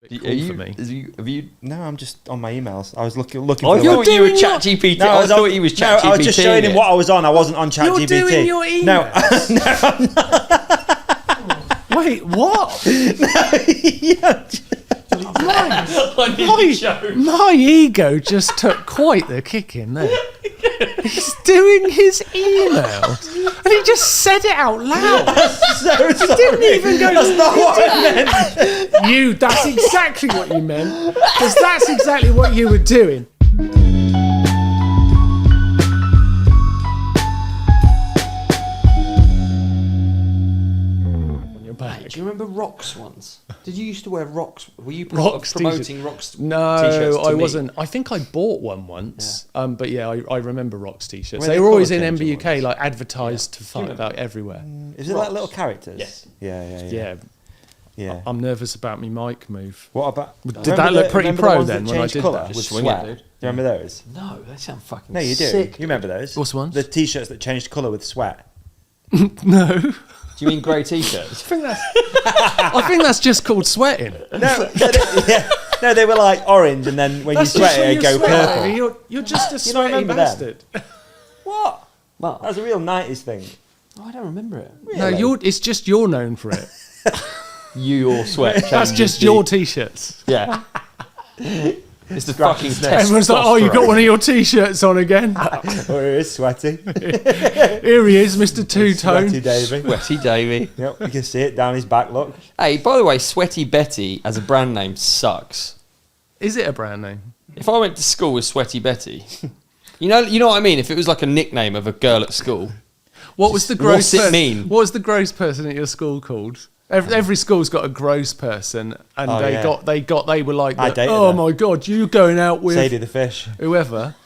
Cool for me. No, I'm just on my emams. I was looking. I thought you were ChatGPT. No, I thought he was ChatGPT. No, I was just showing him what I was on. I wasn't on ChatGPT. You're doing your emails. No, I'm not. Wait, what? My ego just took quite the kicking there. He's doing his email, and he just said it out loud. So sorry. Didn't even go. That's not what I meant. That's exactly what you meant, because that's exactly what you were doing. Do you remember Rocks ones? Did you used to wear Rocks? Were you Rocks promoting Rocks No, t-shirts to I me? wasn't. I think I bought one once. Yeah. But yeah, I remember Rocks t-shirts. Were They they were always in colour MBUK, changing like advertised to find out everywhere. Is it like little characters? Yes. Yeah. I'm nervous about my mic move. What about? Did that look pretty pro then when I did colour that? with Swing sweat? it, dude. Do you remember those? No, they sound fucking No, you do. sick. You remember those? What's the ones? The t-shirts that changed colour with sweat. No. Do you mean grey t-shirts? I think that's just called sweating. No, they were like orange, and then when you sweat it, it'd go purple. You're just a You don't sweaty remember them? bastard. What? Well, That was a real 90s thing. I don't remember it. No, it's just you're known for it. Your sweat. That's just your t-shirts. Yeah. It's the fucking test. Everyone's like, oh, you got one of your t-shirts on again. Oh, it is sweaty. Here he is, Mr. Two-Tone. Sweaty Davy. Sweaty Davy. Yep, you can see it down his back, look. Hey, by the way, Sweaty Betty as a brand name sucks. Is it a brand name? If I went to school with Sweaty Betty, you know what I mean? If it was like a nickname of a girl at school. What was the gross? What's it mean? What was the gross person at your school called? Every school's got a gross person, and they were like, oh my god, you going out with Sadie the fish. whoever.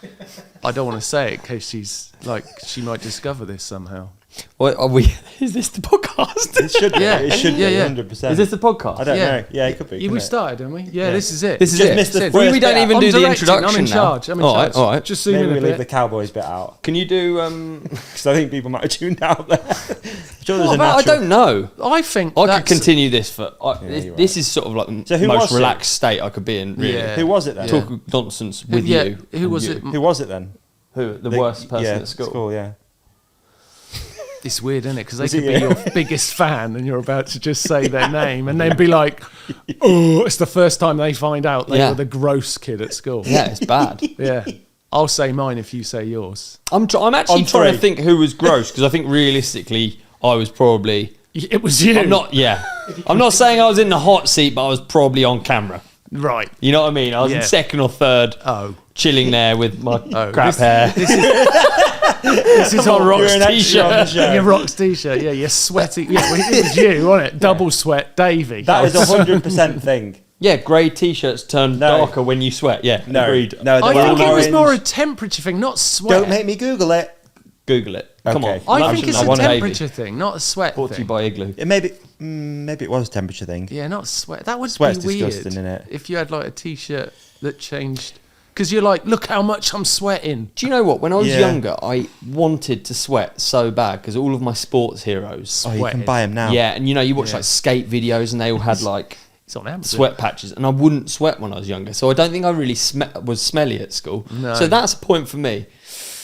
I don't want to say it in case she might discover this somehow. What are we? Is this the podcast? It should be. Yeah. It should be, Yeah. 100%. Is this the podcast? I don't Yeah. know. Yeah, it could be. We couldn't it? started, didn't we? Yeah, this is it. This is Just it. missed the We first don't bit even out. do the directing, introduction I'm in now. charge. I'm in All charge. right, all right. Just zoom Maybe in we a leave bit. the Cowboys bit out. Can you do? Because I think people might have tuned out there. Sure, there's What a about, I natural... don't know. I think I could that's- continue this for. you're This is sort of like the So who most was it? relaxed state I could be in. Really. Yeah. Who was it then? Talk nonsense with you. Who and was you. it? Who was it then? Who? The worst person yeah, at school. yeah. It's weird, isn't it? Because they Was could it be you? your biggest fan, and you're about to just say their name, and then be like, "Oh, it's the first time they find out they were the gross kid at school." Yeah, it's bad. Yeah. I'll say mine if you say yours. I'm actually On trying to three. think who was gross because I think realistically I was probably. It was you. I'm not. Yeah. I'm not saying I was in the hot seat, but I was probably on camera. Right. You know what I mean? I was Yeah. in second or third, Oh. chilling there with my crap hair. This is on You're Rock's an extra on the t-shirt. show. Your Rock's t-shirt. Yeah, you're sweaty. Yeah, well, it was you, wasn't it? Double sweat, Davey. That is a 100% thing. Yeah, grey t-shirts turn No. darker when you sweat. Yeah, No. agreed. No, I they were think it was orange. more a temperature thing, not sweat. Don't make me Google it. Google it. Come Okay. on. I think it's I a want temperature thing, not a sweat Brought to you thing. by Igloo. Maybe it was a temperature thing. Yeah, not sweat. That would Sweat's be weird. disgusting, innit? If you had like a t-shirt that changed, because you're like, look how much I'm sweating. Do you know what? When I was Yeah. younger, I wanted to sweat so bad because all of my sports heroes. Oh, you Sweated. can buy them now. Yeah, and you watch Yeah. like skate videos and they all had like It's on Amazon. sweat patches, and I wouldn't sweat when I was younger, so I don't think I really was smelly at school. No. So that's a point for me.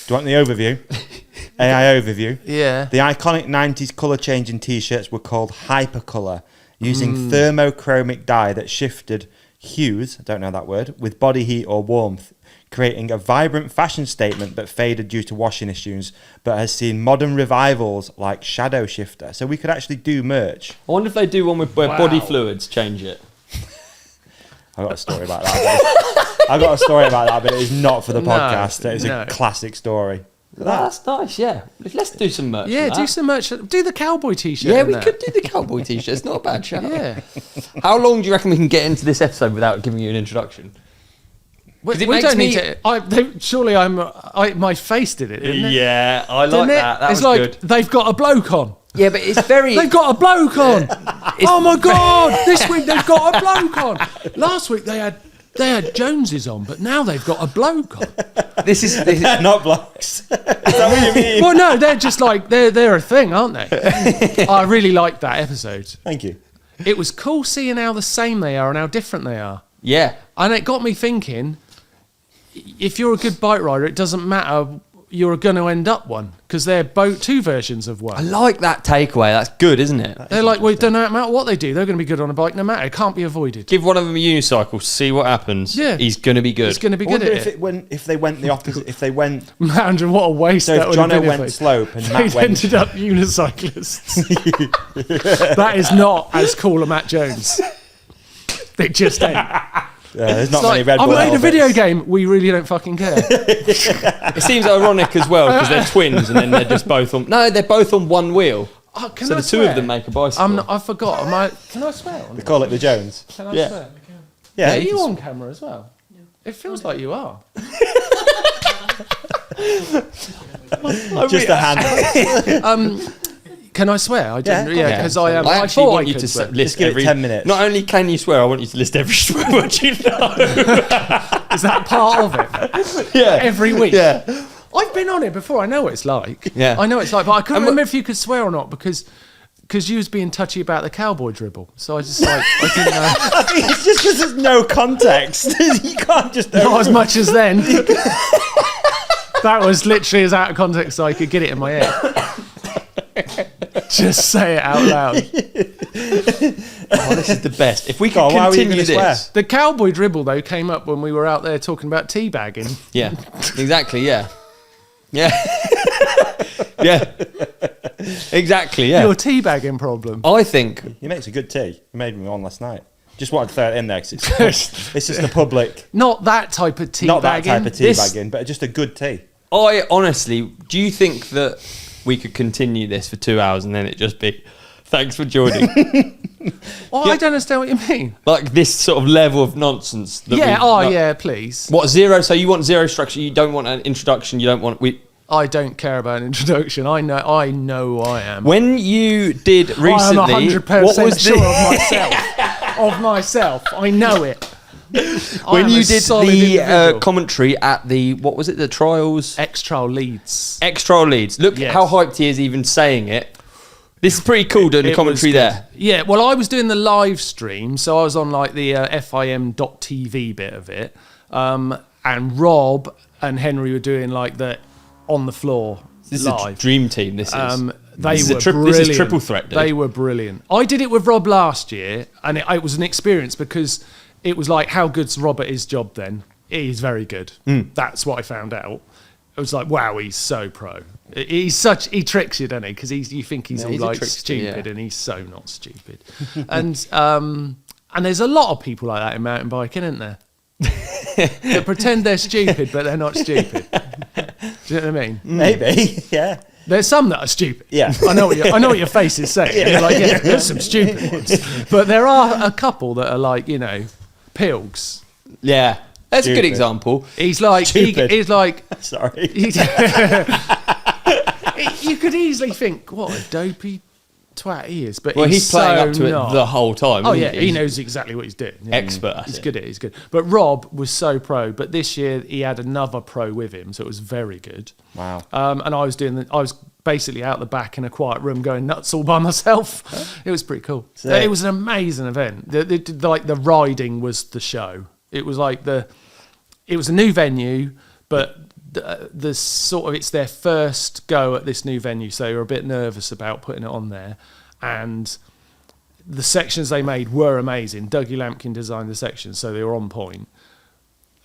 Do you want the overview? AI overview. Yeah. The iconic 90s colour changing t-shirts were called hypercolour, using thermochromic dye that shifted hues, I don't know that word, with body heat or warmth, creating a vibrant fashion statement that faded due to washing issues, but has seen modern revivals like Shadow Shifter. So we could actually do merch. I wonder if they do one with where body fluids change it. I got a story about that. I got a story about that, but it is not for the No, podcast. It's no. a classic story. That's nice, yeah. Let's do some merch. Yeah, for do that. some merch. Do the cowboy t-shirt. Yeah, in we that. could do the cowboy t-shirt. It's not a bad shout. Yeah. How long do you reckon we can get into this episode without giving you an introduction? We, it we makes don't me- need to. Surely my face did it, didn't it? Yeah, I like Didn't it? that. That it's was like good. they've got a bloke on. Yeah, but it's very. They've got a bloke on. Oh my god! This week they've got a bloke on. Last week they had Joneses on, but now they've got a bloke on. This is They're not blokes. Is that what you mean? Well, no, they're just like they're a thing, aren't they? I really liked that episode. Thank you. it was cool seeing how the same they are and how different they are. Yeah. And it got me thinking, if you're a good bike rider, it doesn't matter, you're going to end up one, because they're both two versions of I one. like that takeaway. That's good, isn't it? They're like, well, it doesn't matter what they do, they're going to be good on a bike no matter. It can't be avoided. Give one of them a unicycle, see what happens. Yeah. He's going to be good. He's going to be I good wonder at it. if they went the opposite. If they went, Man, what a waste so that if would have Jono been. went slope and They'd Matt went, ended up unicyclists. That is not as cool a Matt Jones. It just ain't. there's not It's many like, Red I Bull made a helmets. video game. We really don't fucking care. It seems ironic as well because they're twins and then they're just both on. No, they're both on one wheel. Oh, can So I the two swear? of them make a bicycle. I forgot. Can I swear on They this? call it the Jones. Can I Yeah. swear? Yeah, Are you you can- on camera as well? It feels like you are. just a hand. Can I swear? I didn't. Yeah, Yeah, because I am. I I actually thought want I you could to swear. list give it every. 10 minutes. Not only can you swear, I want you to list every swear word you know. Is that part of it? Yeah. Every week. Yeah. I've been on it before. I know what it's like. Yeah. I know what it's like, but I couldn't And remember if you could swear or not because you was being touchy about the cowboy dribble. So I just like I didn't know. I think it's just because there's no context. You can't just. Not as much as then. That was literally as out of context so I could get it in my head. Just say it out loud. Oh, this is the best. If we Go could on, why were you continue gonna this. swear? The cowboy dribble though came up when we were out there talking about teabagging. Yeah. Exactly. Yeah. Yeah. Yeah. Exactly. Yeah. Your teabagging problem. I think. He makes a good tea. He made me one last night. Just wanted to throw it in there because it's just the public. Not that type of teabagging. Not that type of tea This- bagging, but just a good tea. I honestly, do you think that we could continue this for 2 hours and then it just be, thanks for joining? Oh, Yeah. I don't understand what you mean. Like this sort of level of nonsense. That Yeah, like- yeah, please. What, zero? So you want zero structure, you don't want an introduction, you don't want... I don't care about an introduction. I know I am. When you did I am recently... 100% what was sure the- of myself. Of myself. I know it. I When am you a did solid the individual. commentary at the... What was it? The Trials... Trial Leeds. Trial Leeds. Look Yes. how hyped he is even saying it. This is pretty cool doing the It commentary was good. there. Yeah, well, I was doing the live stream, so I was on like the FIM.tv bit of it, and Rob and Henry were doing like the on the floor This live. is a dream team, this is. They This is were brilliant. This is triple threat, dude. They were brilliant. I did it with Rob last year, and it was an experience because it was like, how good's Rob at his job then? He's very good. That's what I found out. It was like, wow, he's so pro. He tricks you, doesn't he? Because you think he's all he's a like trickster, stupid, yeah. and he's so not stupid. And there's a lot of people like that in mountain biking, isn't there? They pretend they're stupid, but they're not stupid. Do you know what I mean? Maybe, yeah. There's some that are stupid. Yeah. I know what your face is saying. You're like, yeah, there's some stupid ones. But there are a couple that are like, pilgs. Yeah. That's a good Stupid. example. He's like, Stupid. he's like, Sorry. you could easily think, what a dopey twat he is. But Well, he's playing so up to not. it the whole time. Oh isn't yeah, he He's knows exactly what he's doing. Yeah. Expert at He's it. good at it. He's good. But Rob was so pro. But this year he had another pro with him, so it was very good. Wow. And I was basically out the back in a quiet room going nuts all by myself. It was pretty cool. Sick. It was an amazing event. The riding was the show. It was like it was a new venue, but the sort of, it's their first go at this new venue, so they were a bit nervous about putting it on there. And the sections they made were amazing. Dougie Lampkin designed the sections, so they were on point.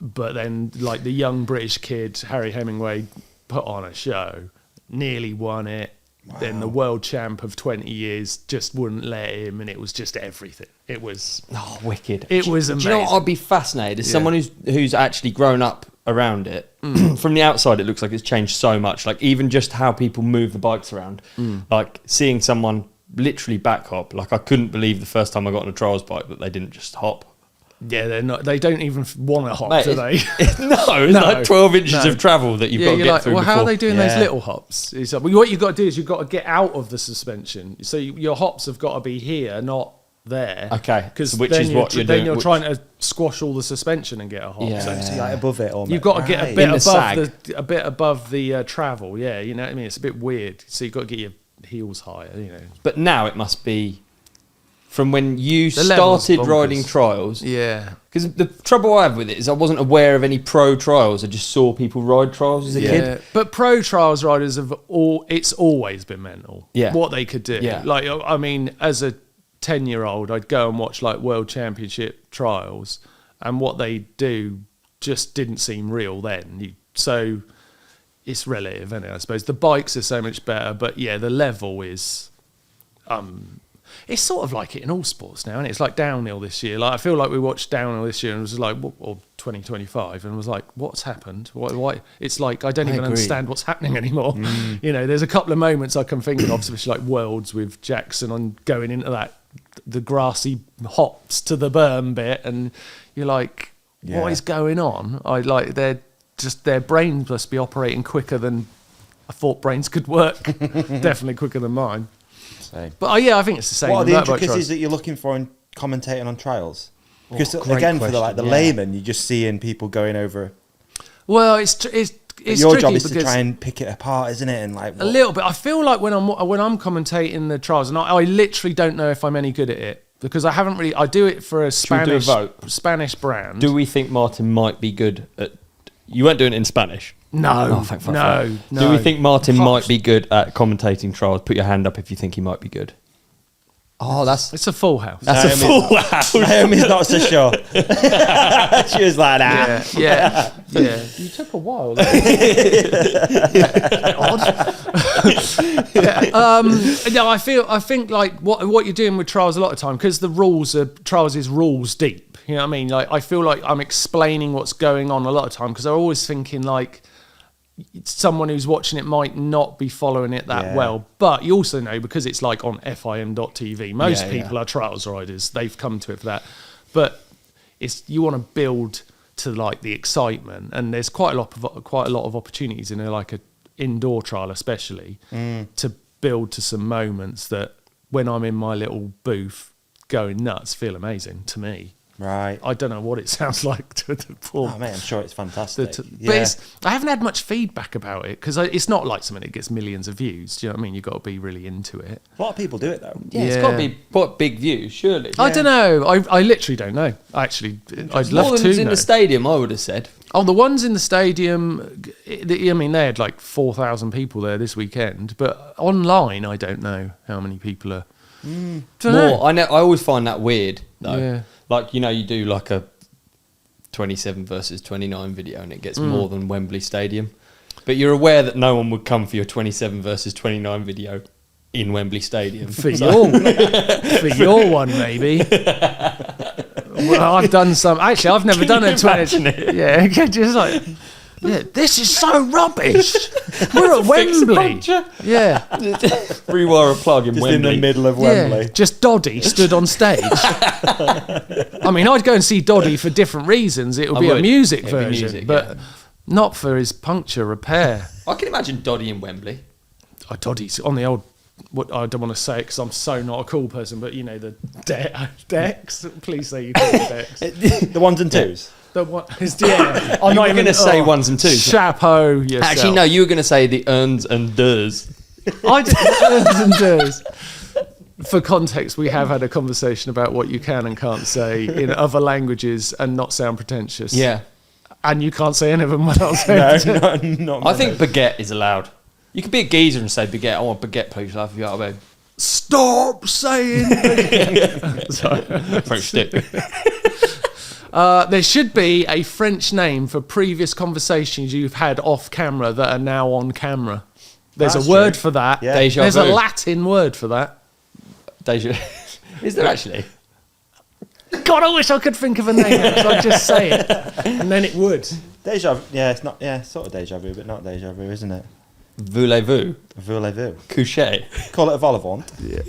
But then, like, the young British kid, Harry Hemingway, put on a show, nearly won it. Wow. Then the world champ of 20 years just wouldn't let him, and it was just everything. It was... Oh, wicked. It was Do amazing. you know what I'd be fascinated? As someone who's actually grown up around it, from the outside it looks like it's changed so much. Like, even just how people move the bikes around. Like, seeing someone literally back hop. Like, I couldn't believe the first time I got on a trials bike that they didn't just hop. Yeah, they're not. They don't even want to hop, Mate, do they? It's like 12 inches of travel that you've got to you're get like, through well, before. how are they doing those Yeah. little hops? It's like, well, what you've got to do is you've got to get out of the suspension. So your hops have got to be here, not there. Okay, Because so which is what you're then doing, you're which- trying to squash all the suspension and get a hop. Yeah. So So like above it almost. you've got to get a Right. bit In the above sag. the travel. Yeah, you know what I mean. It's a bit weird. So you've got to get your heels higher. But now it must be from when you level's started bonkers. riding trials. Yeah. Because the trouble I have with it is I wasn't aware of any pro trials. I just saw people ride trials as a kid. But pro trials riders it's always been mental. Yeah. What they could do. Yeah. Like, I mean, as a 10-year-old, I'd go and watch like World Championship trials, and what they do just didn't seem real then. So it's relative, isn't it? I suppose the bikes are so much better, but yeah, the level is. It's sort of like it in all sports now, and it's like downhill this year. Like I feel like we watched downhill this year and it was like, or 2025, and was like, what's happened? Why? It's like I don't even understand what's happening anymore. You know, there's a couple of moments I can think of, especially like Worlds with Jackson on going into the grassy hops to the berm bit, and you're like, what is going on? Their brains must be operating quicker than I thought brains could work. Definitely quicker than mine. But I think it's the same. What are the intricacies that you're looking for in commentating on trials? Because again, for the layman, you're just seeing people going over. Well, it's your job is to try and pick it apart, isn't it? And like a little bit. I feel like when I'm commentating the trials, and I literally don't know if I'm any good at it because I haven't really. I do it for a Spanish brand. Do we think Martyn might be good at? You weren't doing it in Spanish. No, no. Do we think Martyn might be good at commentating trials? Put your hand up if you think he might be good. Oh, it's a full house. That's a full house. Naomi's not so sure. She was like, nah. Yeah. You took a while. Odd. No, I think like what you're doing with trials a lot of time, because trials is rules deep. You know what I mean? Like I feel like I'm explaining what's going on a lot of time because I'm always thinking like someone who's watching it might not be following it that well, but you also know because it's like on FIM.tv. Most people are trials riders; they've come to it for that. But you want to build to like the excitement, and there's quite a lot of opportunities in like a indoor trial, especially to build to some moments that when I'm in my little booth going nuts, feel amazing to me. Right. I don't know what it sounds like to the poor. Oh, mate, I'm sure it's fantastic. But I haven't had much feedback about it because it's not like something that gets millions of views. Do you know what I mean? You've got to be really into it. A lot of people do it, though. Yeah, it's got to be big views, surely. I don't know. I literally don't know. Actually, I'd love to know. In the stadium, I would have said. Oh, the ones in the stadium, I mean, they had like 4,000 people there this weekend. But online, I don't know how many people are. More. I always find that weird, though. Yeah. Like, you know, you do like a 27 versus 29 video and it gets more than Wembley Stadium. But you're aware that no one would come for your 27 versus 29 video in Wembley Stadium. For your one, maybe. Well, I've done some. Actually, I've never done a 20. Yeah, just like. Yeah, this is so rubbish. We're at Wembley. Yeah. Rewire a plug in Wembley. In the middle of Wembley. Yeah, just Doddy stood on stage. I mean, I'd go and see Doddy for different reasons. It would be a music version, but not for his puncture repair. I can imagine Doddy in Wembley. Oh, Doddy's on the old... What I don't want to say it because I'm so not a cool person, but you know, the decks. Please say you call them decks. The ones and twos. I'm not even going to say ones and twos. Chapeau yourself. Actually, no, you were going to say the urns and does. I did urns and does. For context, we have had a conversation about what you can and can't say in other languages and not sound pretentious. Yeah. And you can't say any of them without saying not I think baguette is allowed. You could be a geezer and say baguette. I want baguette, please, love. You know what I mean? Stop saying baguette. Sorry. French stick. There should be a French name for previous conversations you've had off camera that are now on camera. There's a word for that. Yeah. There's a Latin word for that. Deja. Is there actually? God, I wish I could think of a name so I'd just say it. And then it would. Deja vu. Yeah, it's not. Yeah, sort of deja vu, but not deja vu, isn't it? Voulez-vous? Voulez-vous? Coucher. Call it a vol-au-vent. Yeah.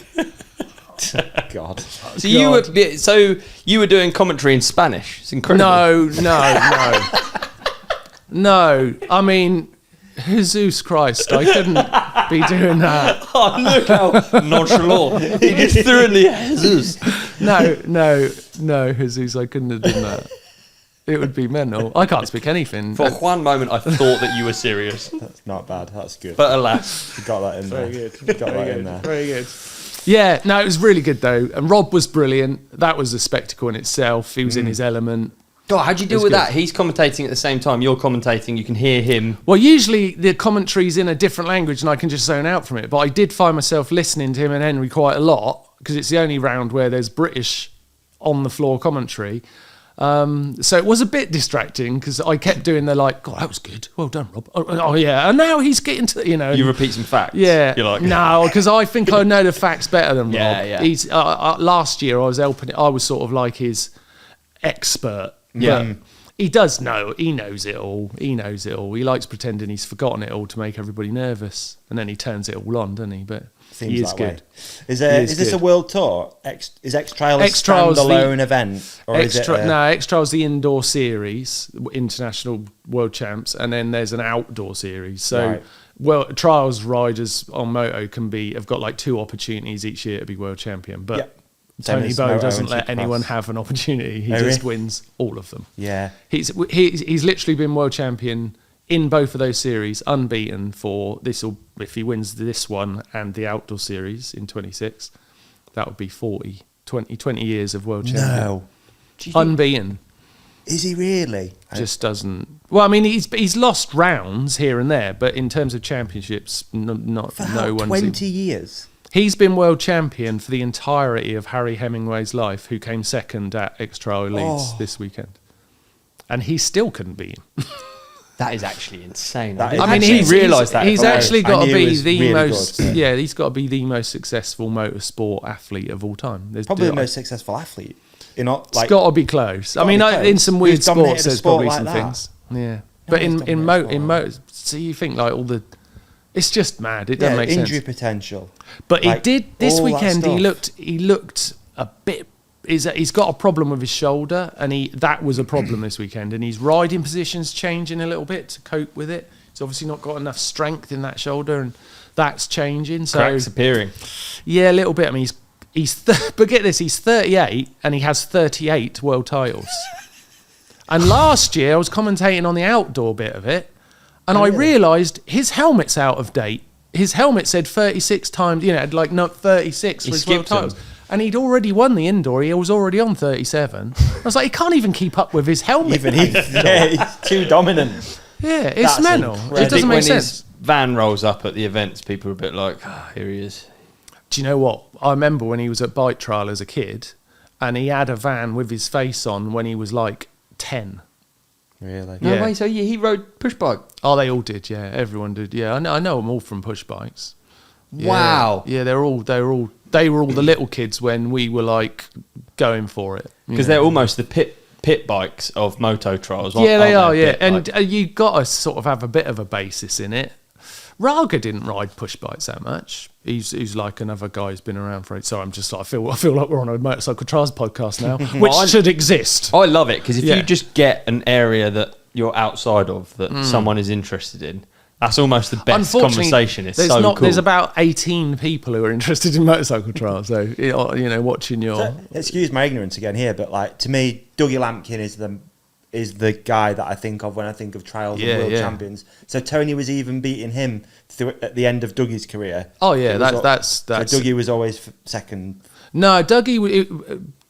God. So you were doing commentary in Spanish. It's incredible. No. I mean, Jesus Christ, I couldn't be doing that. Oh, look how nonchalant. He just threw in the Jesus. No, Jesus, I couldn't have done that. It would be mental. I can't speak anything. For one moment, I thought that you were serious. That's not bad. That's good. But alas. You got that in there. Very good. You got that in there. Very good. Yeah, no, it was really good though. And Rob was brilliant. That was a spectacle in itself. He was in his element. God, how'd you deal with that? He's commentating at the same time. You're commentating. You can hear him. Well, usually the commentary's in a different language and I can just zone out from it. But I did find myself listening to him and Henry quite a lot because it's the only round where there's British on the floor commentary. So it was a bit distracting because I kept doing the like, God, that was good. Well done, Rob. Oh yeah. And now he's getting to, you know. You repeat some facts. Yeah. You're like, no, because I think I know the facts better than Rob. Yeah. He's, last year I was helping, I was sort of like his expert. Yeah. But he does know. He knows it all. He likes pretending he's forgotten it all to make everybody nervous. And then he turns it all on, doesn't he? But Seems he is that good. Way. Is this a world tour? Is X-Trial a X-Trial's standalone event? Or No, X-Trial's the indoor series, international world champs, and then there's an outdoor series. So, Right. well, trials riders on moto have got like 2 opportunities each year to be world champion. But Yeah. Same Toni as Bou moto doesn't and let Supercross. anyone have an opportunity. He Oh, just really? wins all of them. Yeah. He's literally been world champion in both of those series, unbeaten for this. If he wins this one and the outdoor series in 26, that would be 20 years of world champion. No. Unbeaten. Is he really? Just doesn't. Well, I mean, he's lost rounds here and there, but in terms of championships, not For no how, one's. 20 years? He's been world champion for the entirety of Harry Hemingway's life, who came second at Trial Leeds this weekend, and he still couldn't beat him. That is actually insane. That is I mean, actually- he realised that. He's actually got to knew he be was the really most. good. Yeah, he's got to be the most successful motorsport athlete of all time. Probably the most successful athlete. It's got to be close. I gotta mean, be close. in some weird Who's dominated sports, a there's sport probably like some that? things. Yeah, but who's in dominated a sport motor, so you think like all the. It's just mad. It Yeah, doesn't make injury sense. potential. But Like, he did this all that weekend. He stuff. looked a bit. He's got a problem with his shoulder, and that was a problem this weekend. And his riding position's changing a little bit to cope with it. He's obviously not got enough strength in that shoulder, and that's changing. So Cracks appearing. yeah, a little bit. I mean, but get this, he's 38 and he has 38 world titles. And last year I was commentating on the outdoor bit of it, and I realised his helmet's out of date. His helmet said 36 times, like not 36 for He his world skipped them. titles. And he'd already won the indoor. He was already on 37. I was like, he can't even keep up with his helmet. Even he's too dominant. Yeah, it's That's mental. incredible. It doesn't make when sense. his van rolls up at the events, people are a bit like, here he is. Do you know what? I remember when he was at Bike Trial as a kid, and he had a van with his face on when he was like 10. Really? No Yeah. way, so he rode push bike. Oh, they all did. Yeah, everyone did. Yeah, I know them all from push bikes. Yeah. Wow. Yeah, they were all the little kids when we were like going for it. Because they're almost the pit bikes of moto trials. Yeah, they are. aren't Yeah, Pit and bike? you got to sort of have a bit of a basis in it. Raga didn't ride push bikes that much. He's like another guy who's been around for it. So I feel like we're on a motorcycle trials podcast now, which should exist. I love it because if Yeah. you just get an area that you're outside of that someone is interested in, that's almost the best Unfortunately, conversation. It's there's so cool. There's about 18 people who are interested in motorcycle trials. So watching your So, excuse my ignorance again here, but like to me, Dougie Lampkin is the guy that I think of when I think of trials and world champions. So Tony was even beating him at the end of Dougie's career. Oh yeah, It was that's so Dougie was always second. No,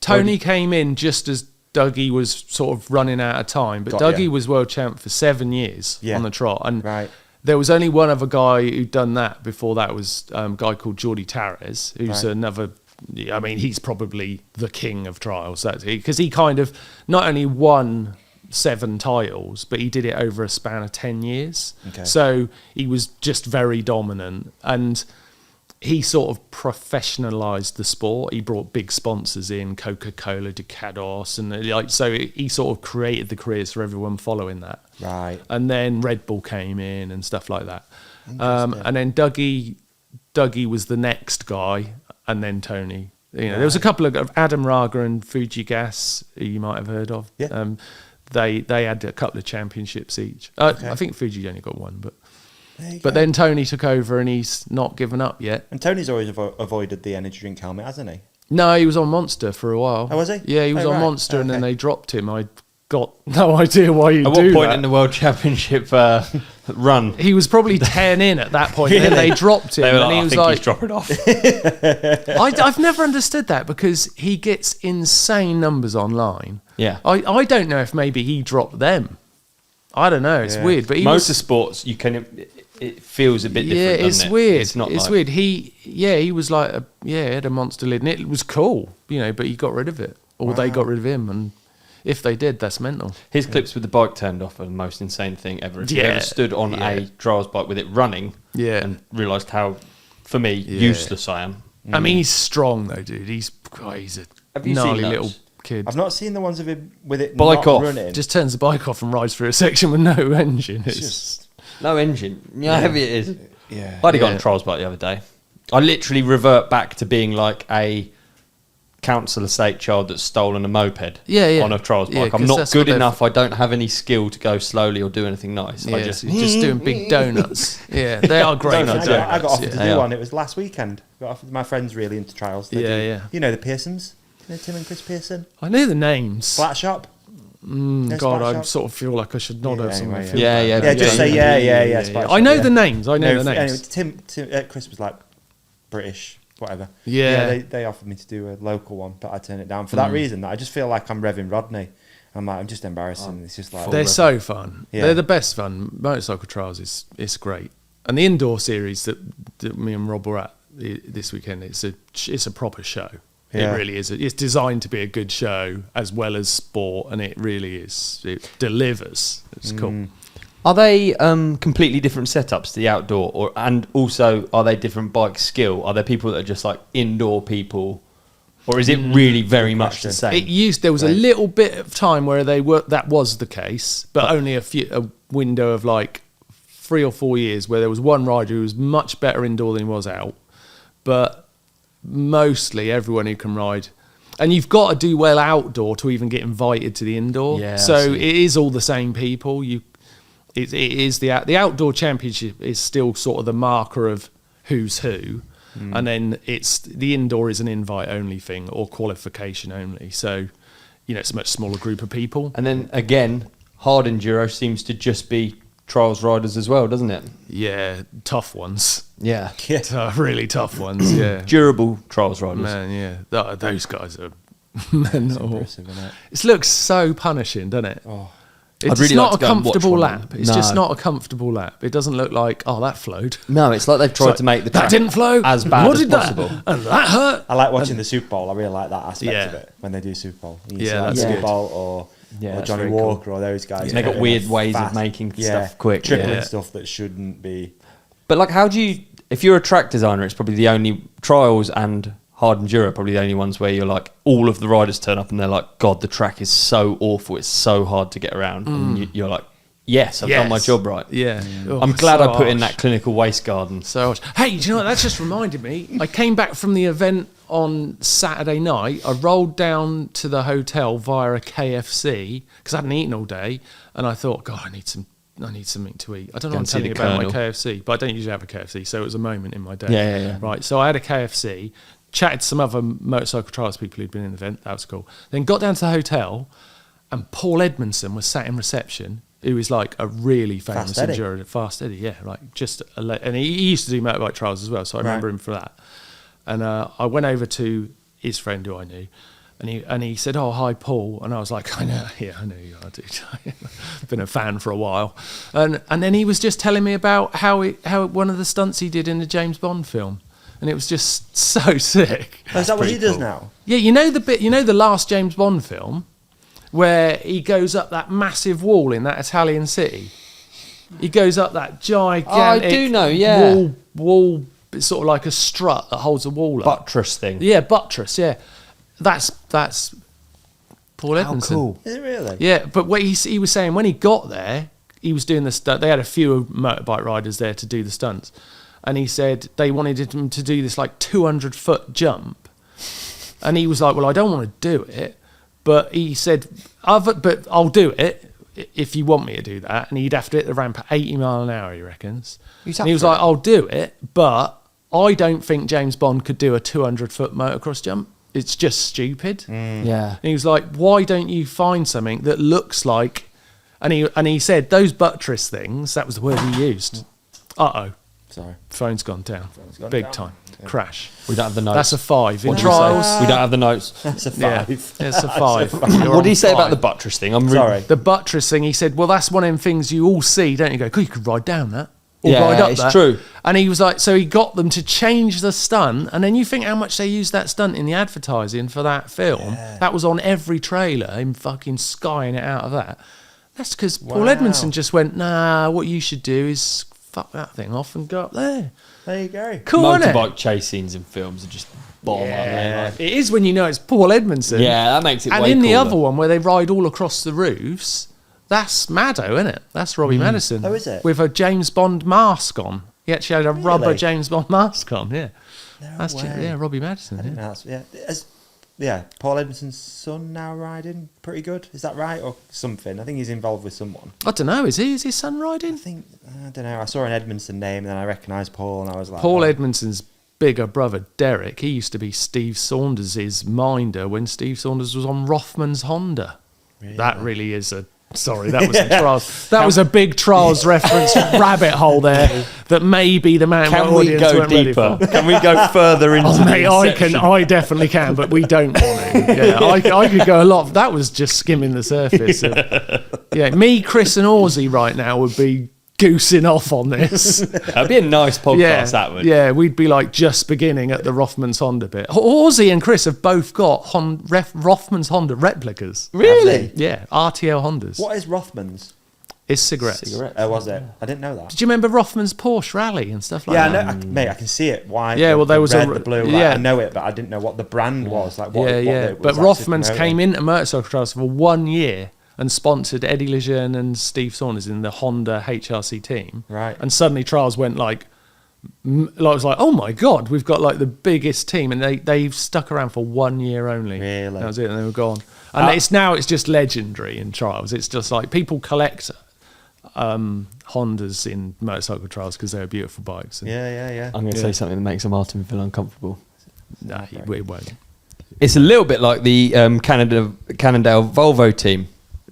Tony came in just as Dougie was sort of running out of time, but Got Dougie ya. was world champ for 7 years Yeah. on the trot, and Right. there was only one other guy who'd done that before. That was a guy called Geordie Tarres, who's Right. another. I mean, he's probably the king of trials. That's because he kind of not only won 7 titles, but he did it over a span of 10 years. Okay. So he was just very dominant, and he sort of professionalized the sport. He brought big sponsors in, Coca-Cola, Ducados, and so he sort of created the careers for everyone following that. Right. And then Red Bull came in and stuff like that. And then Dougie was the next guy, and then Tony. There was a couple of Adam Raga and Fuji Gas, who you might have heard of. Yeah. They had a couple of championships each. Okay. I think Fuji only got one, but There you but go. then Tony took over and he's not given up yet. And Tony's always avoided the energy drink helmet, hasn't he? No, he was on Monster for a while. Oh, was he? Yeah, he was Oh, on right. Monster, and then Okay. they dropped him. I got no idea why you do At what point that. in the World Championship run? He was probably 10 in at that point, and then they dropped him, They were and he I was think like, he's dropping off. I've never understood that, because he gets insane numbers online. Yeah. I don't know if maybe he dropped them. I don't know. It's weird, but he was, Motorsports, you can. It feels a bit different. yeah, it's doesn't it? weird. It's not. It's like, weird. He was like, he had a monster lid, and it was cool, but he got rid of it, or they got rid of him, and if they did, that's mental. His clips with the bike turned off are the most insane thing ever. If you Yeah. ever stood on a trials bike with it running, and realised how, for me, useless I am. I mean, he's strong though, dude. He's a Have you gnarly seen little those? kid. I've not seen the ones of him with it Bike not off. running. Just turns the bike off and rides through a section with no engine. It's just No engine. You know how heavy it is. yeah. I got on a trials bike the other day. I literally revert back to being like a council estate child that's stolen a moped on a trials bike. I'm 'cause not that's good what enough. I don't have any skill to go slowly or do anything nice. I just doing big donuts. Yeah, they are great for Donuts, donuts. I got offered to They do are. one. It was last weekend. Got offered, my friend's really into trials. They do- You know the Pearsons? You know Tim and Chris Pearson? I knew the names. Flat Shop? No, God, Splat I Shop? sort of feel like I should nod at someone. anyway, feel yeah. bad. Yeah, Yeah, just say yeah. Splat Shop, I know yeah. the names. I know the names. Anyway, Chris was like British, whatever. Yeah. They offered me to do a local one, but I turned it down for that reason. That I just feel like I'm revving Rodney. I'm just embarrassing. It's just like They're so fun. Yeah. They're the best fun. Motorcycle trials is great. And the indoor series that me and Rob were at this weekend, it's a proper show. Yeah. It really is. It's designed to be a good show as well as sport, and it really is. It delivers. It's cool. Are they completely different setups, the outdoor, and also are they different bike skill? Are there people that are just like indoor people, or is it really very much the same? There was a little bit of time where that was the case, but only a window of like 3 or 4 years where there was one rider who was much better indoor than he was out, but mostly everyone who can ride, and you've got to do well outdoor to even get invited to the indoor. Yeah, so it is all the same people. It is the outdoor championship is still sort of the marker of who's who, and then it's the indoor is an invite only thing or qualification only. So it's a much smaller group of people. And then again, hard enduro seems to just be trials riders as well, doesn't it? Yeah, tough ones. Yeah. Really tough ones. Yeah, Durable trials riders. man. Yeah, those guys are mental. impressive, isn't it? It looks so punishing, doesn't it? Oh. It's I'd really not like to a go and watch comfortable one. lap. It's No. just not a comfortable lap. It doesn't look like, that flowed. No, it's like they've tried Like, to make the that track didn't flow. as bad What as did possible. That? And that hurt. I like watching the Super Bowl. I really like that aspect Yeah. of it when they do Super Bowl. You Yeah, see, like that's Super good. Bowl or that's Johnny very cool. Walker or those guys. They got putting weird it ways of fast. making stuff quick. Tripling Yeah. stuff that shouldn't be. But like, how do you? If you're a track designer, it's probably the only trials and hard enduro, probably the only ones where you're like, all of the riders turn up and they're like, God, the track is so awful. It's so hard to get around, and you're like, yes, I've done my job right. Yeah. Oh, I'm glad so I put in harsh. that clinical waste garden. So harsh. Hey, do you know what? That just reminded me. I came back from the event on Saturday night. I rolled down to the hotel via a KFC because I hadn't eaten all day, and I thought, God, I need something to eat. I don't know Go what I'm and see telling you the about my Colonel. KFC, but I don't usually have a KFC, so it was a moment in my day. Yeah. Right, so I had a KFC, chatted to some other motorcycle trials people who'd been in the event. That was cool. Then got down to the hotel, and Paul Edmondson was sat in reception, who is like a really famous Fast Eddie. enduro. Fast Eddie, yeah, like and he used to do motorbike trials as well, so I remember Right. him for that. And I went over to his friend who I knew, and he said, "Oh, hi, Paul," and I was like, "I know you are, dude. I've been a fan for a while." And then he was just telling me about how one of the stunts he did in the James Bond film, and it was just so sick. Oh, is that what he pretty does cool. now? Yeah, the last James Bond film where he goes up that massive wall in that Italian city. He goes up that gigantic I do know, yeah. wall, it's sort of like a strut that holds a wall up. Buttress thing. Yeah, buttress, yeah. That's Paul How Edmondson. cool. Is it really? Yeah, but what he was saying, when he got there, he was doing the stunt. They had a few motorbike riders there to do the stunts. And he said they wanted him to do this like 200-foot jump. And he was like, well, I don't want to do it. But he said, but I'll do it if you want me to do that. And he'd have to hit the ramp at 80 mile an hour, he reckons. And he was like, I'll do it, but I don't think James Bond could do a 200-foot motocross jump. it's just stupid. Yeah. And he was like, why don't you find something that looks like, and he said those buttress things, that was the word he used. Sorry. Phone's gone down. gone Big down. time. Crash. We don't have the notes. That's a 5. In What did he say? trials, We don't have the notes. That's a yeah, 5. it's a 5. What did he say about the buttress thing? I'm Sorry. The buttress thing, he said, well, that's one of them things you all see, don't you? Go, you could ride down that. Or Yeah, ride up it's that. true. And he was like, so he got them to change the stunt, and then you think how much they used that stunt in the advertising for that film. Yeah. That was on every trailer, him fucking skying it out of that. That's because Paul Edmondson just went, nah, what you should do is fuck that thing off and go up there. There you go. Cool, isn't it? Motorbike chase scenes in films are just bomb. aren't they? Like, It is when you know it's Paul Edmondson. yeah, that makes it And way in the cooler. other one where they ride all across the roofs, that's Maddo, isn't it? That's Robbie Madison. Oh, is it? With a James Bond mask on. He actually had a rubber Really? James Bond mask on, yeah. No That's way. Robbie Madison. I didn't know that's, yeah. Paul Edmondson's son now riding pretty good. Is that right or something? I think he's involved with someone. I don't know. Is his son I riding? think I don't know. I saw an Edmondson name and then I recognised Paul and I was like, Paul oh. Edmondson's bigger brother, Derek, he used to be Steve Saunders' minder when Steve Saunders was on Rothman's Honda. Really? That really is a... Sorry, that was a trials. That was a big trials reference rabbit hole there that maybe the man Can we audience go weren't ready deeper? for. Can we go further into Oh, the mate, inception? I definitely can, but we don't want to. Yeah, I could go a lot. That was just skimming the surface. Yeah, me, Chris, and Aussie right now would be goosing off on this. That'd be a nice podcast, Yeah, that would. yeah, we'd be like just beginning at the Rothmans Honda bit. Aussie and Chris have both got Rothmans Honda replicas. Really? Yeah, RTL Hondas. What is Rothman's? It's cigarettes. Was it? I didn't know that. Did you remember Rothman's Porsche Rally and stuff like Yeah, that? I know, mate. I can see it. Why? Yeah, well, there was red, a- the blue. Like, yeah. I know it, but I didn't know what the brand was. Like, what? Yeah. What But Rothmans came into motorcycle trials for 1 year and sponsored Eddie Lejeune and Steve Saunders in the Honda HRC team. Right. And suddenly trials went like I was like, oh my God, we've got like the biggest team. And they stuck around for 1 year only. Really? That was it. And they were gone. And it's just legendary in trials. It's just like people collect Hondas in motorcycle trials because they're beautiful bikes. And Yeah. I'm going to say something that makes Martin feel uncomfortable. Nah, it won't. It's a little bit like the Cannondale Volvo team.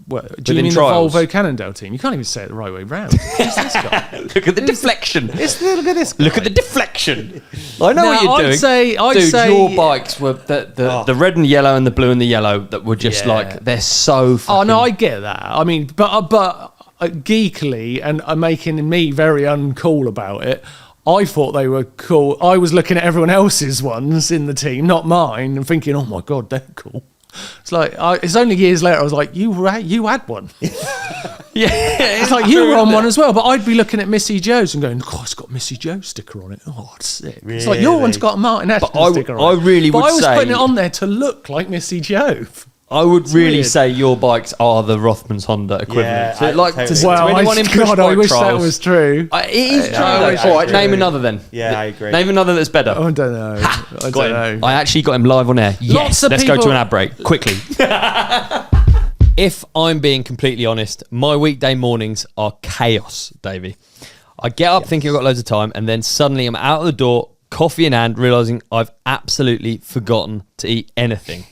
What, do you Within mean trials. the Volvo Cannondale team? You can't even say it the right way round. Who's this guy? Look at the deflection. Look at this guy. Look at the deflection. I know No, what you're doing. I'd Dude, say your bikes were the red and yellow and the blue and the yellow that were just Yeah. like, they're so fucking... Oh no, I get that. I mean, but geekily and making me very uncool about it. I thought they were cool. I was looking at everyone else's ones in the team, not mine, and thinking, "Oh my God, they're cool." It's like it's only years later I was like, "You had one." Yeah, It's like you were on one as well, but I'd be looking at Missy Joe's and going, "God, it's got Missy Joe's sticker on it. Oh, it's sick." It's like your one's got a Martyn Ashton But sticker on it. I really but would I was say- putting it on there to look like Missy Joe. I would really weird. say your bikes are the Rothmans Honda equivalent. Yeah, So, I like, totally to agree. anyone in push God, I bike wish that trials- was true. It is true. I though. wish All it right, was name true. another then. Yeah, I agree. Name another that's better. I don't know. I Got don't him. know. I actually got him live on air. Yes, of let's go to people- an ad break quickly. If I'm being completely honest, my weekday mornings are chaos, Davey. I get up thinking I've got loads of time, and then suddenly I'm out of the door, coffee in hand, realising I've absolutely forgotten to eat anything.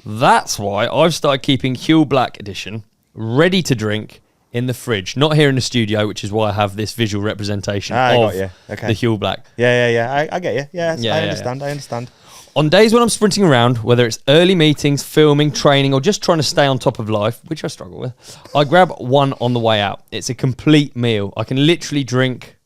That's why I've started keeping HUEL Black Edition ready to drink in the fridge. Not here in the studio, which is why I have this visual representation I got of you. Okay. the HUEL Black. Yeah. I get you. Yeah, Yeah, I yeah, understand. I understand. On days when I'm sprinting around, whether it's early meetings, filming, training, or just trying to stay on top of life, which I struggle with, I grab one on the way out. It's a complete meal. I can literally drink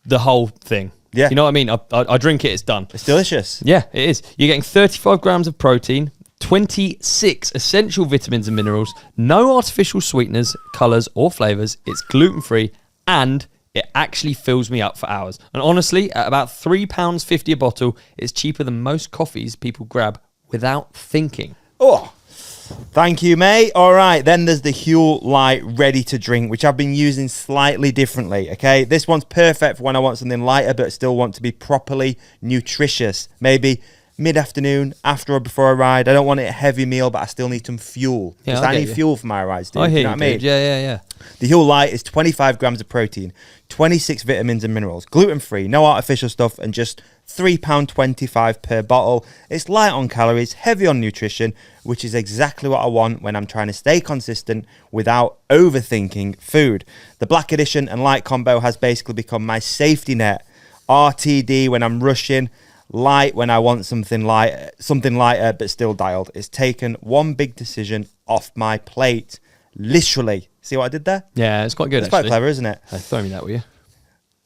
the whole thing. Yeah. You know what I mean? I drink it, it's done. It's delicious. Yeah, it is. You're getting 35 grams of protein, 26 essential vitamins and minerals, no artificial sweeteners, colours, or flavours. It's gluten-free, and it actually fills me up for hours. And honestly, at about £3.50 a bottle, it's cheaper than most coffees people grab without thinking. Oh, thank you, mate. All right, then there's the HUEL Light Ready to Drink, which I've been using slightly differently, okay? This one's perfect for when I want something lighter but still want to be properly nutritious. Maybe mid-afternoon, after or before a ride. I don't want it a heavy meal, but I still need some fuel. Yeah, Because I I get need you. fuel for my rides, dude. I hear you know what I mean? dude. Yeah. The HUEL Light is 25 grams of protein, 26 vitamins and minerals, gluten-free, no artificial stuff, and just £3.25 per bottle. It's light on calories, heavy on nutrition, which is exactly what I want when I'm trying to stay consistent without overthinking food. The Black Edition and Light combo has basically become my safety net. RTD when I'm rushing, light when I want something lighter but still dialed. It's taken one big decision off my plate. Literally. See what I did there? Yeah, it's quite good. It's quite clever, isn't it? Throw me that, will you?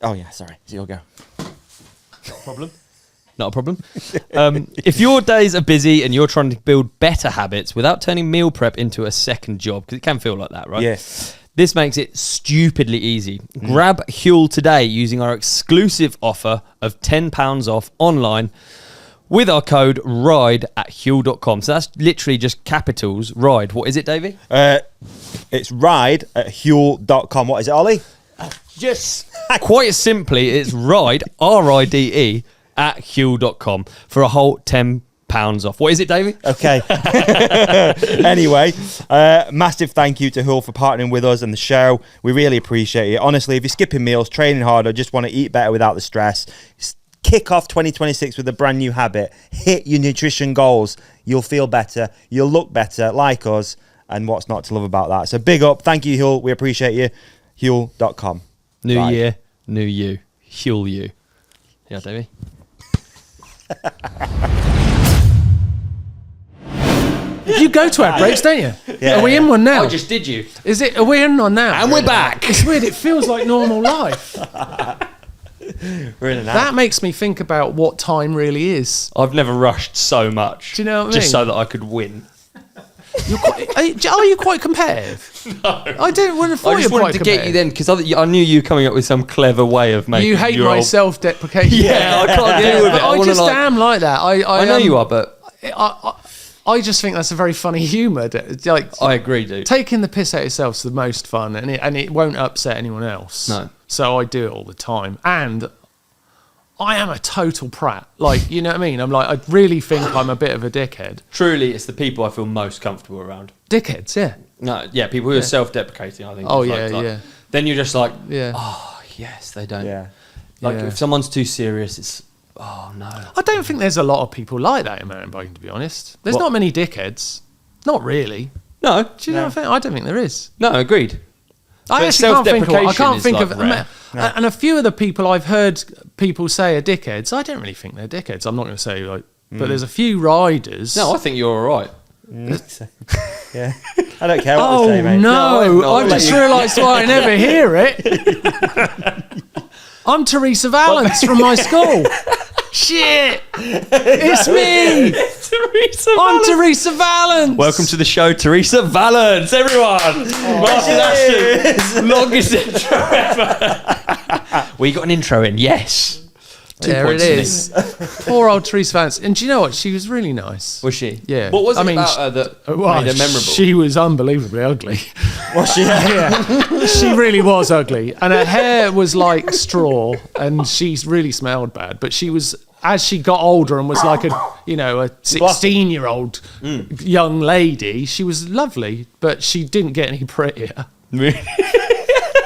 Oh yeah, sorry. It's your go. Not a problem. Not a problem. If your days are busy and you're trying to build better habits without turning meal prep into a second job, because it can feel like that, right? Yes. This makes it stupidly easy. Grab HUEL today using our exclusive offer of £10 off online with our code RIDE at HUEL.com. So that's literally just capitals, RIDE. What is it, Davey? It's RIDE at HUEL.com. What is it, Ollie? Just quite simply, it's RIDE, RIDE, at HUEL.com for a whole £10 off. What is it, Davey? Okay. Anyway, massive thank you to HUEL for partnering with us and the show. We really appreciate it. Honestly, if you're skipping meals, training harder, just want to eat better without the stress, kick off 2026 with a brand new habit. Hit your nutrition goals. You'll feel better. You'll look better, like us. And what's not to love about that? So big up. Thank you, HUEL. We appreciate you. HUEL.com. New Right. year, new you. HUEL you. Yeah, Davey? You go to ad breaks, don't you? Yeah. Are we in one now? I just did you. Is it? Are we in one now? And we're back. It's weird. It feels like normal life. We're in and out. That makes me think about what time really is. I've never rushed so much. Do you know what I Just mean? so that I could win. Are you quite competitive? No. I didn't want to thought I you just were wanted quite to get you then because I knew you coming up with some clever way of making You hate your my old- self-deprecation. Yeah, I can't deal with it. I wanna, just am like that. I know you are, but I just think that's a very funny humour. Like, I agree, dude. taking the piss out of yourself is the most fun, and it won't upset anyone else. No. So I do it all the time, and I am a total prat. Like, you know what I mean? I'm like, I really think I'm a bit of a dickhead. Truly, it's the people I feel most comfortable around. Dickheads, yeah. No, yeah, people who are self-deprecating, I think. Oh, is yeah, yeah. Then you're just like, Yeah. oh, yes, they don't. Yeah. Like, Yeah. if someone's too serious, it's, oh, no. I don't think there's a lot of people like that in mountain biking, to be honest. There's What? not many dickheads. Not really. No, Do you know what I think? I don't think there is. no, agreed. I But actually can't think of. I self-deprecation can't is, think like, of. rare. And a few of the people I've heard people say are dickheads. I don't really think they're dickheads. I'm not going to say like, but there's a few riders. No, I think you're all right. Yeah. I don't care what Oh they say, mate. no! I've let just you- realised why I never hear it. I'm Teresa Valance from my school. Shit! It's me. Teresa I'm Teresa Valance. Welcome to the show, Teresa Valance, everyone. Martyn Ashton, longest intro ever. We got an intro in, yes. 2 There it points to me. is. Poor old Teresa Valance. And do you know what? She was really nice. Was she? Yeah. What was it I mean, about her that Well, made her memorable? she was unbelievably ugly. Was she? Yeah, she really was ugly, and her hair was like straw, and she really smelled bad. But she was, as she got older and was like a 16-year-old young lady, she was lovely, but she didn't get any prettier.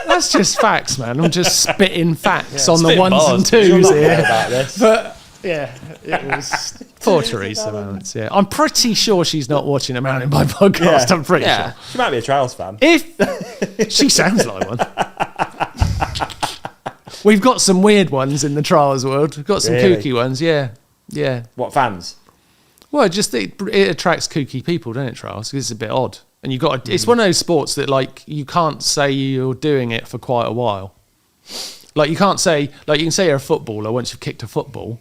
That's just facts, man. I'm just spitting facts on the spitting ones bars. and twos You're not here. mad about this. But yeah, it was poor Teresa Valance. Yeah, I'm pretty sure she's not watching a mountain bike podcast. Yeah. I'm pretty Yeah. sure. She might be a Trials fan. If she sounds like one. We've got some weird ones in the trials world. We've got some Really? kooky ones, yeah. What, fans? Well, just it attracts kooky people, doesn't it, trials? 'Cause it's a bit odd. And you got it's one of those sports that like you can't say you're doing it for quite a while. Like you can't say like you can say you're a footballer once you've kicked a football,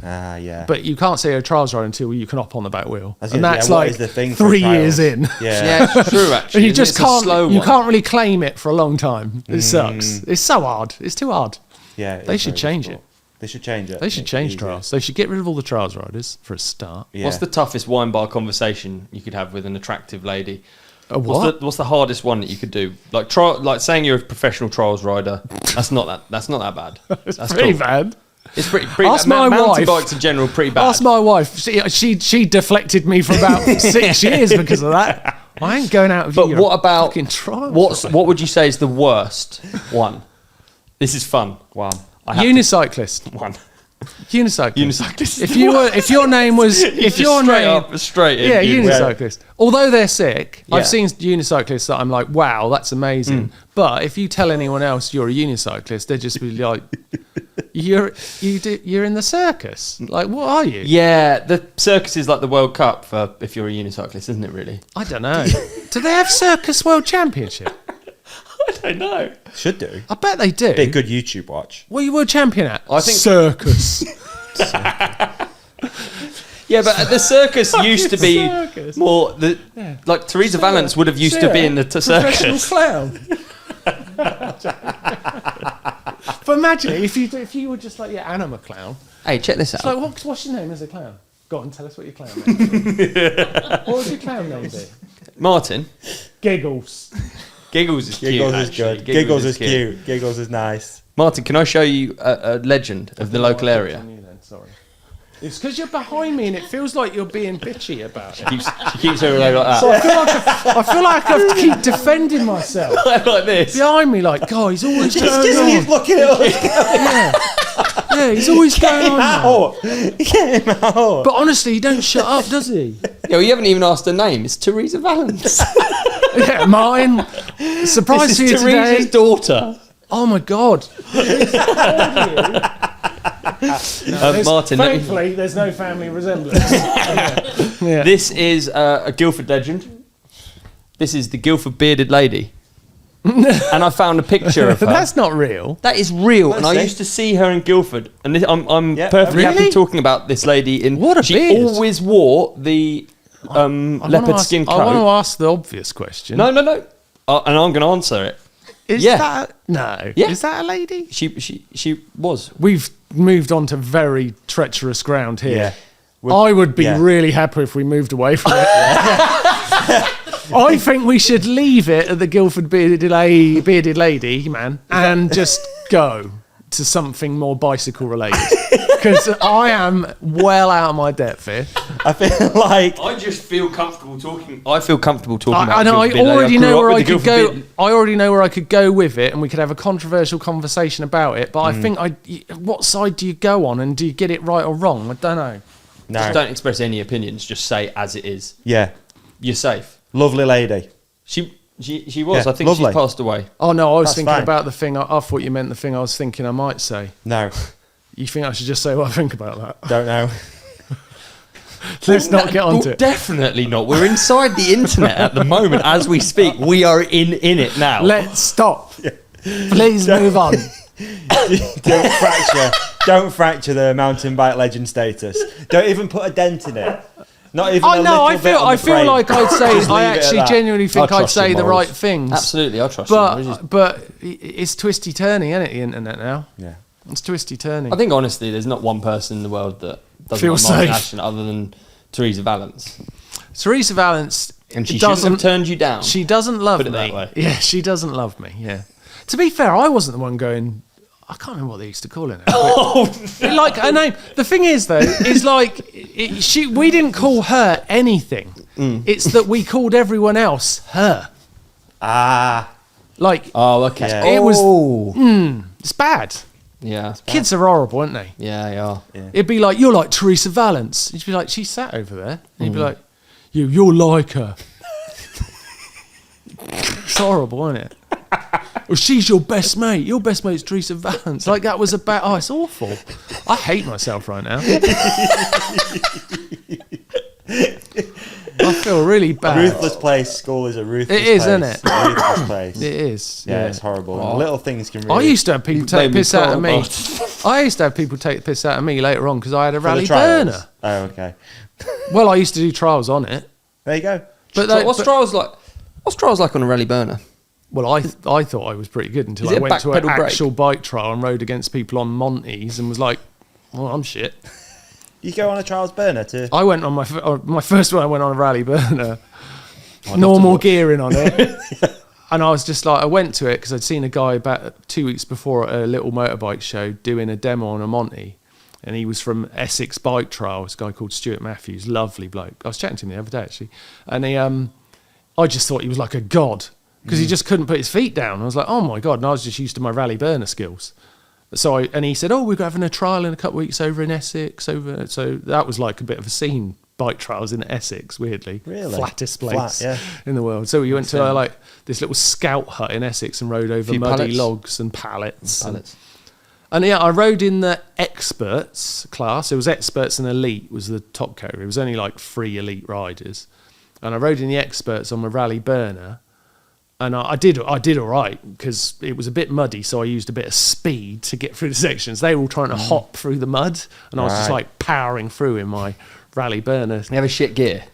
Ah, yeah. but you can't say you're a trials rider until you can hop on the back wheel. I was And gonna say, that's what like is the thing for 3 trials? years in. Yeah. Yeah, it's true, actually. And you isn't just it? It's a slow can't you one. can't really claim it for a long time. It sucks. It's so hard. It's too hard. Yeah, it They is should very change difficult. it. They should change it. They should Make it change easier. trials. They should get rid of all the trials riders for a start. Yeah. What's the toughest wine bar conversation you could have with an attractive lady? A what? What's the hardest one that you could do? Like saying you're a professional trials rider. That's not that bad. That's Pretty cool. bad. It's pretty Ask my mountain wife. bikes in general pretty bad. Ask my wife. She deflected me for about 6 years because of that. I ain't going out with But you. what about fucking trials? what would you say is the worst one? This is fun. One. I have Unicyclist? one. Unicyclist. If your name was straight in. Yeah, unicyclist. Although they're sick, Yeah. I've seen unicyclists that I'm like, wow, that's amazing. But if you tell anyone else you're a unicyclist, they'd just be like, you're in the circus. Like, what are you? Yeah, the circus is like the World Cup for if you're a unicyclist, isn't it? Really? I don't know. Do they have Circus World Championship? I don't know. Should do. I bet they do. Be a good YouTube watch. What are you world champion at? I think- circus. Yeah, but the circus used to be Circus. more like Teresa Valance would have used to be in the Professional circus. clown. But imagine if you were just like I'm a clown. Hey, check this out. So what's your name as a clown? Go on, tell us what your clown name is. What would your clown name be? Martin. Giggles. Giggles is cute. Giggles is actually. good. Giggles is cute. Giggles is nice. Martin, can I show you a legend of the local area? Sorry. It's because you're behind me and it feels like you're being bitchy about it. She keeps her leg like that. So I feel like I have to keep defending myself. Like this. Behind me, like, God, he's always going He's on. looking at us. Yeah, he's always going on. now. Get him out. But honestly, he don't shut up, does he? Yeah, well, you haven't even asked her name. It's Teresa Valance. Yeah, mine. Surprise This for you is Teresa's today. daughter. Oh my God. Martin, let me- Thankfully, there's no family resemblance. Yeah. this is a Guildford legend. This is the Guildford bearded lady. And I found a picture of her. That's not real. That is real, and I see. used to see her in Guildford. And this, I'm Yeah, perfectly really? happy talking about this lady. What a she beard. always wore the leopard skin coat. I want to ask the obvious question. No. And I'm going to answer it. Is yeah. that no? Yeah. Is that a lady? She was. We've moved on to very treacherous ground here. Yeah. I would be really happy if we moved away from it. I think we should leave it at the Guildford bearded lady, man, and just go to something more bicycle related. Because I am well out of my depth here. I feel like I just feel comfortable talking. I feel comfortable talking about. I know. I Guildford bearded lady. already grew know up where with I the could Guildford go. beard- I already know where I could go with it, and we could have a controversial conversation about it. But I think what side do you go on, and do you get it right or wrong? I don't know. no. Just don't express any opinions. Just say as it is. Yeah, You're safe. lovely lady. She was. Yeah, I think lovely. she's passed away. Oh no, I was That's thinking fine. about the thing. I thought you meant the thing I was thinking I might say. No, You think I should just say what I think about that? don't know. Let's not get onto Well, it. Definitely not. We're inside the internet at the moment as we speak. We are in it now. Let's stop. Please move on. Don't fracture the mountain bike legend status. Don't even put a dent in it. Not even. I a know. little I bit feel. on I the feel frame. like I'd say. Just I leave it at actually that. genuinely think I I'd trust say your the morals. right things. Absolutely, I trust you. But it's twisty turny, isn't it? The internet now. Yeah. It's twisty turny. I think honestly, there's not one person in the world that doesn't Feels like Martyn safe. Ashton other than Teresa Valance, Teresa Valance. and she shouldn't have turned you down. She doesn't love Put it me. that way. Yeah, she doesn't love me. Yeah. To be fair, I wasn't the one going. I can't remember what they used to call her now. Like her name. The thing is, though, is like we didn't call her anything. It's that we called everyone else her. Ah. Like Oh, okay. Yeah. it was. Oh. It's bad. Yeah. it's bad. Kids are horrible, aren't they? Yeah, they are. It'd be like, you're like Teresa Valance. You'd be like, she sat over there. And you'd be like, you're like her. It's horrible, isn't it? Well, she's your best mate. Your best mate's Teresa Valance. Like, that was about... Oh, it's awful. I hate myself right now. I feel really bad. Ruthless place. School is a ruthless It is, place. isn't it? A ruthless place. It is. Yeah, it's horrible. Oh. Little things can really... I used to have people take made me piss out of cry, me. I used to have people take the piss out of me later on because I had a For the rally trials. burner. Oh, okay. Well, I used to do trials on it. There you go. But What's trials like? What's trials like on a rally burner? Well, I thought I was pretty good until Is I it a went to an back pedal brake? actual bike trial and rode against people on Montes and was like, well, I'm shit. You go on a trials burner to... I went on my first one, I went on a rally burner, normal gearing on it. And I was just like, I went to it because I'd seen a guy about 2 weeks before at a little motorbike show doing a demo on a Monty. And he was from Essex Bike Trials, a guy called Stuart Matthews, lovely bloke. I was chatting to him the other day, actually. And I just thought he was like a god because he just couldn't put his feet down. I was like, oh my God. And I was just used to my rally burner skills. And he said, we're having a trial in a couple of weeks over in Essex. So that was like a bit of a scene, bike trials in Essex, weirdly. Really? Flattest place Flat, yeah. in the world. So we went to like this little scout hut in Essex and rode over muddy pallets. logs and pallets. And yeah, I rode in the experts class. It was experts and elite was the top category. It was only like 3 elite riders. And I rode in the experts on my rally burner. And I did all right because it was a bit muddy, so I used a bit of speed to get through the sections. They were all trying to hop through the mud, and I was just like powering through in my rally burner. You have a shit gear?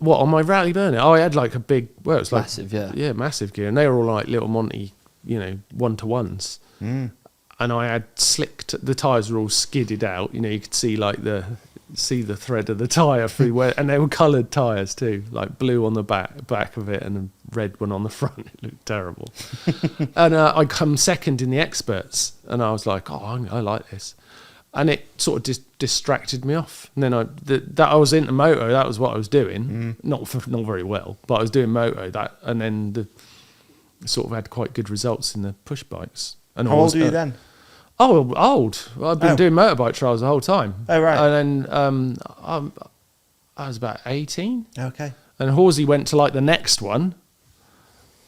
What, on my rally burner? Oh, I had like a big, well, it was like Massive, yeah. Yeah, massive gear. And they were all like little Monty, 1-to-1s. And I had slicked, the tyres were all skidded out. You could see like the thread of the tyre through where, and they were coloured tyres too, like blue on the back of it and a red one on the front. It looked terrible. And I come second in the experts, and I was like, I like this, and it sort of distracted me off. And then I was into moto. That was what I was doing, not very well, but I was doing moto. And then sort of had quite good results in the push bikes. And How old were you then? Oh, old. I've been doing motorbike trials the whole time. Oh, right. And then I was about 18. Okay. And Horsey went to like the next one,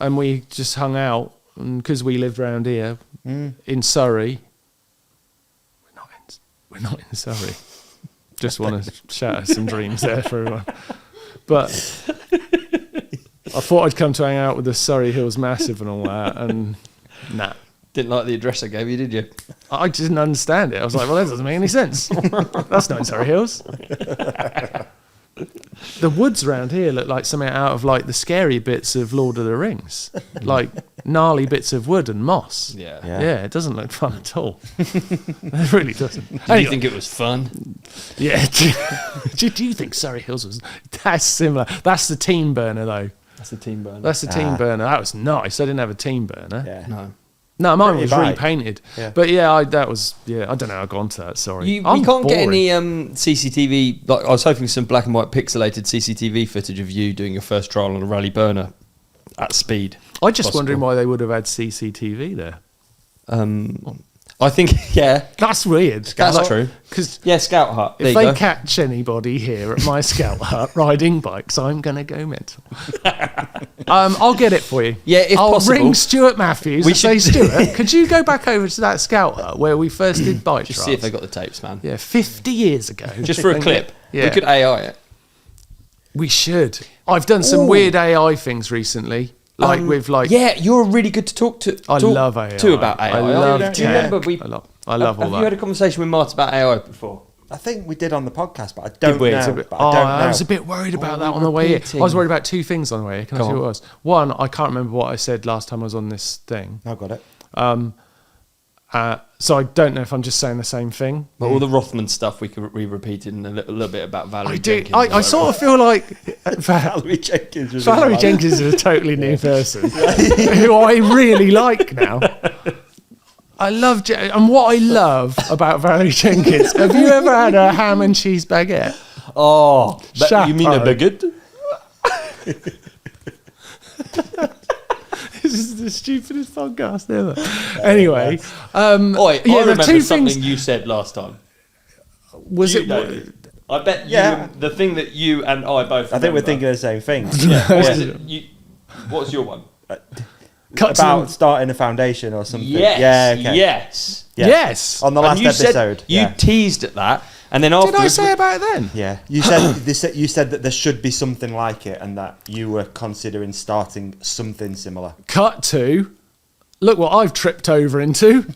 and we just hung out. And because we lived around here in Surrey, we're not in Surrey. Just want to shatter some dreams there for everyone. But I thought I'd come to hang out with the Surrey Hills Massive and all that, and nah. Didn't like the address I gave you, did you? I just didn't understand it. I was like, well, that doesn't make any sense. That's not in Surrey Hills. The woods around here look like something out of like the scary bits of Lord of the Rings. Like gnarly bits of wood and moss. Yeah. Yeah, it doesn't look fun at all. It really doesn't. Did you think it was fun? Yeah. Do you think Surrey Hills was... That's similar. That's the team burner, though. That's the team burner. That's the team burner. That was nice. I didn't have a team burner. Yeah. No, mine was Pretty bike. repainted. Yeah. But yeah, I don't know how I got onto that, sorry. We can't get any CCTV, like I was hoping some black and white pixelated CCTV footage of you doing your first trial on a rally burner at speed. I just wondering why they would have had CCTV there. I think, yeah. That's weird. That's true. Because Yeah, Scout Hut. if they catch anybody here at my Scout Hut riding bikes, I'm going to go mental. I'll get it for you. Yeah, if I'll possible. ring Stuart Matthews and say, Stuart, could you go back over to that Scout Hut where we first did bike Just trials? see if they got the tapes, man. Yeah, 50 years ago. Just for a clip. Yeah. We could AI it. We should. I've done some weird AI things recently. Like with like... Yeah, you're really good to talk to. I love AI. To about AI. I love Do you remember I love all have that. you had a conversation with Martyn about AI before? I think we did on the podcast, but I don't we? know. It's a but Oh, I don't know. I was a bit worried about that on the way here. repeating. I was worried about 2 things on the way here. Can I Go tell you on. what it was? One, I can't remember what I said last time I was on this thing. I got it. So I don't know if I'm just saying the same thing. But all the Rothman stuff we repeated and a little bit about Valerie I do. Jenkins. or I sort of feel like Valerie Jenkins. was Valerie in that. Jenkins is a totally new person who I really like now. I love, and what I love about Valerie Jenkins, have you ever had a ham and cheese baguette? Oh, Shut you mean a up. baguette? This is the stupidest podcast ever. Anyway, Oi, yeah, I the remember 2 something things. you said last time. Was You it? know. I bet Yeah. the thing that you and I both I think we're remember. thinking of the same thing. What's your one? Cut to About them. starting a foundation or something. Yes. Yeah, okay. Yes. Yeah. Yes. On the last And you said- episode. you yeah. teased at that, and then Did afterwards... I say about it then? Yeah, you said that there should be something like it, and that you were considering starting something similar. Cut to. Look what I've tripped over into.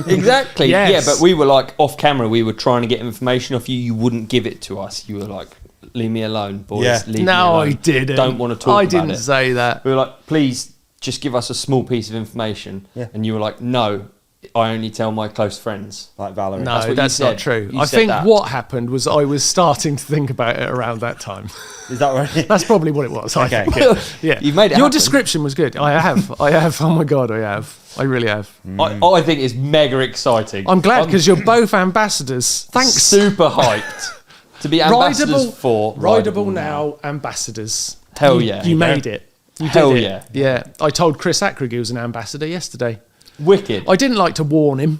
Exactly. Yes. Yeah, but we were like off camera. We were trying to get information off you. You wouldn't give it to us. You were like, "Leave me alone, boys. Yeah. Leave me No, alone. I didn't. Don't want to talk I about didn't it." say that. We were like, "Please, just give us a small piece of information." Yeah. And you were like, "No, I only tell my close friends." Like Valerie. No, what you that's not said. true. You I said think that. what happened was I was starting to think about it around that time. Is that right? That's probably what it was. I Okay. think. Yeah. You've made it Your happen. description was good. I have. Oh my God, I have. I really have. I think it's mega exciting. I'm glad because you're both ambassadors. Thanks. Super hyped to be ambassadors for Rideable Now ambassadors. Hell You- yeah. You made it. You Hell did it. yeah. Yeah. I told Chris Ackrig he was an ambassador yesterday. Wicked. I didn't like to warn him.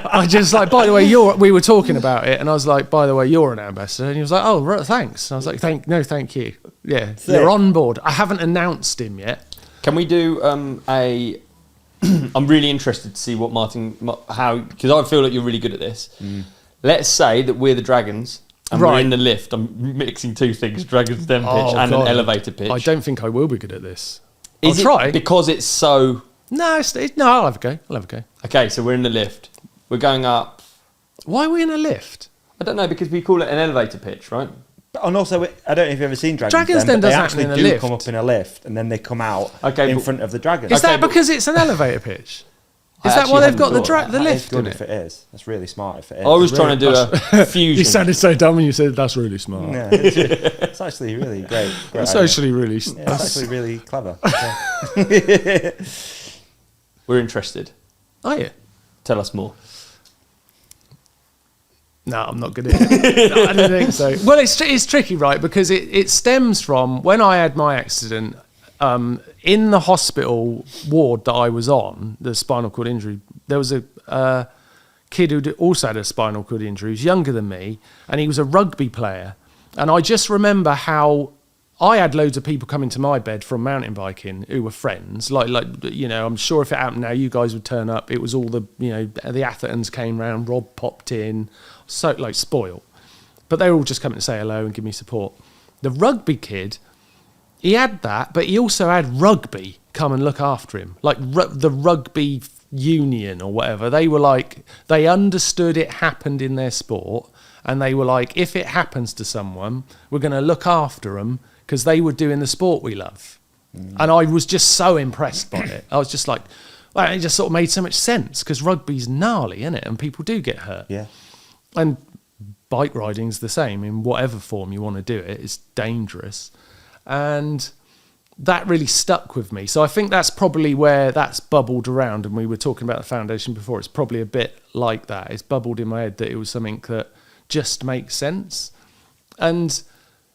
I just like, by the way, we were talking about it, and I was like, by the way, you're an ambassador. And he was like, oh, right, thanks. And I was like, thank you. Yeah, you're on board. I haven't announced him yet. Can we do I'm really interested to see what because I feel like you're really good at this. Let's say that we're the Dragons and we're in the lift. I'm mixing two things, Dragons Den pitch and an elevator pitch. I don't think I will be good at this. I'll try. Because it's so... No, I'll have a go. Okay, so we're in the lift. We're going up. Why are we in a lift? I don't know, because we call it an elevator pitch, right? And also, I don't know if you've ever seen Dragon's Den but they doesn't actually happen in a lift. come up in a lift, and then they come out in front of the Dragon. Is that because it's an elevator pitch? Is that why they've got the lift in it? If it is. That's really smart if it is. I was trying to do a fusion. You sounded so dumb when you said that's really smart. Yeah, it's actually really great. It's actually really... it's actually really clever. We're interested. Are you? Tell us more. No, I'm not good at it. No, I don't think so. Well, it's tricky, right? Because it stems from when I had my accident, in the hospital ward that I was on, the spinal cord injury, there was a kid who also had a spinal cord injury. He was younger than me, and he was a rugby player. And I just remember how I had loads of people coming to my bed from mountain biking who were friends. Like I'm sure if it happened now, you guys would turn up. It was all the Athertons came round, Rob popped in, so spoiled. But they were all just coming to say hello and give me support. The rugby kid, he had that, but he also had rugby come and look after him. Like the rugby union or whatever. They were like, they understood it happened in their sport, and they were like, if it happens to someone, we're going to look after them, because they were doing the sport we love. And I was just so impressed by it. I was just like, well, it just sort of made so much sense, because rugby's gnarly, isn't it? And people do get hurt. Yeah. And bike riding's the same in whatever form you want to do it. It's dangerous. And that really stuck with me. So I think that's probably where that's bubbled around. And we were talking about the foundation before. It's probably a bit like that. It's bubbled in my head that it was something that just makes sense. And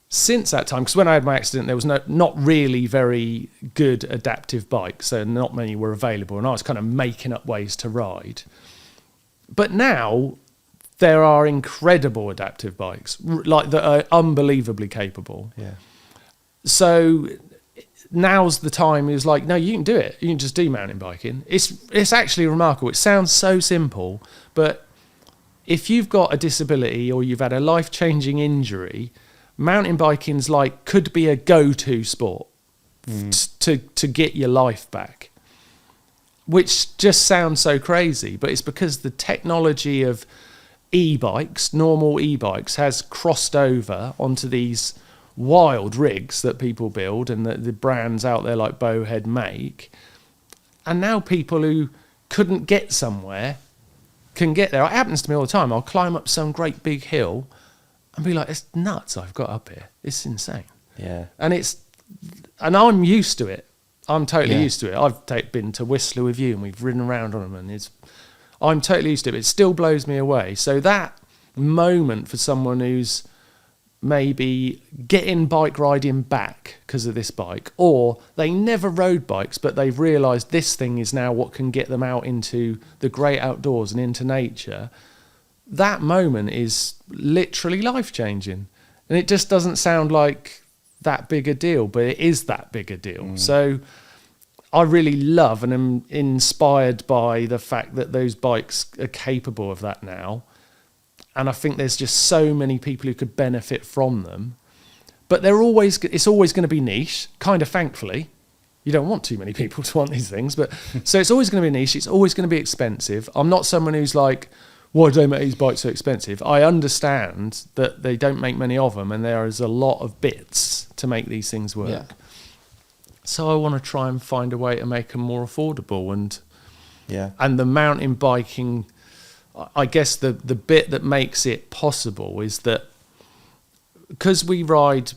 since that time, because when I had my accident, there was not really very good adaptive bikes, so not many were available, and I was kind of making up ways to ride. But now there are incredible adaptive bikes, like that are unbelievably capable. Yeah. So now's the time. Is like, no, you can do it. You can just do mountain biking. It's actually remarkable. It sounds so simple, but if you've got a disability or you've had a life-changing injury, mountain biking's could be a go-to sport to get your life back, which just sounds so crazy, but it's because the technology of e-bikes, normal e-bikes, has crossed over onto these wild rigs that people build and that the brands out there like Bowhead make, and now people who couldn't get somewhere can get there. It happens to me all the time. I'll climb up some great big hill and be like, it's nuts I've got up here. It's insane. Yeah. And I'm used to it. I'm totally used to it. I've been to Whistler with you and we've ridden around on them, and I'm totally used to it. It still blows me away. So that moment for someone who's maybe getting bike riding back because of this bike, or they never rode bikes but they've realised this thing is now what can get them out into the great outdoors and into nature, that moment is literally life-changing. And it just doesn't sound like that big a deal, but it is that big a deal. So I really love and am inspired by the fact that those bikes are capable of that now. And I think there's just so many people who could benefit from them. But it's always going to be niche, kind of thankfully. You don't want too many people to want these things. But so it's always going to be niche. It's always going to be expensive. I'm not someone who's like, why do they make these bikes so expensive? I understand that they don't make many of them, and there is a lot of bits to make these things work. Yeah. So I want to try and find a way to make them more affordable. And the mountain biking, I guess the bit that makes it possible is that because we ride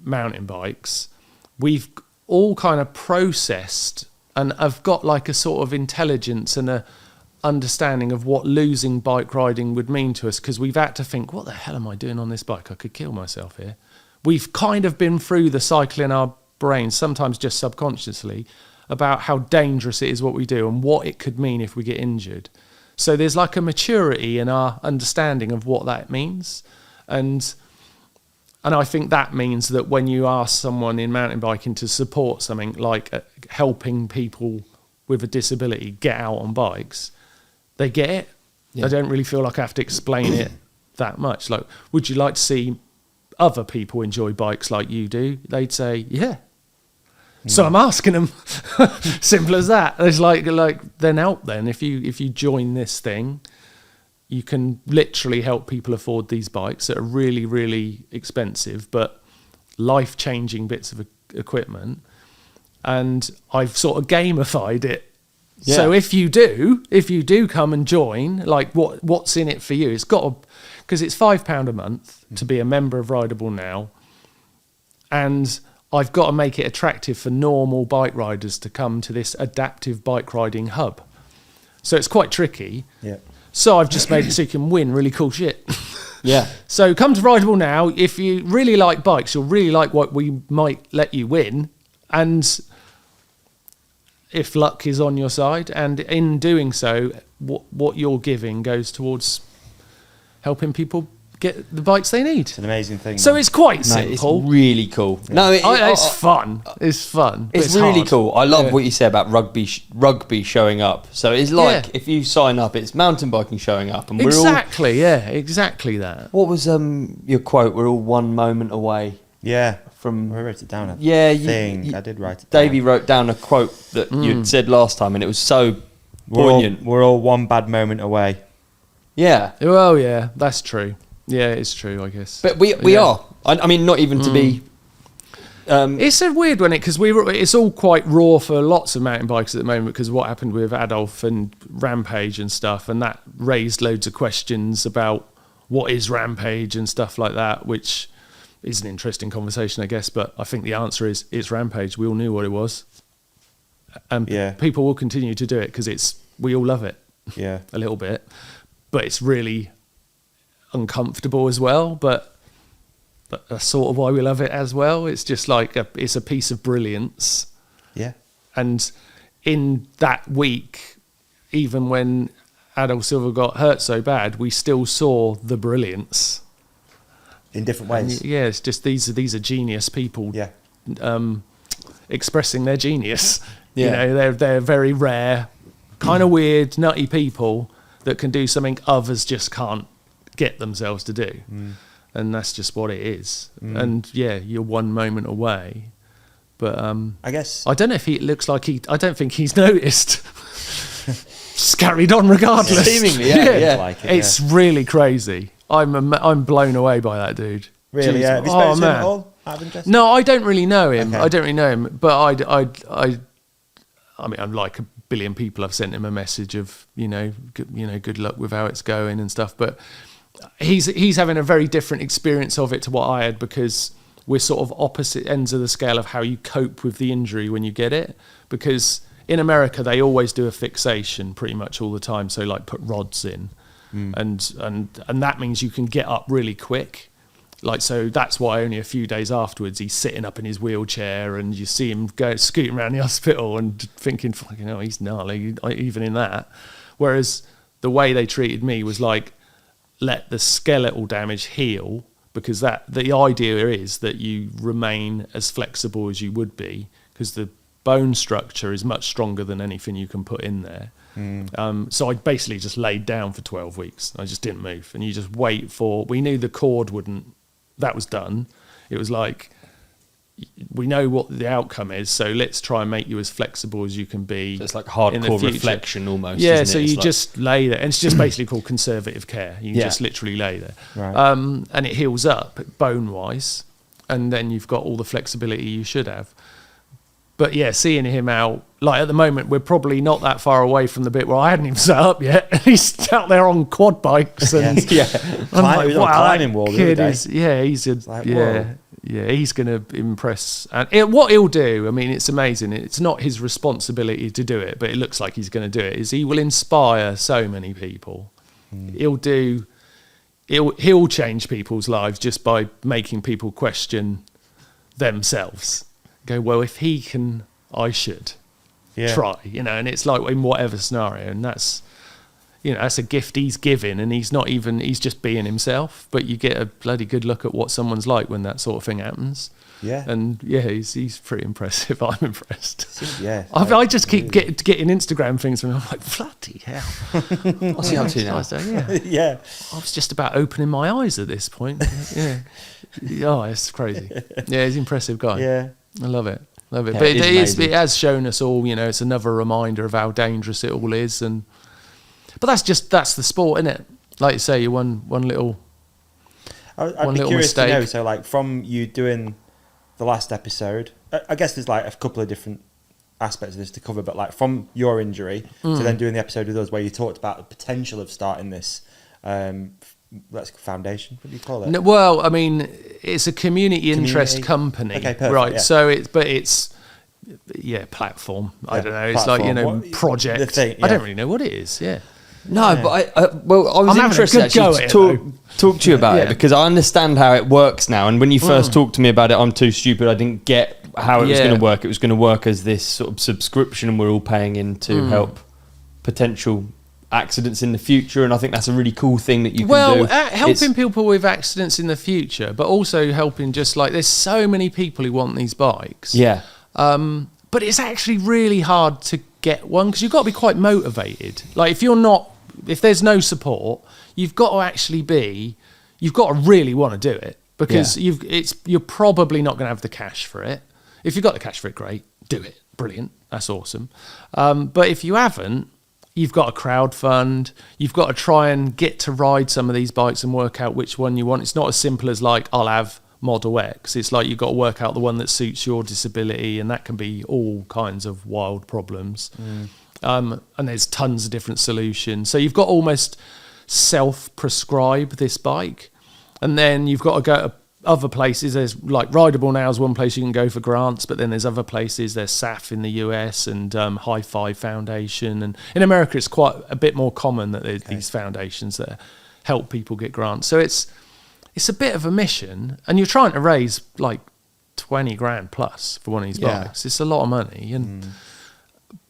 mountain bikes, we've all kind of processed and have got like a sort of intelligence and a understanding of what losing bike riding would mean to us, because we've had to think, what the hell am I doing on this bike? I could kill myself here. We've kind of been through the cycle in our brains, sometimes just subconsciously, about how dangerous it is what we do and what it could mean if we get injured. So there's like a maturity in our understanding of what that means. And I think that means that when you ask someone in mountain biking to support something like helping people with a disability get out on bikes, they get it. Yeah. I don't really feel like I have to explain it that much. Like, would you like to see other people enjoy bikes like you do? They'd say, yeah. So I'm asking them. Simple as that. It's like then help then. If you join this thing, you can literally help people afford these bikes that are really, really expensive, but life-changing bits of equipment. And I've sort of gamified it. Yeah. So if you do come and join, like what's in it for you? It's got to, because it's £5 a month to be a member of Rideable Now, and I've got to make it attractive for normal bike riders to come to this adaptive bike riding hub. So it's quite tricky. Yeah. So I've just made it so you can win really cool shit. Yeah. So come to Rideable Now. If you really like bikes, you'll really like what we might let you win. And if luck is on your side, and in doing so, what you're giving goes towards helping people get the bikes they need. It's an amazing thing. So it's quite simple. It's really cool. Yeah. No, it's fun. It's fun. It's really hard. cool. I love what you say about rugby showing up. So it's like if you sign up, it's mountain biking showing up, and exactly that. What was your quote? We're all one moment away. Yeah. I wrote it down. I did write it down. Davey wrote down a quote that you'd said last time, and it was so poignant. We're all one bad moment away. Yeah. Well, yeah, that's true. Yeah, it's true, I guess. But we are. I mean, not even to be. It's a weird one, because it's all quite raw for lots of mountain bikers at the moment, because of what happened with Adolf and Rampage and stuff, and that raised loads of questions about what is Rampage and stuff like that, which is an interesting conversation, I guess. But I think the answer is it's Rampage. We all knew what it was, and people will continue to do it because we all love it. Yeah, a little bit, but it's really uncomfortable as well, but that's sort of why we love it as well. It's just like it's a piece of brilliance. Yeah. And in that week, even when Adolf Silva got hurt so bad, we still saw the brilliance in different ways. And it's just these are genius people. Yeah. Expressing their genius. Yeah. You know, they're very rare, kind of weird, nutty people that can do something others just can't get themselves to do. And that's just what it is. And you're one moment away, but I guess I don't know if he looks like I don't think he's noticed. Just carried on regardless. Seemingly, like it's really crazy. I'm blown away by that dude. Really? Have you spoken to him at all? Out of interest? No, I don't really know him. Okay. I don't really know him, but I mean, I'm like a billion people. I've sent him a message of good luck with how it's going and stuff, but he's having a very different experience of it to what I had, because we're sort of opposite ends of the scale of how you cope with the injury when you get it. Because in America, they always do a fixation pretty much all the time. So like put rods in, and that means you can get up really quick. Like, so that's why only a few days afterwards he's sitting up in his wheelchair, and you see him go scooting around the hospital and thinking, fucking hell, he's gnarly, even in that. Whereas the way they treated me was like, let the skeletal damage heal, because the idea is that you remain as flexible as you would be, because the bone structure is much stronger than anything you can put in there. So I basically just laid down for 12 weeks. I just didn't move, and you just wait we knew the cord that was done. It was like, we know what the outcome is, so let's try and make you as flexible as you can be. So it's like hardcore reflection almost. Yeah, isn't so it? you just lay there, and it's just basically called conservative care. You just literally lay there, right. And it heals up bone wise, and then you've got all the flexibility you should have. But yeah, seeing him out, like at the moment, we're probably not that far away from the bit where I hadn't even set up yet. He's out there on quad bikes, and I'm like, wow, climbing wall the other day. He's going to impress. And what he'll do, I mean, it's amazing. It's not his responsibility to do it, but it looks like he's going to do it. Is he will inspire so many people. He'll change people's lives just by making people question themselves. Go, well, if he can, I should. try, and it's like in whatever scenario, and that's a gift he's giving, and he's just being himself, but you get a bloody good look at what someone's like when that sort of thing happens. Yeah. And he's pretty impressive. I'm impressed. Yeah. I just keep getting Instagram things and I'm like, bloody hell. What's he up to now? Yeah. I was just about opening my eyes at this point. Yeah. Oh, it's crazy. Yeah, he's an impressive guy. Yeah. I love it. Yeah, but it has shown us all, it's another reminder of how dangerous it all is. But that's the sport, isn't it? Like you say, you one little I'd be curious to know, so like from you doing the last episode, I guess there's like a couple of different aspects of this to cover, but like from your injury to then doing the episode with us where you talked about the potential of starting this foundation, what do you call it? No, well, I mean, it's a community interest company. Okay, perfect, right. Yeah. So it's platform. Yeah, I don't know. It's platform. like, project. The thing, I don't really know what it is. Yeah. No, but I was interested actually to talk to you about it because I understand how it works now. And when you first talked to me about it, I'm too stupid. I didn't get how it was going to work. It was going to work as this sort of subscription we're all paying in to help potential accidents in the future. And I think that's a really cool thing that you can do. Helping people with accidents in the future, but also helping just like there's so many people who want these bikes. Yeah. But it's actually really hard to get one because you've got to be quite motivated. Like if there's no support, you've got to really want to do it because you're probably not going to have the cash for it. If you've got the cash for it, great, do it, brilliant, that's awesome. But if you haven't, you've got to crowdfund. You've got to try and get to ride some of these bikes and work out which one you want. It's not as simple as like I'll have Model X. It's like you've got to work out the one that suits your disability, and that can be all kinds of wild problems. And there's tons of different solutions. So you've got to almost self-prescribe this bike, and then you've got to go to other places. There's like Rideable Now is one place you can go for grants, but then there's other places. There's SAF in the US and High Five Foundation, and in America it's quite a bit more common that there's these foundations that help people get grants. So it's a bit of a mission, and you're trying to raise like 20 grand plus for one of these bikes. It's a lot of money, and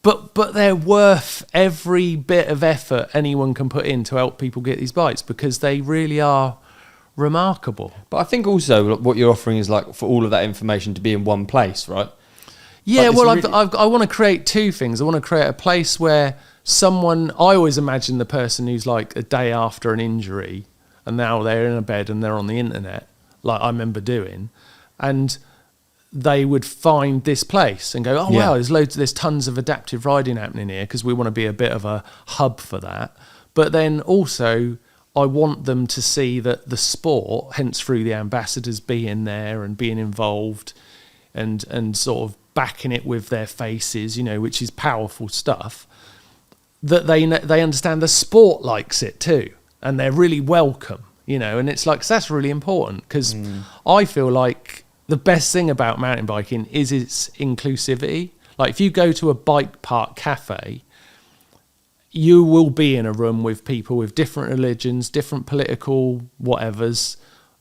but they're worth every bit of effort anyone can put in to help people get these bikes because they really are remarkable. But I think also what you're offering is like for all of that information to be in one place, right? Yeah, like I want to create two things. I want to create a place where I always imagine the person who's like a day after an injury and now they're in a bed and they're on the internet, like I remember doing, and they would find this place and go, oh, wow, there's tons of adaptive riding happening here because we want to be a bit of a hub for that. But then also I want them to see that the sport, hence through the ambassadors being there and being involved and sort of backing it with their faces, which is powerful stuff, that they understand the sport likes it too. And they're really welcome, and it's like, 'cause that's really important because I feel like the best thing about mountain biking is its inclusivity. Like if you go to a bike park cafe, you will be in a room with people with different religions, different political whatevers,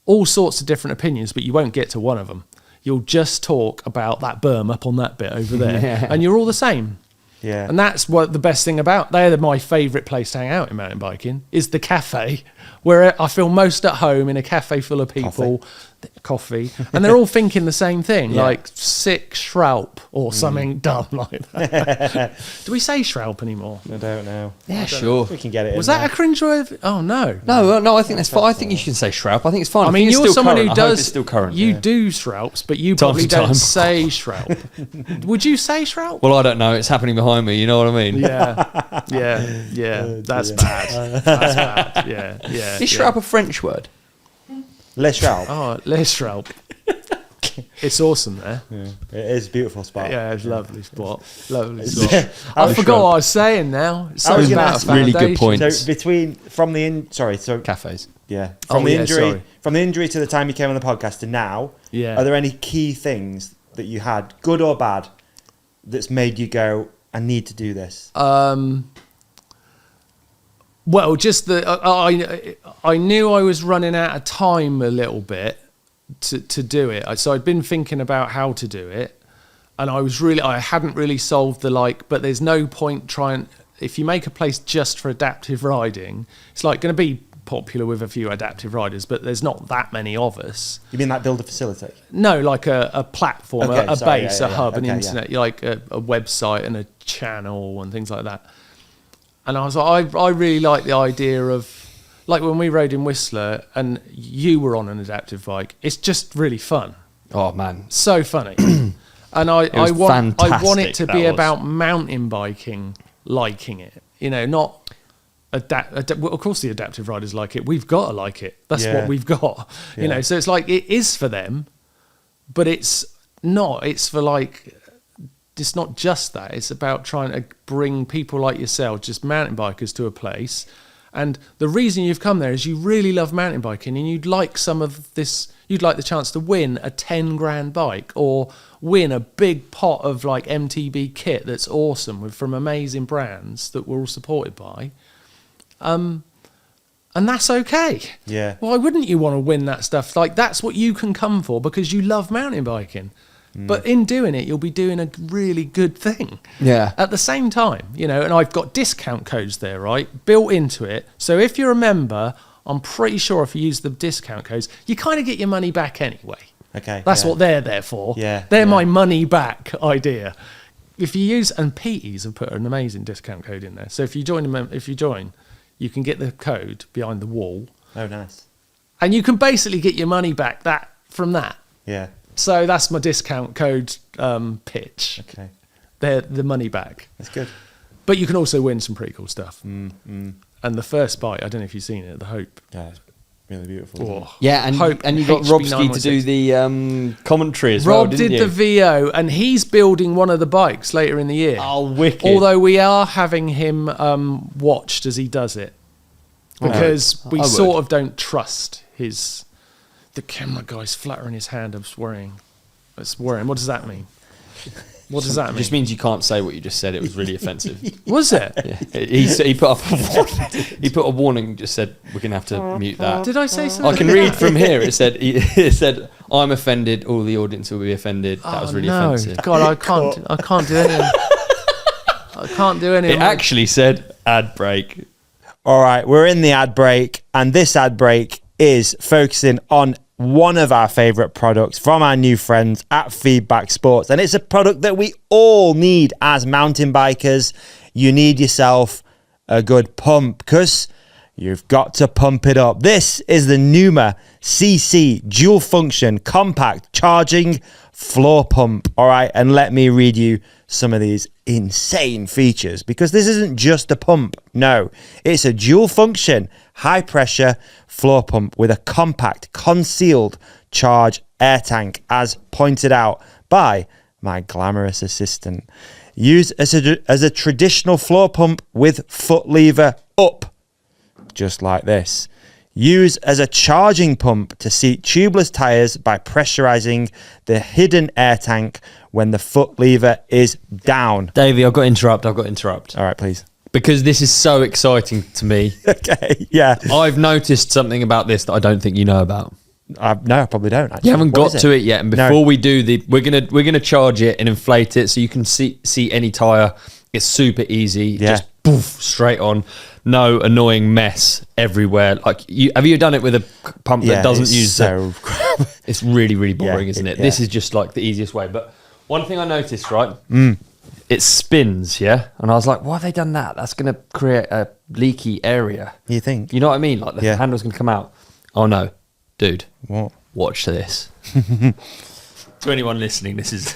all sorts of different opinions, but you won't get to one of them. You'll just talk about that berm up on that bit over there, and you're all the same. Yeah. And that's what the best thing about, they're my favourite place to hang out in mountain biking, is the cafe, where I feel most at home in a cafe full of people, coffee and they're all thinking the same thing, like sick Schraub or something dumb like that. Do we say Schraub anymore? I don't know. Yeah, sure. We can get it. Was that a cringe word? Oh no. No, I think that's fine. I think you should say Schraub. I think it's fine. I mean, you're someone who does. It's still current. You do Schraubs, but you probably don't say Schraub. Would you say Schraub? Well, I don't know. It's happening behind me. You know what I mean? Yeah. That's bad. That's bad. Yeah. Is Schraub a French word? Les Schraub. Oh, Les Schraub. It's awesome there. Yeah. It is a beautiful spot. Yeah, it's a lovely spot. Lovely spot. I forgot what I was saying now. I was gonna ask really good point. So cafes. Yeah. From the injury to the time you came on the podcast to now, are there any key things that you had, good or bad, that's made you go, I need to do this? Well, just I knew I was running out of time a little bit to do it. So I'd been thinking about how to do it. And I hadn't really solved but there's no point if you make a place just for adaptive riding, it's like going to be popular with a few adaptive riders, but there's not that many of us. You mean like build a facility? No, like a platform, Okay, a sorry, base, yeah, a hub, an okay, internet, like a website and a channel and things like that. And I was like, I really like the idea of, like when we rode in Whistler and you were on an adaptive bike, it's just really fun. Oh man, So funny. And I want it to be about mountain biking liking it. You know, not well, of course the adaptive riders like it. We've got to like it. That's what we've got. You know, so it's like it is for them, but it's not. It's for like, it's not just that. It's about trying to bring people like yourself, just mountain bikers, to a place. And the reason you've come there is you really love mountain biking and you'd like some of this. You'd like the chance to win a 10 grand bike or win a big pot of like MTB kit that's awesome from amazing brands that we're all supported by. And that's okay. Yeah. Why wouldn't you want to win that stuff? Like, that's what you can come for because you love mountain biking. But in doing it, you'll be doing a really good thing. Yeah. At the same time, you know, and I've got discount codes there, right? Built into it. So if you're a member, I'm pretty sure if you use the discount codes, you kind of get your money back anyway. Okay. That's what they're there for. Yeah. They're my money back idea. If you use, and PEs have put an amazing discount code in there. So if you join, you can get the code behind the wall. Oh, nice. And you can basically get your money back from that. Yeah. So that's my discount code pitch. Okay. They're the money back. That's good. But you can also win some pretty cool stuff. And the first bite, I don't know if you've seen it, the Hope. Yeah, it's really beautiful. isn't it? Yeah, and Hope you got Robski to do the commentary as well, Rob didn't did you? the VO, and he's building one of the bikes later in the year. Oh, wicked. Although we are having him watched as he does it. Because we I would. sort of don't trust the camera guy's fluttering his hand. I'm worrying. It's worrying. What does that mean? What does that It mean? just means you can't say what you just said. It was really offensive. Was it? Yeah. He put up a warning. He put a warning. Just said we're gonna have to mute that. Did I say something? I can read from here. It said I'm offended. All the audience will be offended. That was really offensive. God, I can't do anything. I can't do anything. It actually said ad break. All right, we're in the ad break, and this ad break is focusing on one of our favourite products from our new friends at Feedback Sports. And it's a product that we all need as mountain bikers. You need yourself a good pump because you've got to pump it up. This is the Numa CC dual function compact charging floor pump. All right, and let me read you some of these insane features because this isn't just a pump. No, it's a dual function high pressure floor pump with a compact concealed charge air tank, as pointed out by my glamorous assistant. Used as a traditional floor pump with foot lever up, just like this. Use as a charging pump to seat tubeless tyres by pressurising the hidden air tank when the foot lever is down. Davey, I've got to interrupt. All right, please. Because this is so exciting to me. Okay, yeah. I've noticed something about this that I don't think you know about. No, I probably don't. Actually. You haven't What got to it yet, and before we do we're gonna charge it and inflate it so you can see any tyre. It's super easy. Yeah. Just poof, straight on. No annoying mess everywhere. Like have you done it with a pump that doesn't use so it's really, really boring, Yeah, isn't it? yeah. This is just like the easiest way. But one thing I noticed, right? It spins, yeah? And I was like, why have they done that? That's going to create a leaky area. You think? You know what I mean? Like the handle's going to come out. Oh, no. Dude. What? Watch this. To anyone listening, this is...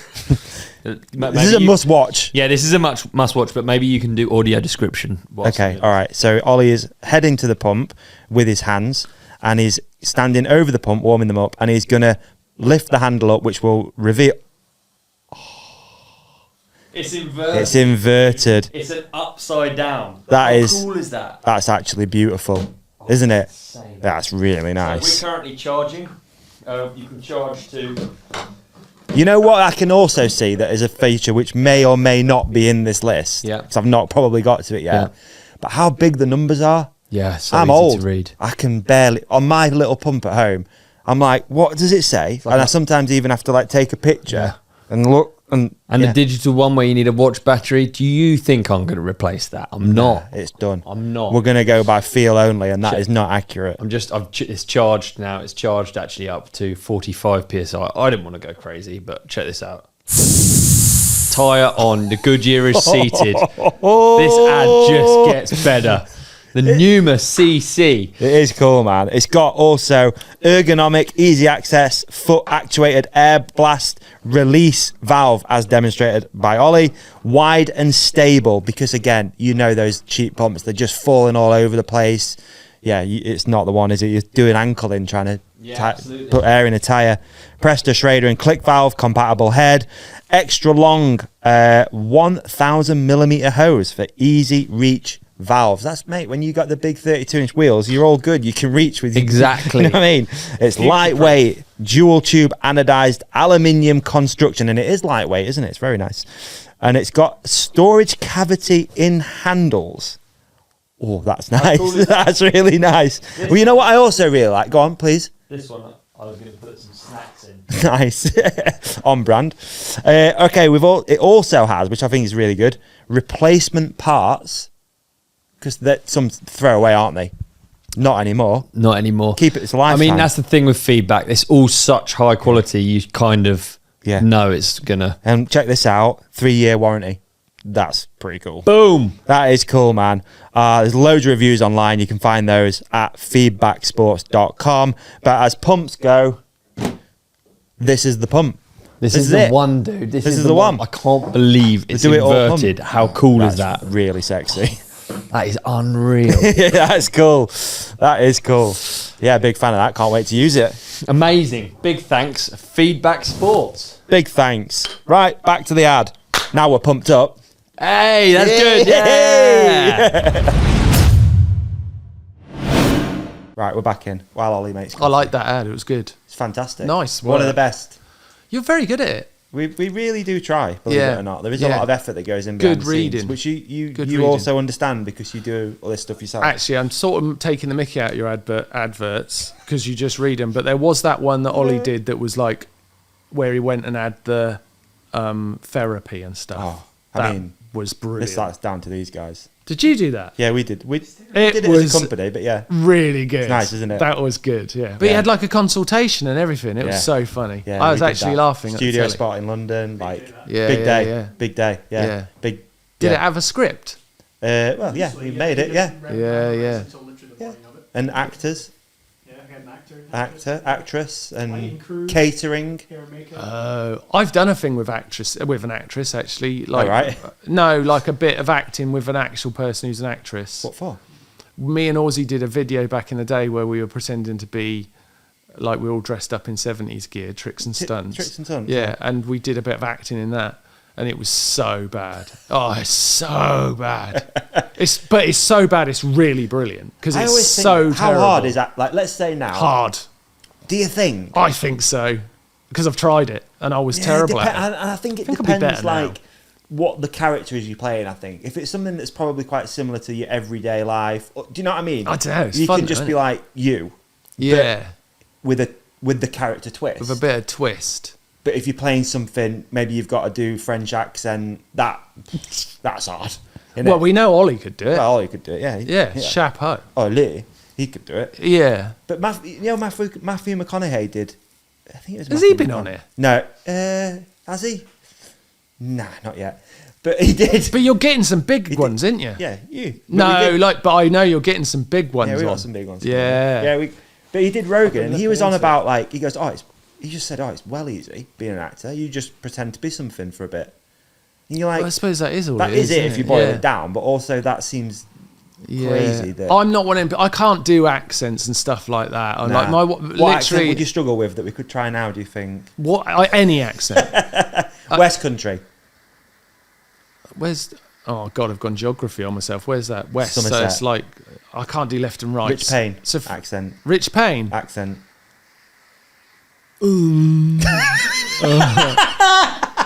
This is a must watch. Yeah, this is a must watch, but maybe you can do audio description. Okay, all right. So Ollie is heading to the pump with his hands and he's standing over the pump, warming them up, and he's going to lift the handle up, which will reveal... It's inverted. It's inverted. It's an upside down. How How cool is that? That's actually beautiful, isn't it? Insane. That's really nice. So we're currently charging. You can charge to... You know what I can also see that is a feature which may or may not be in this list. Yeah. Because I've not probably got to it yet. Yeah. But how big the numbers are. Yeah, so I'm easy old. to read. I can barely... On my little pump at home, I'm like, what does it say? like And I sometimes even have to like take a picture and look And the digital one where you need a watch battery, do you think I'm going to replace that? I'm not. It's done. I'm not. We're going to go by feel only, and that is not accurate. It's charged now. It's charged actually up to 45 psi. I didn't want to go crazy, but check this out. Tyre on. The Goodyear is seated. This ad just gets better. The Numa CC. It is cool, man. It's got also ergonomic, easy access, foot actuated air blast release valve as demonstrated by Ollie. Wide and stable because, again, you know those cheap pumps, they're just falling all over the place. Yeah, it's not the one, is it? You're doing ankling trying to put air in a tyre. Presto Schrader and click valve, compatible head. Extra long 1,000 millimeter hose for easy reach valves. That's, mate, when you got the big 32-inch wheels, you're all good. You can reach with exactly. You know what I mean? It's lightweight, dual tube anodized aluminium construction, and it is lightweight, isn't it? It's very nice. And it's got storage cavity in handles. Oh, that's nice. That's really nice. Well, you know what I also really like? Go on, please. This one, I was going to put some snacks in. Nice. On brand. Okay, it also has, which I think is really good, replacement parts. Because they're some throwaway, aren't they? Not anymore. Not anymore. Keep it. It's a lifetime. I mean, that's the thing with feedback. It's all such high quality. You kind of know it's gonna. And check this out: 3-year warranty. That's pretty cool. Boom. That is cool, man. There's loads of reviews online. You can find those at feedbacksports.com. But as pumps go, this is the pump. This is the one, dude. This is the one. I can't believe it's inverted. How cool is that? Really sexy. That is unreal. Yeah, that's cool. That is cool. Yeah, big fan of that. Can't wait to use it. Amazing. Big thanks, Feedback Sports. Big thanks. Right, back to the ad. Now we're pumped up. Hey, that's good. Yeah. Right, we're back in. While Ollie makes. I like that ad. It was good. It's fantastic. Nice. One of the best. You're very good at it. We really do try, believe it or not. There is a lot of effort that goes in behind the scenes, which you also understand because you do all this stuff yourself. Actually, I'm sort of taking the mickey out of your adverts because you just read them. But there was that one that Ollie did that was like where he went and had the therapy and stuff. Oh, I mean, was brilliant. That's down to these guys. Did you do that? Yeah, we did. We did it as a company, but yeah. Really good. It's nice, isn't it? That was good, yeah. But he had like a consultation and everything. It was so funny. Yeah, I was actually laughing. Studio spot in London, like big day. Yeah. Big. Did it have a script? Well, yeah, we made it, yeah. Yeah. And actors. Actress, and catering. I've done a thing with an actress actually. Like, right. No, like a bit of acting with an actual person who's an actress. What for? Me and Ozzy did a video back in the day where we were pretending to be like we were all dressed up in 70s gear, tricks and stunts. Tricks and stunts. Yeah, and we did a bit of acting in that. And it was so bad. Oh, it's so bad. It's so bad. It's really brilliant because it's so terrible. How hard is that? Like, let's say now. Hard. Do you think? I think so because I've tried it and I was terrible at it. And I think it depends, like what the character is you're playing. I think if it's something that's probably quite similar to your everyday life, do you know what I mean? I don't know. It's you fun, can just be like you. Yeah. With the character twist. With a bit of twist. But if you're playing something, maybe you've got to do French accent. That's hard. Well, we know Ollie could do it. Well, Ollie could do it. Yeah. Chapeau. Ollie, he could do it. Yeah. But Matthew McConaughey did. I think it was. Has he been on it? No. Has he? Nah, not yet. But he did. But you're getting some big ones, aren't you? Yeah, you. But I know you're getting some big ones. Yeah, we got some big ones. Yeah. Yeah. But he did Rogan, and he was on about like he goes, he just said, it's well easy being an actor. You just pretend to be something for a bit. And you're like... Well, I suppose that is all that it is. That is it if you boil it down, but also that seems crazy. That I'm not one of... I can't do accents and stuff like that. I'm like what accent would you struggle with that we could try now, do you think? Any accent. West Country. Where's... Oh, God, I've gone geography on myself. Where's that? West. Somerset. So it's like... I can't do left and right. Rich Payne. Accent. Rich Payne? Accent. I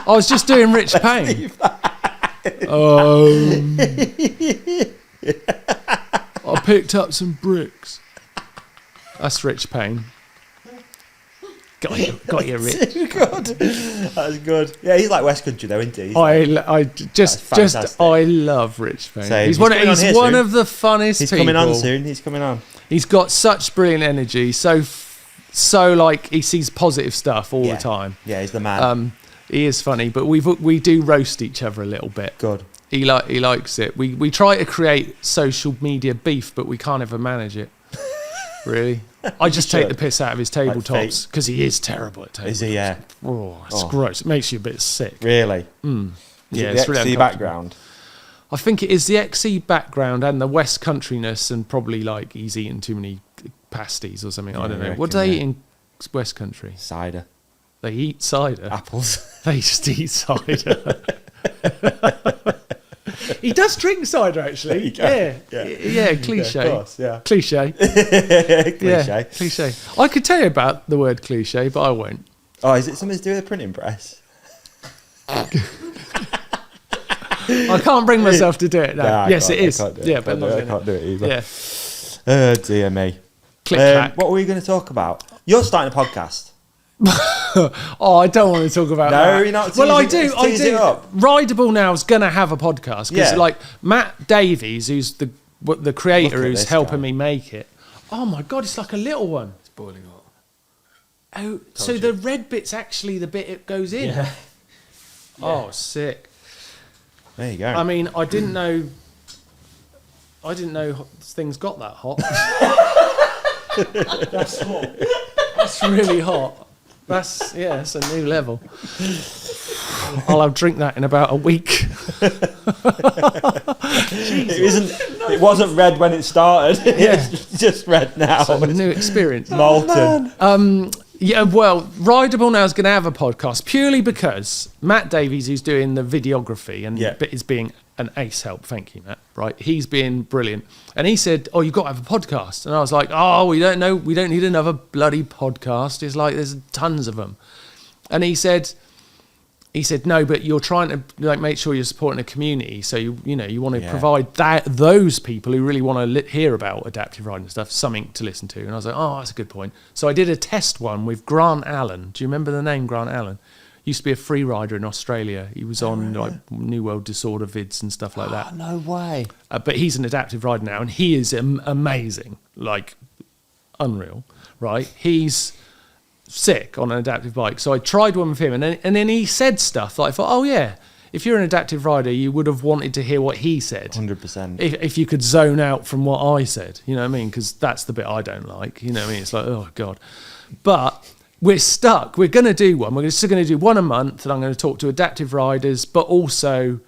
was just doing Rich Payne. I picked up some bricks. That's Rich Payne. Got you, Rich. Too good. That's good. Yeah, he's like West Country though, isn't he? I love Rich Payne. Same. He's He's coming on he's here one soon. of the funnest He's people. coming on soon. He's coming on. He's got such brilliant energy. So like he sees positive stuff all the time. Yeah, he's the man. He is funny, but we do roast each other a little bit. Good. He likes it. We try to create social media beef, but we can't ever manage it. Really, I just take the piss out of his tabletops because he is terrible at tabletops. Is he? Yeah. Oh, it's gross. It makes you a bit sick. Really? Yeah, Is it's it the really XC background. I think it is the XC background and the West Countryness, and probably like he's eaten too many pasties or something. I don't know. What do they eat in West Country? Cider. They eat cider. Apples. They just eat cider. He does drink cider, actually. Yeah, cliche. Yeah, of course, yeah. Cliche. Cliche. Yeah, cliche. I could tell you about the word cliche, but I won't. Oh, is it something to do with the printing press? I can't bring myself to do it now. Nah, yes, it is. I can't do it. Yeah, but I'm not I doing can't do it either. Yeah. Oh, dear me. Click clack. What were we going to talk about? You're starting a podcast. Oh, I don't want to talk about that. No, you're not. Well, I teasing- do. let's tease it up. Rideable Now is going to have a podcast because, Yeah. like, Matt Davies, who's the creator Look at who's this helping guy. me make it. Oh my god, it's like a little one. It's boiling hot. Oh, so the red bit's actually the bit it goes in. Yeah. Oh, sick. There you go. I mean, I didn't know things got that hot. That's hot. That's really hot. That's a new level. I'll have drink that in about a week. It wasn't red when it started. Yeah. It's just red now. It's a new experience. Molten. Yeah, well, Rideable Now is going to have a podcast purely because Matt Davies, who's doing the videography and is being an ace help, thank you, Matt, right? He's being brilliant. And he said, oh, you've got to have a podcast. And I was like, oh, we don't need another bloody podcast. It's like, there's tons of them. And he said, no, but you're trying to like make sure you're supporting a community. So you want to provide those people who really want to hear about adaptive riding and stuff something to listen to. And I was like, oh, that's a good point. So I did a test one with Grant Allen. Do you remember the name Grant Allen? Used to be a free rider in Australia. He was on like New World Disorder vids and stuff like that. No way. But he's an adaptive rider now, and he is amazing, like unreal, right? He's sick on an adaptive bike. So I tried one with him, and then he said stuff that I thought, oh yeah, if you're an adaptive rider, you would have wanted to hear what he said. 100%. If you could zone out from what I said, you know what I mean? Because that's the bit I don't like, you know what I mean? It's like, oh God. But we're stuck. We're going to do one. We're still going to do one a month, and I'm going to talk to adaptive riders, but also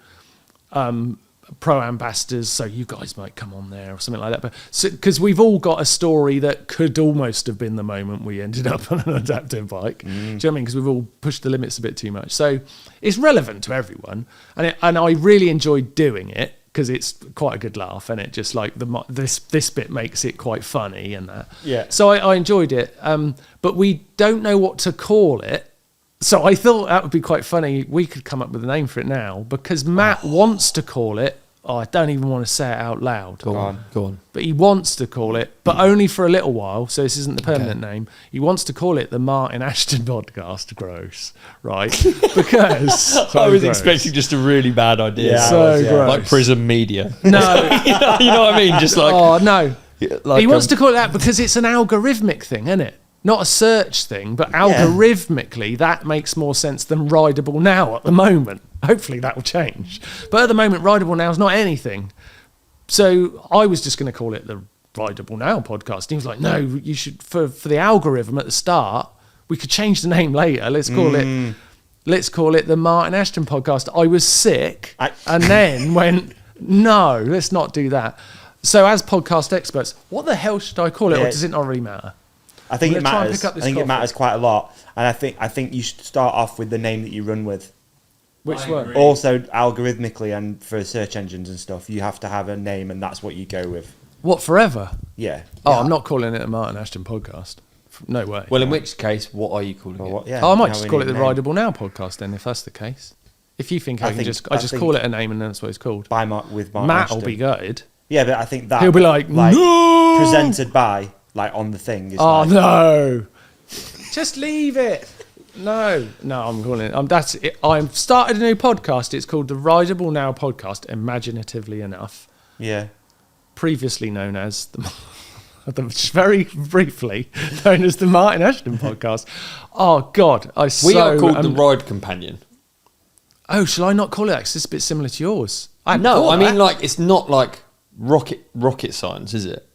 pro ambassadors, so you guys might come on there or something like that. But because we've all got a story that could almost have been the moment we ended up on an adaptive bike. Do you know what I mean? Because we've all pushed the limits a bit too much. So it's relevant to everyone, and I really enjoyed doing it because it's quite a good laugh, and it just like this bit makes it quite funny and that. Yeah. So I enjoyed it, but we don't know what to call it. So I thought that would be quite funny. We could come up with a name for it now because Matt wants to call it. Oh, I don't even want to say it out loud. Go on. But he wants to call it, but only for a little while. So this isn't the permanent name. He wants to call it the Martyn Ashton podcast. Gross, right? Because I was expecting just a really bad idea. Yeah, so gross. Like Prism Media. No, You know what I mean? Just like oh no. like He wants to call it that because it's an algorithmic thing, isn't it? Not a search thing, but algorithmically that makes more sense than Rideable Now at the moment. Hopefully that will change. But at the moment, Rideable Now is not anything. So I was just going to call it the Rideable Now podcast. And he was like, no, you should, for the algorithm at the start, we could change the name later. Let's call it the Martyn Ashton podcast. I was sick and then went, no, let's not do that. So as podcast experts, what the hell should I call it? Or does it not really matter? I think it I'm gonna try and matters. pick up this I think it coffee. matters quite a lot, and I think you should start off with the name that you run with. Which one? Also, algorithmically and for search engines and stuff, you have to have a name, and that's what you go with. What, forever? Yeah. Oh, I'm not calling it a Martyn Ashton podcast. No way. Well, in which case, what are you calling Well, it? what, yeah, I might now just we call need it a the name. Rideable Now podcast then, if that's the case. If you think I just think- call it a name and that's what it's called. By with Martyn Matt Ashton. will be gutted. Yeah, but I think that He'll be like, no! presented by on the thing. Is Oh, no. Just leave it. No, I'm calling it. That's it. I've started a new podcast. It's called the Rideable Now podcast, imaginatively enough. Yeah. Previously known as very briefly known as the Martyn Ashton podcast. Oh God, We are called the Ride Companion. Oh, shall I not call it that? 'Cause it's a bit similar to yours. No, I mean, like, it's not like rocket science, is it?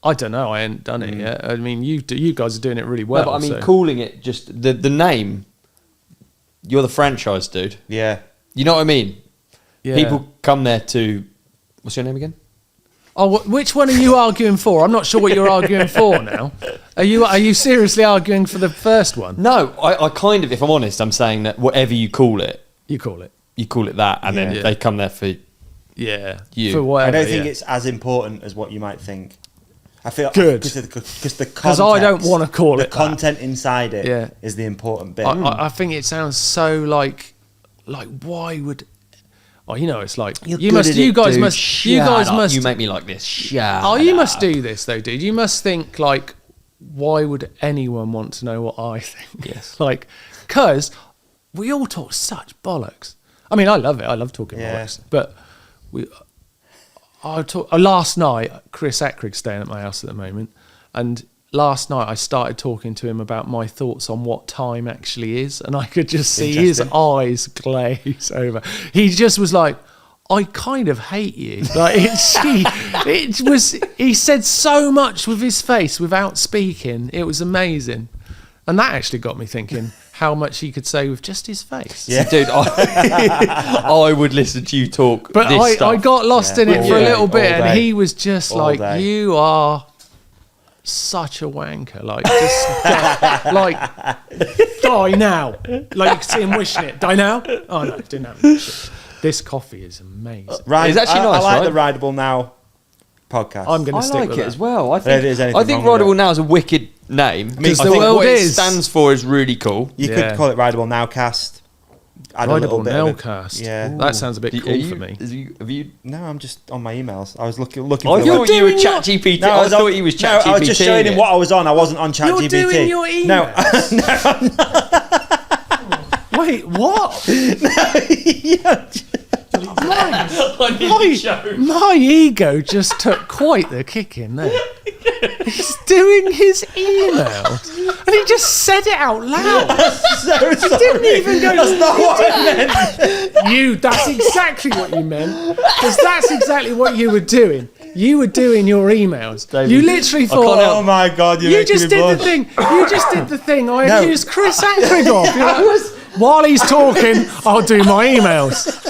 I don't know. I ain't done it yet. I mean, you guys are doing it really well. No, but I mean, so. calling it just the name. You're the franchise dude. Yeah. You know what I mean? Yeah. People come there to. What's your name again? Oh, which one are you arguing for? I'm not sure what you're arguing for now. Are you seriously arguing for the first one? No, I kind of. If I'm honest, I'm saying that whatever you call it, You call it. that, and then Yeah. they come there for. Yeah. You. For whatever, I don't think it's as important as what you might think. I feel Good. Because I don't want to call the it that. content inside it Yeah. is the important bit. I think it sounds so like why would? Oh, you know, it's like You're you good must. at You it, guys dude. must. You Shut guys up. must. You make me like this. Shut Oh, you up. must do this though, dude. You must think like, why would anyone want to know what I think? Yes. Like, because we all talk such bollocks. I mean, I love it. I love talking Yeah. bollocks. But last night, Chris Ackrick's staying at my house at the moment, and last night I started talking to him about my thoughts on what time actually is, and I could just see his Interesting. eyes glaze over. He just was like, I kind of hate you. Like he said so much with his face without speaking. It was amazing. And that actually got me thinking how much he could say with just his face. Yeah. Dude, I would listen to you talk. But this I stuff. got lost in it All for a day, little bit, all and day. he was just All like, day. "You are such a wanker." Like, just like, die now. Like, you can see him wishing it. Die now? Oh no, didn't happen. Shit. This coffee is amazing. Right, It's actually I nice, like right? the Rideable Now podcast. I'm going I to stick like with it that. as well. I don't know if there's think anything wrong with Rideable it. Now is a wicked name. Because I the think world what is. it stands for is really cool. You Yeah. could call it Rideable Nowcast. Add a little Rideable bit of it. Nowcast. Yeah. That sounds a bit Are cool you- for me. Have you? No, I'm just on my emails. I was looking I for the thought you were doing your- ChatGPT. No, I thought he was ChatGPT. No, I was just showing him what I was on. I wasn't on ChatGPT. You're doing your No, emails. Wait, what? My ego just took quite the kicking there. He's doing his emails, and he just said it out loud. so sorry. Didn't even go. That's not what I meant. That's exactly what you meant, because that's exactly what you were doing. You were doing your emails. David, You literally can't thought. Oh my God, you're You making just me did blush. the thing. You just did the thing. I No. accused Chris Ackrick of. You're like, while he's talking, I'll do my emails.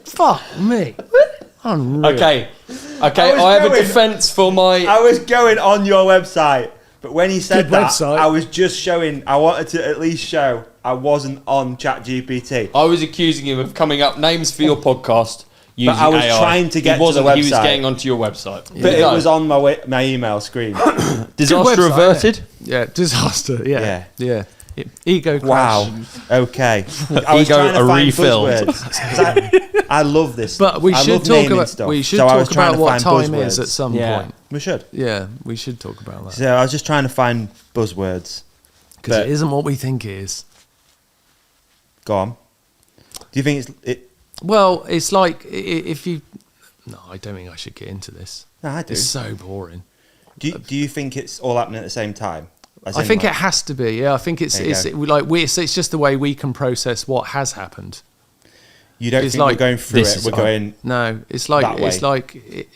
Fuck me. Unreal. Okay, I I have a going- defence for my. I was going on your website, but when he said Good that, website. I was just showing. I wanted to at least show I wasn't on ChatGPT. I was accusing him of coming up names for your podcast using I was AI. trying to get he wasn't, to the He was website. getting onto your website. But it was on my email screen. Disaster website, averted. Yeah, disaster. Yeah. Yeah. Ego crash. Wow. Okay. I was Ego trying to a find refill. buzzwords, 'cause I love this. But we I should love talk naming about. stuff. We should So I was talk trying about to what find time is buzzwords. at some Yeah. point. We should. Yeah, we should talk about that So I was just trying to find buzzwords. because but- it isn't what we think it is. Go on. Do you think it? Well, it's like if you. No, I don't think I should get into this. No, I do. It's so boring. Do you think it's all happening at the same time? As I in, think like- it has to be. Yeah, I think it's There you it's just the way we can process what has happened. You don't it's think like, we're going through this it? is We're on- going. No, it's like That way. it's like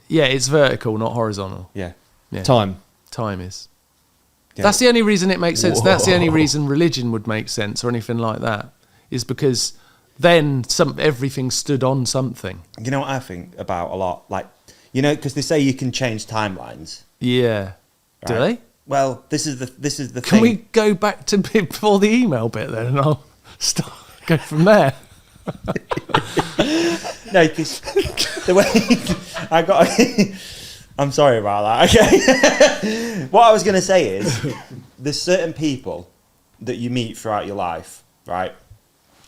yeah, it's vertical, not horizontal. Yeah. Yeah. Time. Time is. Yeah. That's the only reason it makes sense. That's the only Whoa. reason religion would make sense or anything like that. Is because then everything stood on something. You know what I think about a lot, like because they say you can change timelines. Yeah. Do right? they? Well, this is the Can thing. we go back to before the email bit then, and I'll go from there? No, because the way I got. I'm sorry about that. Okay. What I was going to say is, there's certain people that you meet throughout your life, right?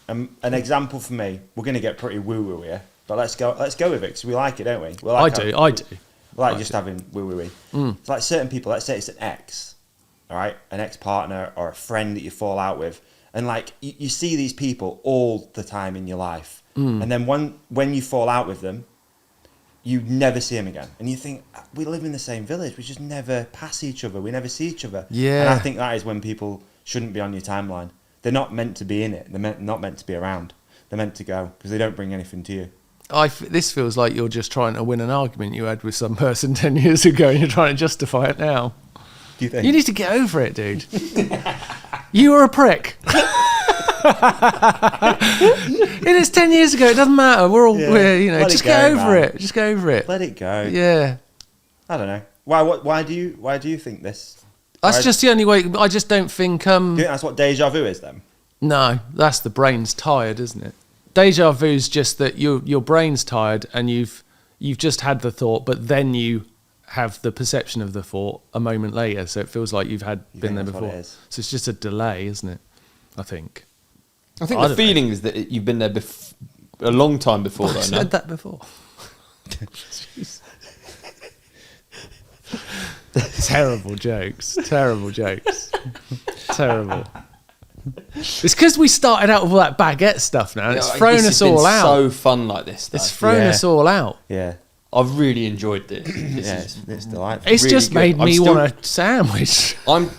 An example for me. We're going to get pretty woo-woo here, but let's go with it because we like it, don't we? We like I do. We like just having woo-woo. It's like certain people. Let's say it's an ex, right? An ex-partner or a friend that you fall out with. And like, you see these people all the time in your life. And then when you fall out with them, you never see them again. And you think, we live in the same village. We just never pass each other. We never see each other. Yeah. And I think that is when people shouldn't be on your timeline. They're not meant to be in it. They're not meant to be around. They're meant to go because they don't bring anything to you. This feels like you're just trying to win an argument you had with some person 10 years ago and you're trying to justify it now. Do you think? You need to get over it, dude. You were a prick. It is 10 years ago. It doesn't matter. We're you know, just get over it. Just go over it. Let it go. Yeah. I don't know. Why do you think this? That's just the only way. I just don't think. Do you think that's what deja vu is then? No, that's the brain's tired, isn't it? Deja vu is just that your brain's tired and you've just had the thought, but then you have the perception of the thought a moment later. So it feels like you've been there before. So it's just a delay, isn't it? I think. I think the feeling is that you've been there a long time before. I've said that before. Terrible jokes. Terrible. It's because we started out with all that baguette stuff now, and it's thrown us all out. So fun like this stuff. It's thrown us all out. Yeah. I've really enjoyed this. It's delightful. It's really just good. made me want a sandwich. I'm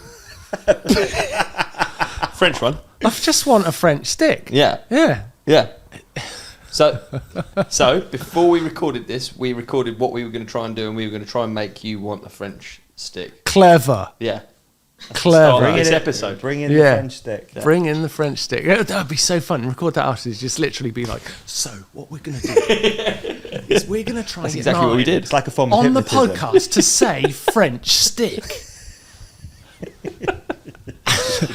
French one. I just want a French stick. Yeah. Yeah. So before we recorded this, we recorded what we were going to try and do, and we were going to try and make you want a French stick. Clever. Yeah. Clever. Bring this episode. Bring in the French stick. Yeah. Bring in the French stick. That would be so fun. Record that afterwards. Just literally be like, so what we're going to do is we're going to try and get exactly what we did. It's like a form of on the hypnotism. podcast to say French stick.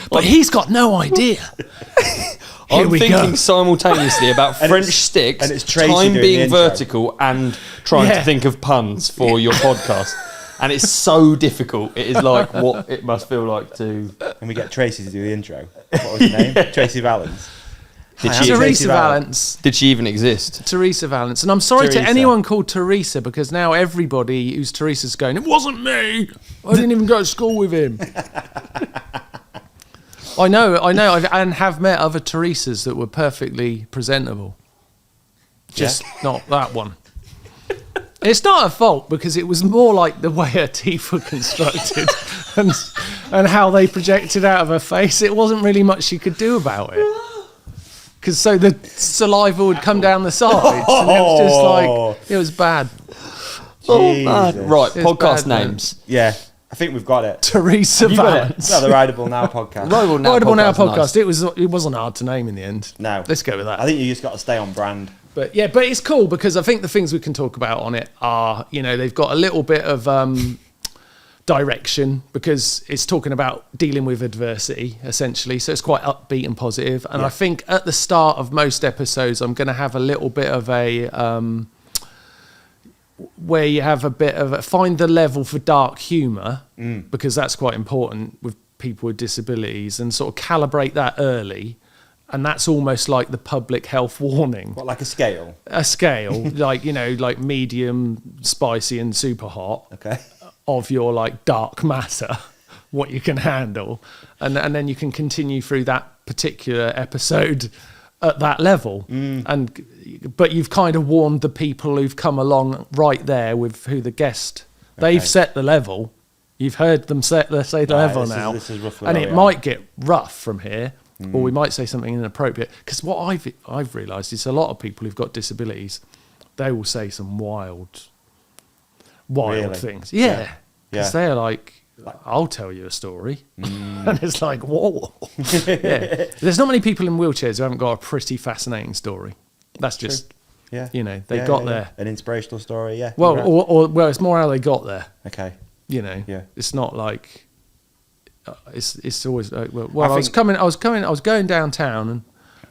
But he's got no idea. I'm thinking simultaneously about French sticks, and it's Tracy time doing being the intro. vertical, and trying to think of puns for your podcast. And it's so difficult. It is like what it must feel like to... And we get Tracy to do the intro. What was her name? Tracy Valens. Teresa Valens. Did she even exist? Teresa Valens. And I'm sorry Teresa. to anyone called Teresa, because now everybody who's Teresa's going, it wasn't me. I didn't even go to school with him. I know, and have met other Teresas that were perfectly presentable. Just not that one. It's not her fault, because it was more like the way her teeth were constructed and how they projected out of her face. It wasn't really much she could do about it. Because so the saliva would come down the sides, and it was just like, it was bad. Jesus. Right, podcast bad, names. Yeah, I think we've got it. Teresa Valens. No, the Rideable Now podcast. Rideable Now podcast. Nice. It wasn't hard to name in the end. No. Let's go with that. I think you just got to stay on brand. But yeah, but it's cool because I think the things we can talk about on it are, they've got a little bit of direction, because it's talking about dealing with adversity, essentially. So it's quite upbeat and positive. And I think at the start of most episodes, I'm going to have a little bit of a... where you have a bit of find the level for dark humour, because that's quite important with people with disabilities, and sort of calibrate that early. And that's almost like the public health warning. What, like a scale? A scale, like medium, spicy, and super hot. Okay. Of your dark matter, what you can handle, and then you can continue through that particular episode at that level. But you've kind of warned the people who've come along right there with who the guest. They've set the level. You've heard them say the level now, this is roughly and where it we might get rough from here. Or we might say something inappropriate. Because what I've realised is a lot of people who've got disabilities, they will say some wild Really? things. Yeah. Because they're like, I'll tell you a story. And it's like, whoa. Yeah. There's not many people in wheelchairs who haven't got a pretty fascinating story. That's just, they got there. An inspirational story, yeah. Well, or it's more how they got there. Okay. It's not like... It's always like, I was going downtown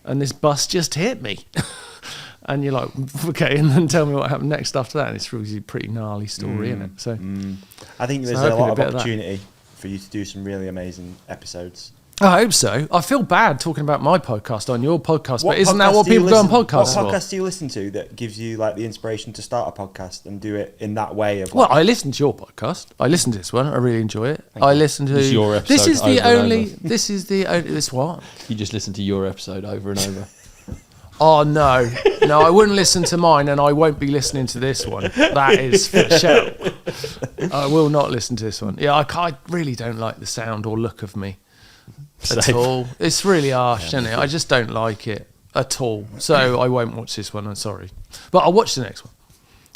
and this bus just hit me. And you're like, okay, and then tell me what happened next after that. And it's really a pretty gnarly story, isn't it? So I think there's a lot of opportunity for you to do some really amazing episodes. I hope so. I feel bad talking about my podcast on your podcast, but isn't that podcast what do you people go on listen- podcasts for? What podcast do you listen to that gives you like the inspiration to start a podcast and do it in that way? Of Well, like, I listen to your podcast. I listen to this one. I really enjoy it. I listen to This is your This is episode the over and only. over. This is the only. This what? You just listen to your episode over and over. Oh no, no! I wouldn't listen to mine, and I won't be listening to this one. That is for sure. I will not listen to this one. Yeah, I really don't like the sound or look of me at Same. all. It's really harsh, isn't it? I just don't like it at all. So I won't watch this one. I'm sorry, but I'll watch the next one.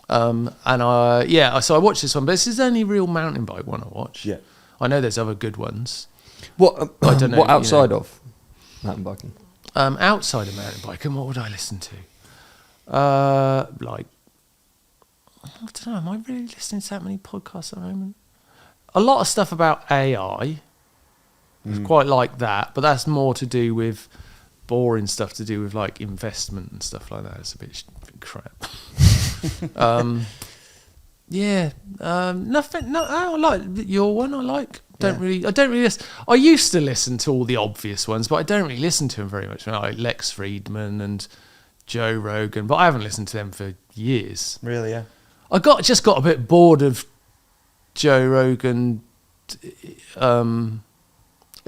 So I watched this one, but this is the only real mountain bike one I watch. Yeah. I know there's other good ones. What? I don't know, What outside you know. of mountain biking? Outside of mountain biking, what would I listen to? Like, I don't know. Am I really listening to that many podcasts at the moment? A lot of stuff about AI. I quite like that, but that's more to do with boring stuff to do with like investment and stuff like that. It's a bit crap. Nothing. No, I like your one. I like. I don't really listen. I used to listen to all the obvious ones, but I don't really listen to them very much. Like Lex Friedman and Joe Rogan, but I haven't listened to them for years. really, yeah. I just got a bit bored of Joe Rogan.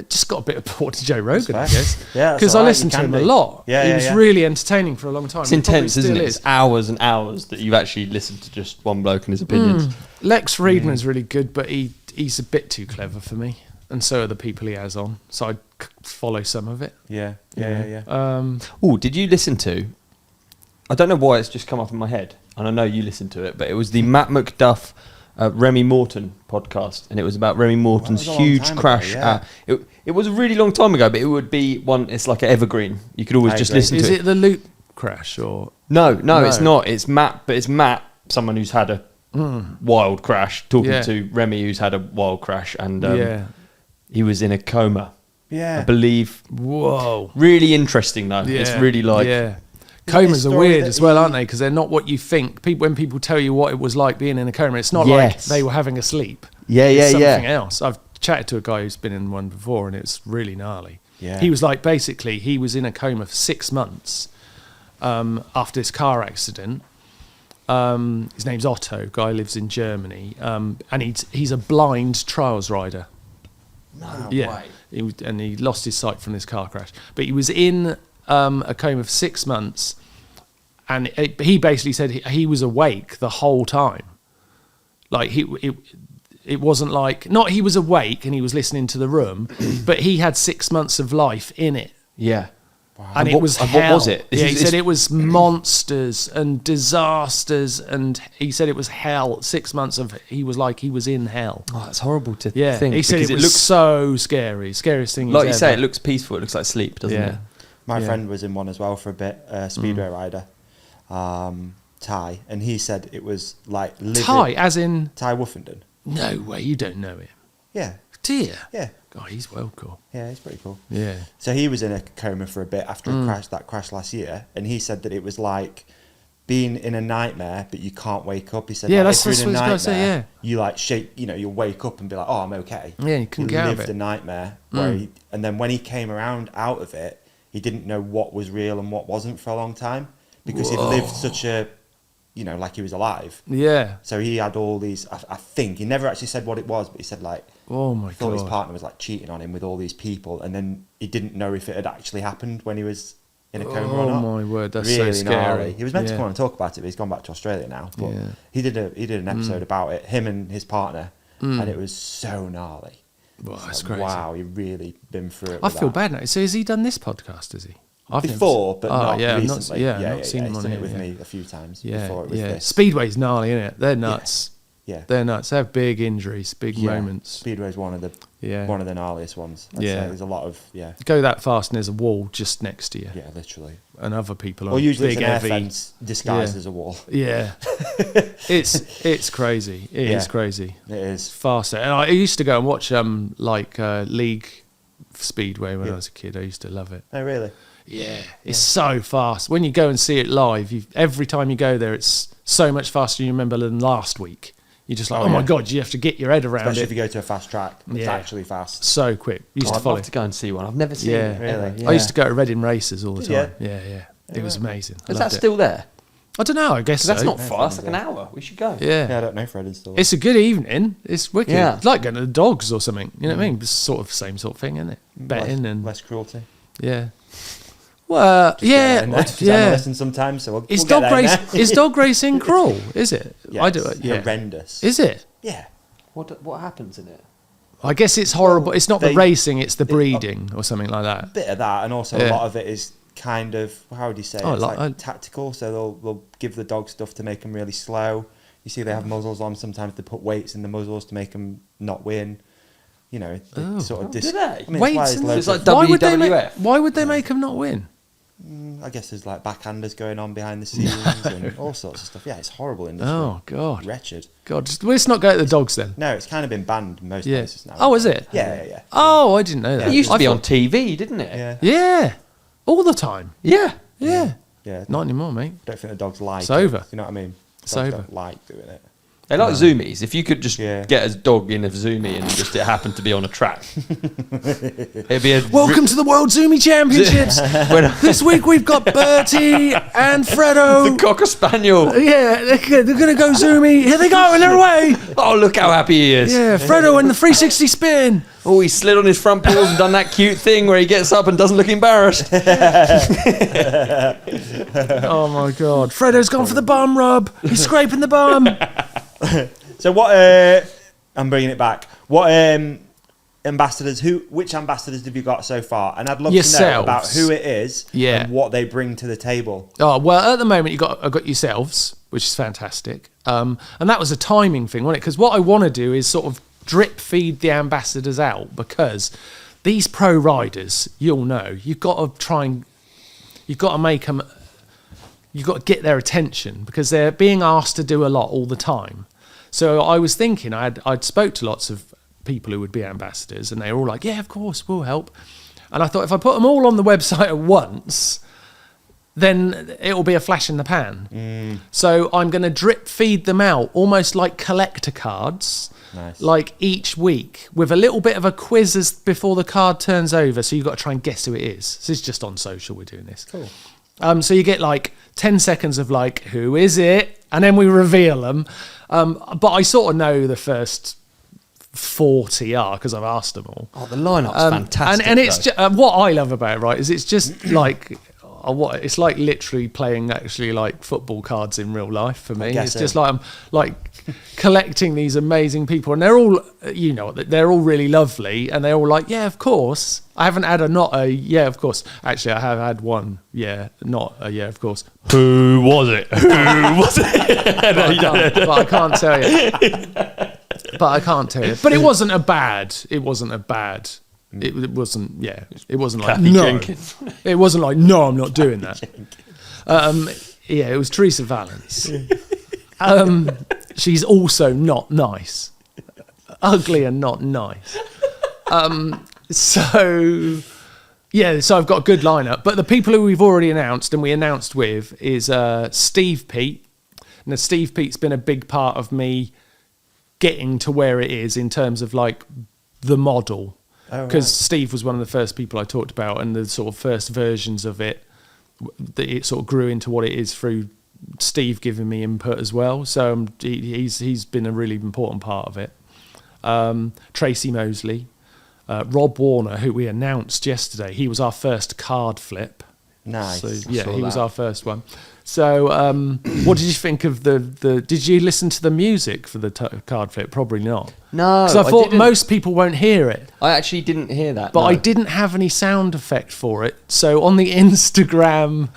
I just got a bit bored of Joe Rogan, I fair. guess. Yeah, that's because all I right, listened you to can him a be. lot. Yeah, he yeah, was yeah. really entertaining for a long time. It's He probably intense, isn't still it? is. It's hours and hours that you've actually listened to just one bloke and his opinions. Lex Friedman's really good, but he's a bit too clever for me, and so are the people he has on. So I follow some of it. Yeah. Oh, did you listen to? I don't know why it's just come up in my head, and I know you listened to it, but it was the Matt McDuff, Remy Morton podcast, and it was about Remy Morton's that was a long huge time ago, crash. yeah. It was a really long time ago, but it would be one. It's like an evergreen. You could always I just agree. listen Is to it the loop crash or? No, No. it's not. It's Matt, but it's Matt, someone who's had a wild crash, talking Yeah. to Remy, who's had a wild crash, and Yeah. he was in a coma, Yeah. I believe. Whoa. Really interesting though. Yeah. It's really like yeah. Isn't Comas it a are story weird that as well, he- aren't they? Because they're not what you think. When people tell you what it was like being in a coma, it's not like Yes. they were having a sleep. Yeah, It's yeah, something yeah. else. I've chatted to a guy who's been in one before, and it's really gnarly. Yeah. He was like, basically, he was in a coma for 6 months after this car accident. His name's Otto. Guy lives in Germany, and he's a blind trials rider. No Yeah, way. and he lost his sight from this car crash. But he was in a coma for 6 months, and he basically said he was awake the whole time. Like it wasn't like not he was awake and he was listening to the room, but he had 6 months of life in it. Yeah. And And it what- was and hell. what was it? Yeah, he It's- said it was monsters and disasters, and he said it was hell. 6 months of he was in hell. Oh, it's horrible to Yeah, think. he said because it was so scary, scariest thing. like you he's say, ever. it looks peaceful. It looks like sleep, doesn't Yeah. it? My Yeah. friend was in one as well for a bit, speedway rider, Ty, and he said it was like living. Ty, as in Ty Woofenden. no way, you don't know him, Yeah, dear. yeah, God, he's well cool. yeah. It's pretty cool. Yeah, So he was in a coma for a bit after that crash last year, and he said that it was like being in a nightmare, but you can't wake up. He said, Yeah, like, that's if you're in a what I was gonna say, nightmare, you like shake, you'll wake up and be like, oh, I'm okay. Yeah, you couldn't get out of lived it. a nightmare, and then when he came around out of it, he didn't know what was real and what wasn't for a long time because he'd lived such a, like he was alive. yeah. So he had all these. I think he never actually said what it was, but he said like, Oh my he thought his god. partner was like cheating on him with all these people, and then he didn't know if it had actually happened when he was in a coma or Oh not. my word, that's Really so scary. gnarly. He was meant to Yeah. come on and talk about it, but he's gone back to Australia now. But Yeah. he did an episode about it, him and his partner, and it was so gnarly. Wow, It's that's like, crazy. wow, he really been through it. I with feel that. bad now. So has he done this podcast? Has he? I've never Before, seen- but Oh, not yeah, I've recently. I've not seen him he's on done here. it with yeah. me a few times Yeah, before it was yeah. this. Speedway's gnarly, isn't it? They're nuts. Yeah. They're nuts. They have big injuries, big moments. Speedway's one of the Yeah. gnarliest ones. I'd Yeah. say. There's a lot of Go that fast and there's a wall just next to you, yeah, literally. and other people Or on usually big it's an air heavy. fence disguised Yeah. as a wall. Yeah, it's crazy. It is Yeah. crazy. It is. Faster. And I used to go and watch League Speedway when Yeah. I was a kid. I used to love it. Oh, really? Yeah, it's so fast. When you go and see it live, every time you go there, it's so much faster than you remember than last week. You're just like, oh my God, you have to get your head around Especially it. if you go to a fast track. It's Yeah. actually fast. So quick. Used to I'd follow. love to go and see one. I've never seen Yeah. it. Really? I used to go to Reading races all the Did you? time. Yeah. It was amazing. I Is loved that it. still there? I don't know. I guess Because that's so. not far. That's like an hour. We should go. Yeah. Yeah, I don't know if Fred is still. It's a good evening. It's wicked. Yeah. It's like going to the dogs or something. You know what I mean? It's sort of the same sort of thing, isn't it? Betting and less cruelty. yeah. Well, yeah, I yeah. listen sometimes, so Is we'll dog get race? there. Is dog racing cruel? Is it? Yes, I do it. Yeah. horrendous. Is it? Yeah. What happens in it? I guess it's horrible. It's not the They- racing. It's the breeding or something like that. Bit of that, and also Yeah. a lot of it is kind of, how would you say? Oh, It's like- like tactical. So they'll give the dog stuff to make them really slow. You see, they have muzzles on. Sometimes they put weights in the muzzles to make them not win. You know, they Oh. sort of. Do they? I mean, Weights that's in why the- there's So it's loads like of- Why would they make? WWF? Why would they make them not win? I guess there's like backhanders going on behind the scenes and all sorts of stuff. Yeah, it's horrible industry. Oh God, Wretched. God. Let's not go to the dogs then. No, it's kind of been banned in most Yeah. places now. Oh, is it? Yeah. Oh, I didn't know that. It used to I be on thought- TV, didn't it? Yeah. Yeah, all the time. Yeah. Yeah. Yeah. Not anymore, mate. I don't think the dogs like It's it. over. You know what I mean? It's Dogs over. don't like doing it. They like zoomies. If you could just Yeah. get a dog in a zoomie and just it happened to be on a track, it'd be a Welcome to the World Zoomy Championships. when This week we've got Bertie and the Fredo. cocker spaniel. Yeah, they're going to go zoomy. Here they go, and they're away. Oh, look how happy he is. Yeah, Fredo in the 360 spin. Oh, he slid on his front paws and done that cute thing where he gets up and doesn't look embarrassed. Oh my God. Fredo's gone for the bum rub. He's scraping the bum. So what? I'm bringing it back. What ambassadors? Which ambassadors have you got so far? And I'd love to know Yourselves. about who it is Yeah. and what they bring to the table. Oh, well, at the moment, I've got yourselves, which is fantastic. And that was a timing thing, wasn't it? Because what I want to do is sort of drip feed the ambassadors out, because these pro riders, you'll know, you've got to make them, you've got to get their attention, because they're being asked to do a lot all the time. So I was thinking, I'd spoke to lots of people who would be ambassadors, and they were all like, yeah, of course, we'll help. And I thought, if I put them all on the website at once, then it'll be a flash in the pan. So I'm going to drip feed them out, almost like collector cards, Nice. like each week, with a little bit of a quiz before the card turns over. So you've got to try and guess who it is. So it's just on social, we're doing this. Cool. So you get like 10 seconds of like, who is it? And then we reveal them. But I sort of know the first 40 are, because I've asked them all. Oh, the lineup's fantastic. And it's though. what I love about it, right, is it's just like it's like literally playing actually like football cards in real life for me. guess It's so. just like I'm like collecting these amazing people, and they're all, you know, they're all really lovely, and they're all like, yeah, of course. I haven't had yeah, of course. Actually, I have had one, yeah, not a yeah, of course. Who was it? Who was it? But I can't tell you. But I can't tell you. But it wasn't a bad. It wasn't. Yeah. It wasn't like Kathy no. Jenkins. It wasn't like no. I'm not doing that. Yeah, it was Teresa Valance. She's also not nice. Ugly and not nice. So I've got a good lineup. But the people who we've already announced and we announced with is Steve Pete. Now, Steve Pete's been a big part of me getting to where it is in terms of like the model. Because Steve was one of the first people I talked about, and the sort of first versions of it, that it sort of grew into what it is through Steve giving me input as well. So he's been a really important part of it. Tracy Mosley, Rob Warner, who we announced yesterday, he was our first card flip. Nice. So yeah, saw he was that. our first one. So what did you think of the? Did you listen to the music for the card flip? Probably not. No, Because I thought didn't. most people won't hear it. I actually didn't hear that. But no. I didn't have any sound effect for it. So on the Instagram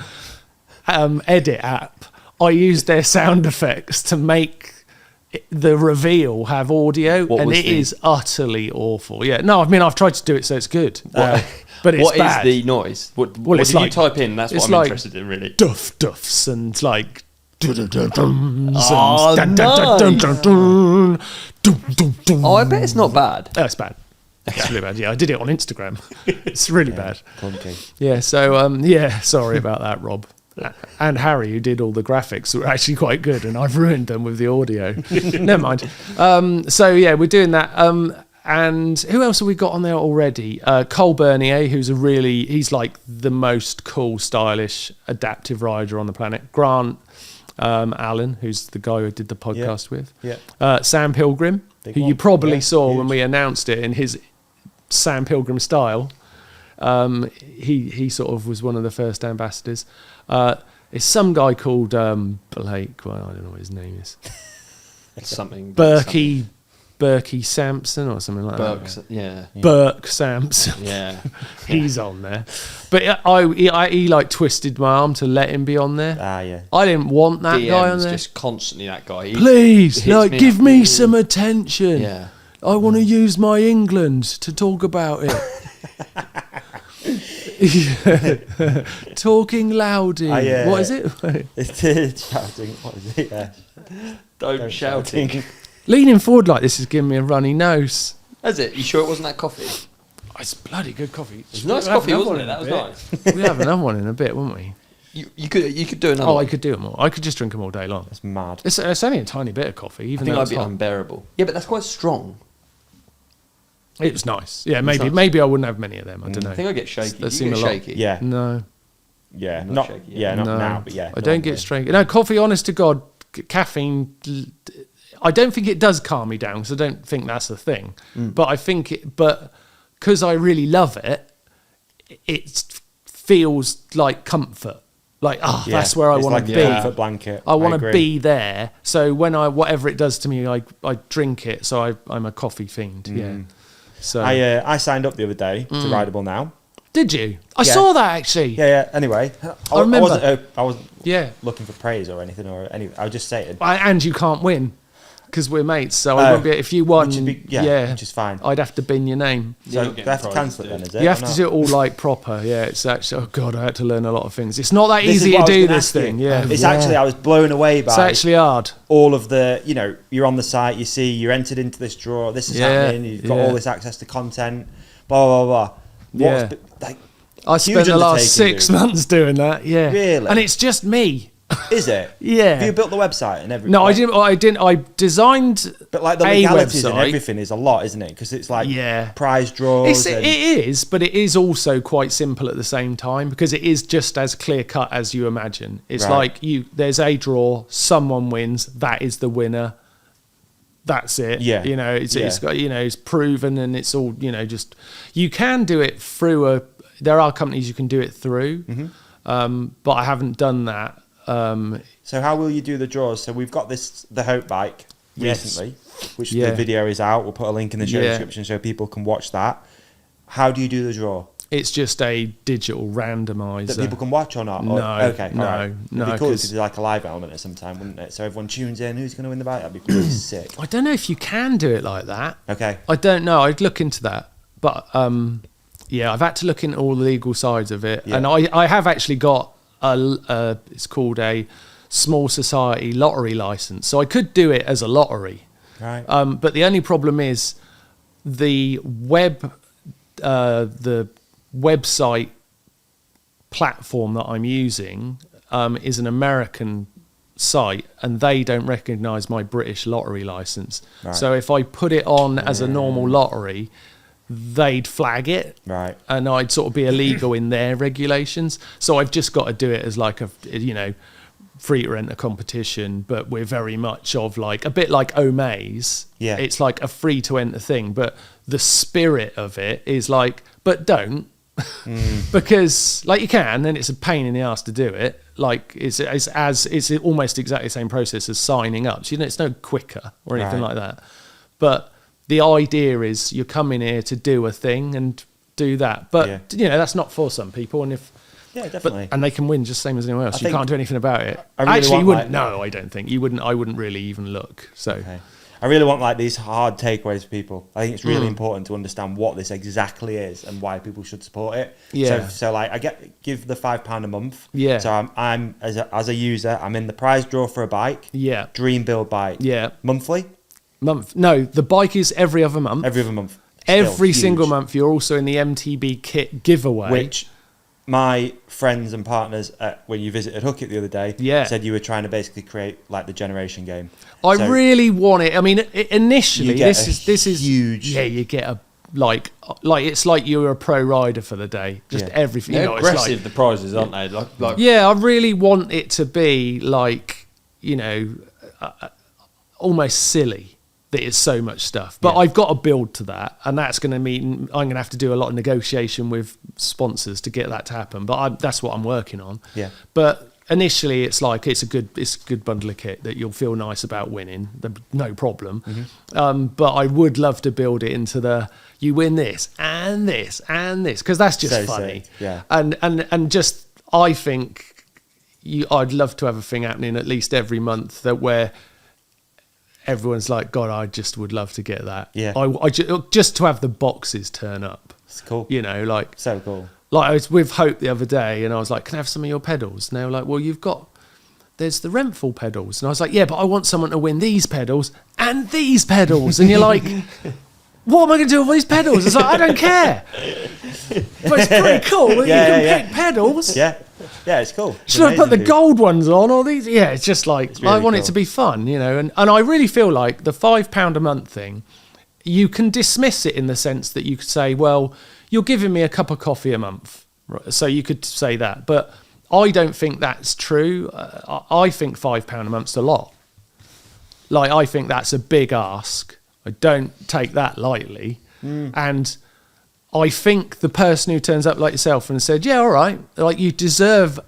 edit app, I used their sound effects to make the reveal have audio, What and was it the- is utterly awful. Yeah, no, I mean, I've tried to do it so it's good. But it's What is bad. the noise? What it's did you like- type in? That's what it's I'm like interested in, really. duffs and like Oh, Oh, I bet it's not bad. Oh, it's bad. It's really bad. Yeah, I did it on Instagram. It's really bad. Clunky. Yeah, so sorry about that, Rob. And Harry, who did all the graphics, were actually quite good, and I've ruined them with the audio. Never mind. So yeah, we're doing that. And who else have we got on there already? Cole Bernier, he's like the most cool, stylish, adaptive rider on the planet. Grant Allen, who's the guy who I did the podcast with. Yeah. Sam Pilgrim, who you probably saw when we announced it in his Sam Pilgrim style. He sort of was one of the first ambassadors. It's some guy called Blake. Well, I don't know what his name is. Something. Berkey Sampson or something like that. Yeah. Burke Sampson. Yeah. He's on there. But he like twisted my arm to let him be on there. Yeah. I didn't want that guy on there. Just constantly that guy. Please, like, give me some attention. Yeah. I want to use my England to talk about it. Talking loudly. What is it? It's shouting. What is it? Yeah. Don't shouting. Leaning forward like this is giving me a runny nose. Is it? You sure it wasn't that coffee? Oh, it's bloody good coffee. It was nice coffee, wasn't it? That was nice. We'll have another one in a bit, won't we? You could do another. Oh, I could do them all. I could just drink them all day long. That's mad. It's only a tiny bit of coffee, even though I it's think I'd be hot. unbearable. Yeah, but that's quite strong. It was nice. Yeah, maybe I wouldn't have many of them. I don't know. I think I get shaky. That You seem get a lot. shaky. Yeah. No. Yeah. Not Not shaky, yeah. Not No. now, but yeah. I don't get straight. No, coffee, honest to God, caffeine. I don't think it does calm me down because I don't think that's the thing. But I think but because I really love it, it feels like comfort. Like, that's where I It's want like to a be. comfort blanket. I want to agree. be there. So when whatever it does to me, I drink it. So I'm a coffee fiend. Yeah. So I signed up the other day to Rideable Now. did you? I saw that actually. Yeah. Anyway, I remember. I wasn't Yeah. looking for praise or anything, I was just saying. And you can't win because we're mates. So I won't be. If you won, which is fine. I'd have to bin your name. So they have to cancel it then, is it? You have to do it all like proper. Yeah, it's actually. Oh God, I had to learn a lot of things. It's not that This is easy what to I was do gonna this ask you. thing. Yeah, It's actually, I was blown away by it's actually hard. all of the, you're on the site, you see you're entered into this draw, this is happening, you've got all this access to content, blah, blah, blah. Yeah. I huge spent the last undertaking, 6 dude. months doing that. Yeah, Really? and it's just me. Is it? Yeah. Have you built the website and everything? No, I didn't. I designed. But like the a legalities and website. everything is a lot, isn't it? Because it's like Yeah. prize draws. It is, but it is also quite simple at the same time because it is just as clear cut as you imagine. It's Right. like there's a draw, someone wins, that is the winner. That's it. Yeah. It's got, it's proven and it's all, just you can do it through there are companies you can do it through, but I haven't done that. So how will you do the draws? So we've got the Hope bike Yes. recently, which Yeah. the video is out. We'll put a link in the show description so people can watch that. How do you do the draw? It's just a digital randomizer. That people can watch or not? No, Okay, no, all right. no, It'd be cool if 'cause- you did like a live element at some time, wouldn't it? So everyone tunes in. Who's going to win the bike? That'd be pretty sick. I don't know if you can do it like that. Okay. I don't know. I'd look into that. But I've had to look into all the legal sides of it. Yeah. And I have actually got it's called a small society lottery license. So I could do it as a lottery. Right. But the only problem is the website platform that I'm using is an American site and they don't recognize my British lottery license. Right. So if I put it on as a normal lottery, they'd flag it. Right. And I'd sort of be illegal in their regulations. So I've just got to do it as like free to enter competition, but we're very much of like a bit like Omaze. Yeah. It's like a free to enter thing, but the spirit of it is like, but don't. Because like you can, and it's a pain in the ass to do it. Like it's almost exactly the same process as signing up. So it's no quicker or anything Right. like that. But the idea is you're coming here to do a thing and do that. But that's not for some people, and Yeah, definitely. and they can win just the same as anyone else. I You think can't do anything about it. I really Actually, you want, wouldn't. like- No, I don't think you wouldn't. I wouldn't really even look. So. Okay. I really want like these hard takeaways for people. I think it's really important to understand what this exactly is and why people should support it. Yeah. So like give the £5 a month. Yeah. So I'm as a user, I'm in the prize draw for a bike. Yeah. Dream build bike. Yeah. Monthly. Month. No, the bike is every other month. Every other month. Every Still single huge. month, you're also in the MTB kit giveaway. Which my friends and partners when you visited Hookit the other day said you were trying to basically create like the generation game. I really want it. I mean, initially this is huge. Yeah, you get a like it's like you're a pro rider for the day. Just everything. They're you know, aggressive. it's like, The prizes, aren't they? Like yeah, I really want it to be like, you know, almost silly that it's so much stuff. But I've got to build to that, and that's going to mean I'm going to have to do a lot of negotiation with sponsors to get that to happen. But that's what I'm working on. Yeah. But initially, it's like it's a good bundle of kit that you'll feel nice about winning, no problem. Mm-hmm. But I would love to build it into you win this and this and this, because that's just funny. Yeah. And just I think I'd love to have a thing happening at least every month where everyone's like, God, I just would love to get that. Yeah. I just to have the boxes turn up. It's cool. You know, like so cool. Like I was with Hope the other day, and I was like, "Can I have some of your pedals?" And they were like, "Well, there's the Renthal pedals." And I was like, "Yeah, but I want someone to win these pedals and these pedals." And you're like, "What am I going to do with all these pedals?" It's like, I don't care. But it's pretty cool that you can pick pedals. Yeah. Yeah, it's cool. Should I put the gold ones on or these? Yeah, it's just like, really I want it to be fun, you know. And I really feel like the £5 a month thing, you can dismiss it in the sense that you could say, well, you're giving me a cup of coffee a month. Right? So you could say that. But I don't think that's true. I think £5 a month's a lot. Like, I think that's a big ask. I don't take that lightly. And I think the person who turns up like yourself and said, yeah, all right, like you deserve,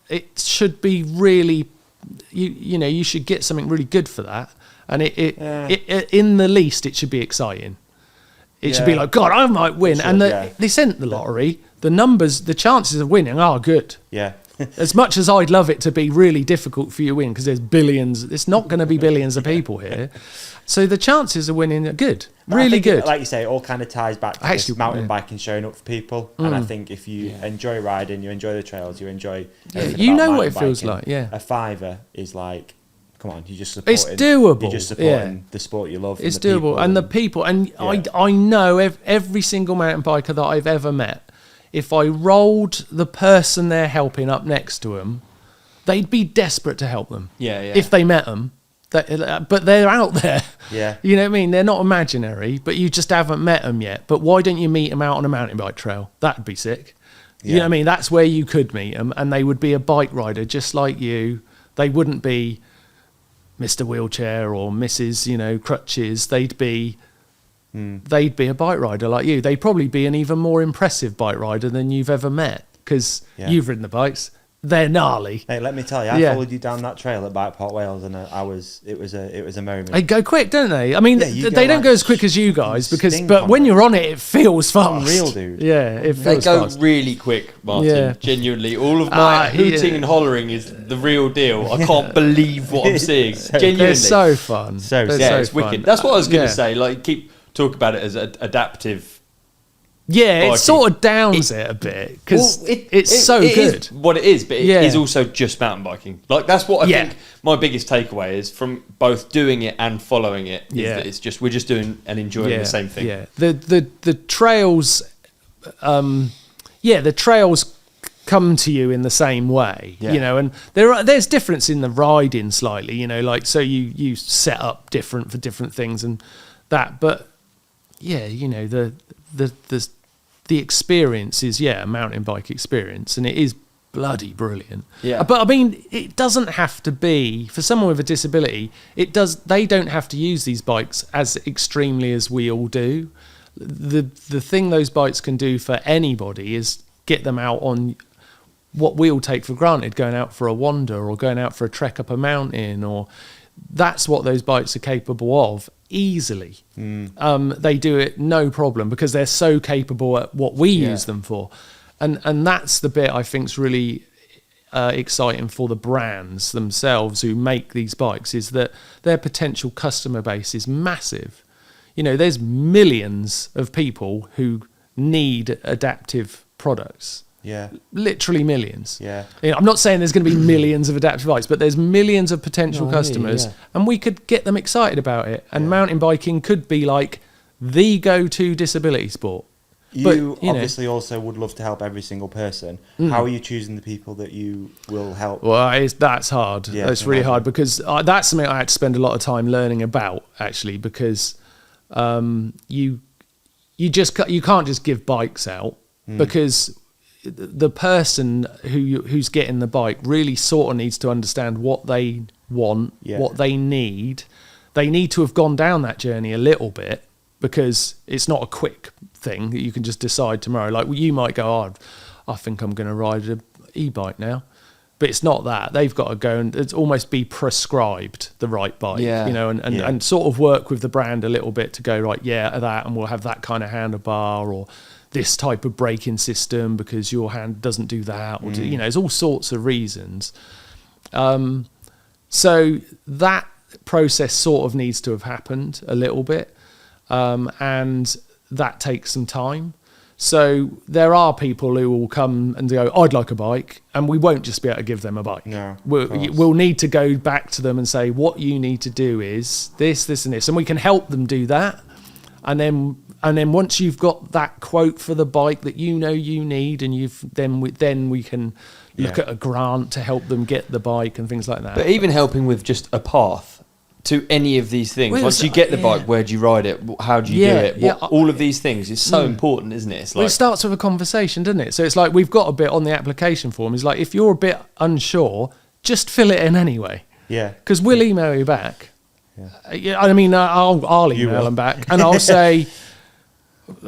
it should be really, you know, you should get something really good for that. And it in the least, it should be exciting. It should be like, God, I might win. And they sent the lottery, the numbers, the chances of winning are good. Yeah. As much as I'd love it to be really difficult for you to win, because there's billions, it's not going to be billions of people here. So the chances of winning are good, really good. Like you say, it all kind of ties back to this mountain biking showing up for people. And I think if you enjoy riding, you enjoy the trails, you enjoy you know what it feels like. Yeah, a £5 is like, come on, you're just supporting. It's doable. You're just supporting the sport you love. It's doable, and the people. And I know every single mountain biker that I've ever met. If I rolled the person they're helping up next to them, they'd be desperate to help them. Yeah. If they met them. But they're out there. Yeah. You know what I mean? They're not imaginary, but you just haven't met them yet. But why don't you meet them out on a mountain bike trail? That'd be sick. Yeah. You know what I mean? That's where you could meet them, and they would be a bike rider just like you. They wouldn't be Mr. Wheelchair or Mrs. You know, crutches. They'd be a bike rider like you. They'd probably be an even more impressive bike rider than you've ever met, because you've ridden the bikes. They're gnarly. Hey, let me tell you, I followed you down that trail at Bikeport Wales, and it was a merriment. They go quick, don't they? I mean, they don't go as quick as you guys, but when you're on it feels fast. Unreal, dude. Yeah, it feels fast. They go really quick, Martyn. Yeah. Genuinely, all of my hooting and hollering is the real deal. I can't believe what I'm seeing. Genuinely, they're so fun. It's wicked. That's what I was going to say. Like, keep talk about it as adaptive. Yeah, it sort of downs it a bit, because it's so good. Is what it is, but it is also just mountain biking. Like, that's what I think my biggest takeaway is from both doing it and following it. Is that it's just, we're just doing and enjoying the same thing. Yeah, the trails, the trails come to you in the same way, you know, and there's difference in the riding slightly, you know, like, so you set up different for different things and that, but yeah, you know, the experience is a mountain bike experience, and it is bloody brilliant. Yeah. But I mean, it doesn't have to be for someone with a disability. They don't have to use these bikes as extremely as we all do. The thing those bikes can do for anybody is get them out on what we all take for granted, going out for a wander or going out for a trek up a mountain, or that's what those bikes are capable of easily. They do it no problem, because they're so capable at what we use them for, and that's the bit I think is really exciting for the brands themselves who make these bikes, is that their potential customer base is massive. You know, there's millions of people who need adaptive products. Yeah, literally millions. Yeah, you know, I'm not saying there's going to be millions of adaptive bikes, but there's millions of potential customers, and we could get them excited about it. And mountain biking could be like the go-to disability sport. You obviously also would love to help every single person. How are you choosing the people that you will help? Well, that's hard. Yeah, It's really hard because that's something I had to spend a lot of time learning about, actually, because you can't just give bikes out because the person who's getting the bike really sort of needs to understand what they want, what they need. They need to have gone down that journey a little bit, because it's not a quick thing that you can just decide tomorrow. Like, you might go, I think I'm going to ride an e-bike now. But it's not that. They've got to go and it's almost be prescribed the right bike, and sort of work with the brand a little bit to go, right, that, and we'll have that kind of handlebar or this type of braking system because your hand doesn't do that. Or there's all sorts of reasons. So that process sort of needs to have happened a little bit. And that takes some time. So there are people who will come and go, I'd like a bike, and we won't just be able to give them a bike. No, we'll need to go back to them and say, what you need to do is this, this, and this, and we can help them do that. And then once you've got that quote for the bike that you need, and then we can look at a grant to help them get the bike and things like that. But even helping with just a path to any of these things. Once you get the bike, where do you ride it? How do you do it? All of these things is so important, isn't it? It's like, it starts with a conversation, doesn't it? So it's like, we've got a bit on the application form. It's like, if you're a bit unsure, just fill it in anyway. Yeah. Because we'll email you back. Yeah. I mean, I'll email them back, and I'll say,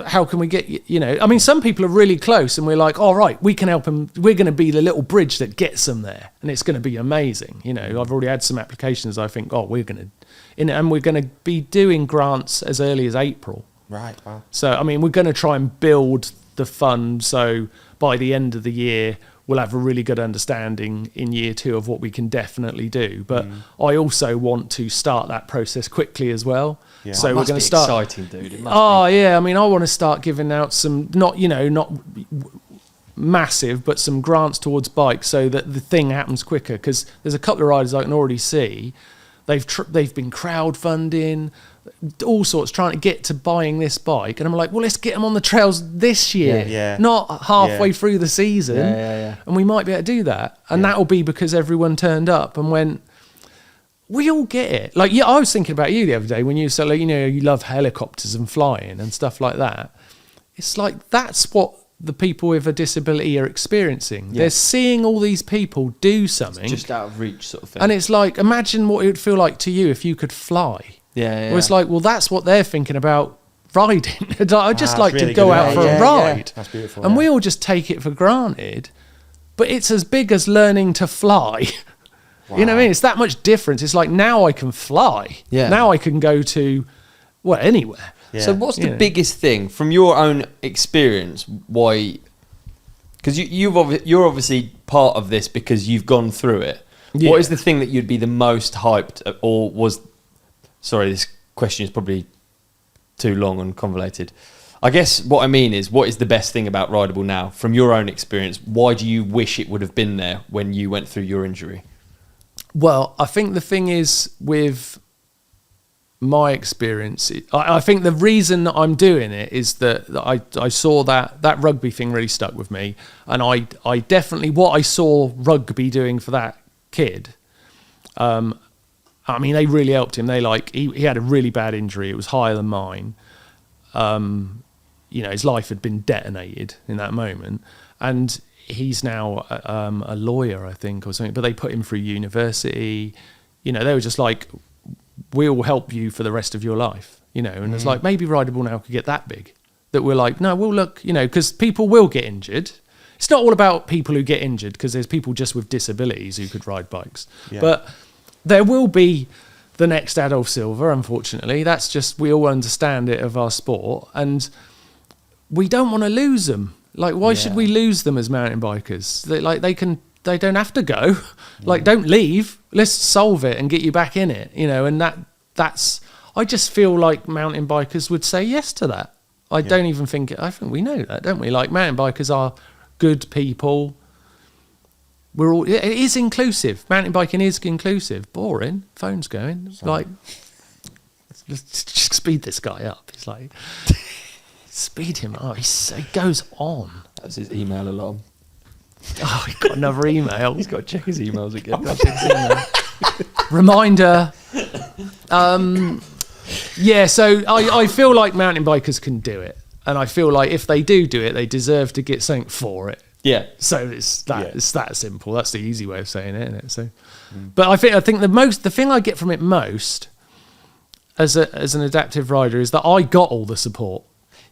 how can we get you? I mean, some people are really close, and we're like, all right, we can help them. We're going to be the little bridge that gets them there, and it's going to be amazing. I've already had some applications. I think, we're going to be doing grants as early as April. Right. Wow. So, I mean, we're going to try and build the fund. So by the end of the year, we'll have a really good understanding in year 2 of what we can definitely do. But I also want to start that process quickly as well. Yeah. So we're going to start. Exciting, dude. It must be. Yeah. I mean, I want to start giving out some not massive, but some grants towards bikes so that the thing happens quicker. Because there's a couple of riders I can already see. They've been crowdfunding, all sorts, trying to get to buying this bike. And I'm like, well, let's get them on the trails this year, not halfway through the season. And we might be able to do that. And that'll be because everyone turned up and went, we all get it. Like, I was thinking about you the other day when you said, you love helicopters and flying and stuff like that. It's like, that's what the people with a disability are experiencing. They're seeing all these people do something. It's just out of reach sort of thing. And it's like, imagine what it would feel like to you if you could fly. Well, it's like, well, that's what they're thinking about riding. I'd just like really to go out for a ride. Yeah. That's beautiful. And we all just take it for granted. But it's as big as learning to fly. Wow. You know what I mean? It's that much difference. It's like, now I can fly. Yeah. Now I can go to, anywhere. Yeah. So what's the biggest thing from your own experience? Why? Because you're obviously part of this because you've gone through it. Yeah. What is the thing that you'd be the most hyped at, or was? Sorry, this question is probably too long and convoluted. I guess what I mean is, what is the best thing about Rideable Now from your own experience? Why do you wish it would have been there when you went through your injury? Well, I think the thing is with my experience, I think the reason that I'm doing it is that I saw that rugby thing really stuck with me, and I definitely, what I saw rugby doing for that kid, I mean, they really helped him. He had a really bad injury. It was higher than mine. His life had been detonated in that moment, and he's now a lawyer, I think, or something. But they put him through university. They were just like, we'll help you for the rest of your life, and it's like, maybe Rideable Now could get that big, that we're like, no, we'll look, because people will get injured. It's not all about people who get injured, because there's people just with disabilities who could ride bikes. Yeah. But there will be the next Adolf Silva, unfortunately. That's just, we all understand it of our sport, and we don't want to lose them. Like, why should we lose them as mountain bikers? They don't have to go. Like, don't leave. Let's solve it and get you back in it, and that's, I just feel like mountain bikers would say yes to that. I think we know that, don't we? Like, mountain bikers are good people. It is inclusive. Mountain biking is inclusive. Boring. Phone's going. Sorry. Like, let's just speed this guy up. It's like, Speed him up. He goes on. That's his email alarm. Oh, he got another email. He's got to check his emails again. Reminder. Yeah, so I feel like mountain bikers can do it. And I feel like if they do it, they deserve to get something for it. Yeah. So it's that simple. That's the easy way of saying it, isn't it? So, but I think the thing I get from it most as an adaptive rider is that I got all the support.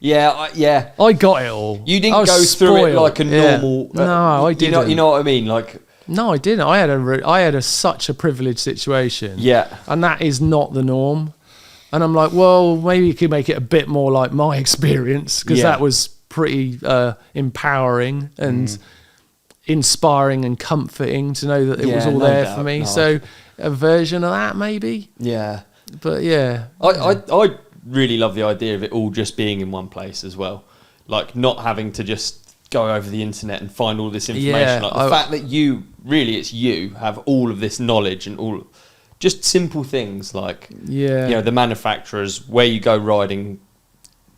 Yeah. I got it all. You didn't go through it like a normal. No, I didn't. You know what I mean? Like. No, I didn't. I had such a privileged situation. Yeah. And that is not the norm. And I'm like, well, maybe you could make it a bit more like my experience, because that was pretty empowering and inspiring and comforting to know that it was all there for me. No. So a version of that, maybe. Yeah. But yeah. I really love the idea of it all just being in one place as well. Like not having to just go over the internet and find all this information. Yeah, like the fact that it's you have all of this knowledge and all just simple things like the manufacturers, where you go riding,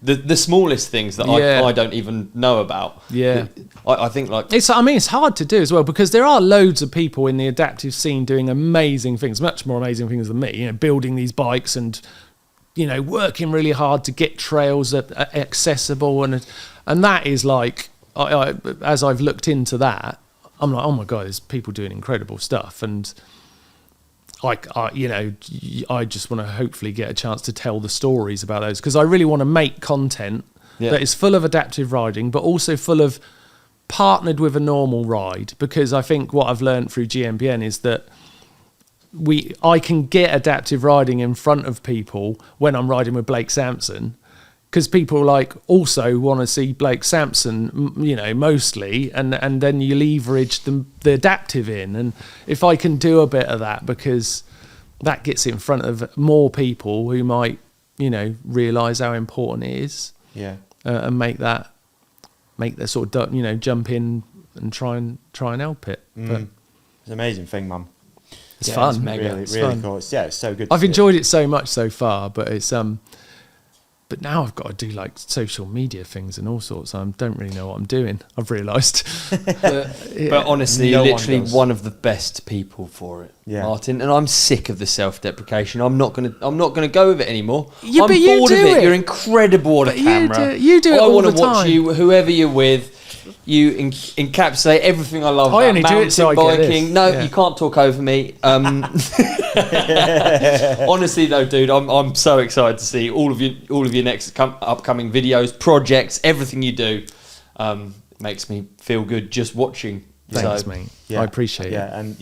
the smallest things that I don't even know about. Yeah. I think like it's hard to do as well, because there are loads of people in the adaptive scene doing amazing things, much more amazing things than me, building these bikes and working really hard to get trails accessible, and that is like as I've looked into that, I'm like, oh my God, there's people doing incredible stuff, and I just want to hopefully get a chance to tell the stories about those, because I really want to make content that is full of adaptive riding, but also full of partnered with a normal ride, because I think what I've learned through GMBN is that I can get adaptive riding in front of people when I'm riding with Blake Sampson, because people also want to see Blake Sampson, mostly, and then you leverage the adaptive in, and if I can do a bit of that, because that gets it in front of more people who might realise how important it is, and make that sort of jump in and try and help it. But it's an amazing thing, man. It's fun. It's really fun. Cool. It's so good. I've enjoyed it so much so far, but it's but now I've got to do social media things and all sorts. I don't really know what I'm doing, I've realised. But honestly, you're literally one of the best people for it, Martyn. And I'm sick of the self-deprecation. I'm not gonna go with it anymore. Yeah, I'm bored of it. You're incredible on a camera. You do it all the time. I want to watch you, whoever you're with. You encapsulate everything I love about mountain biking. No, you can't talk over me. Honestly, though, dude, I'm so excited to see all of your next upcoming videos, projects, everything you do. Makes me feel good just watching. Thanks, mate. I appreciate it. Yeah, and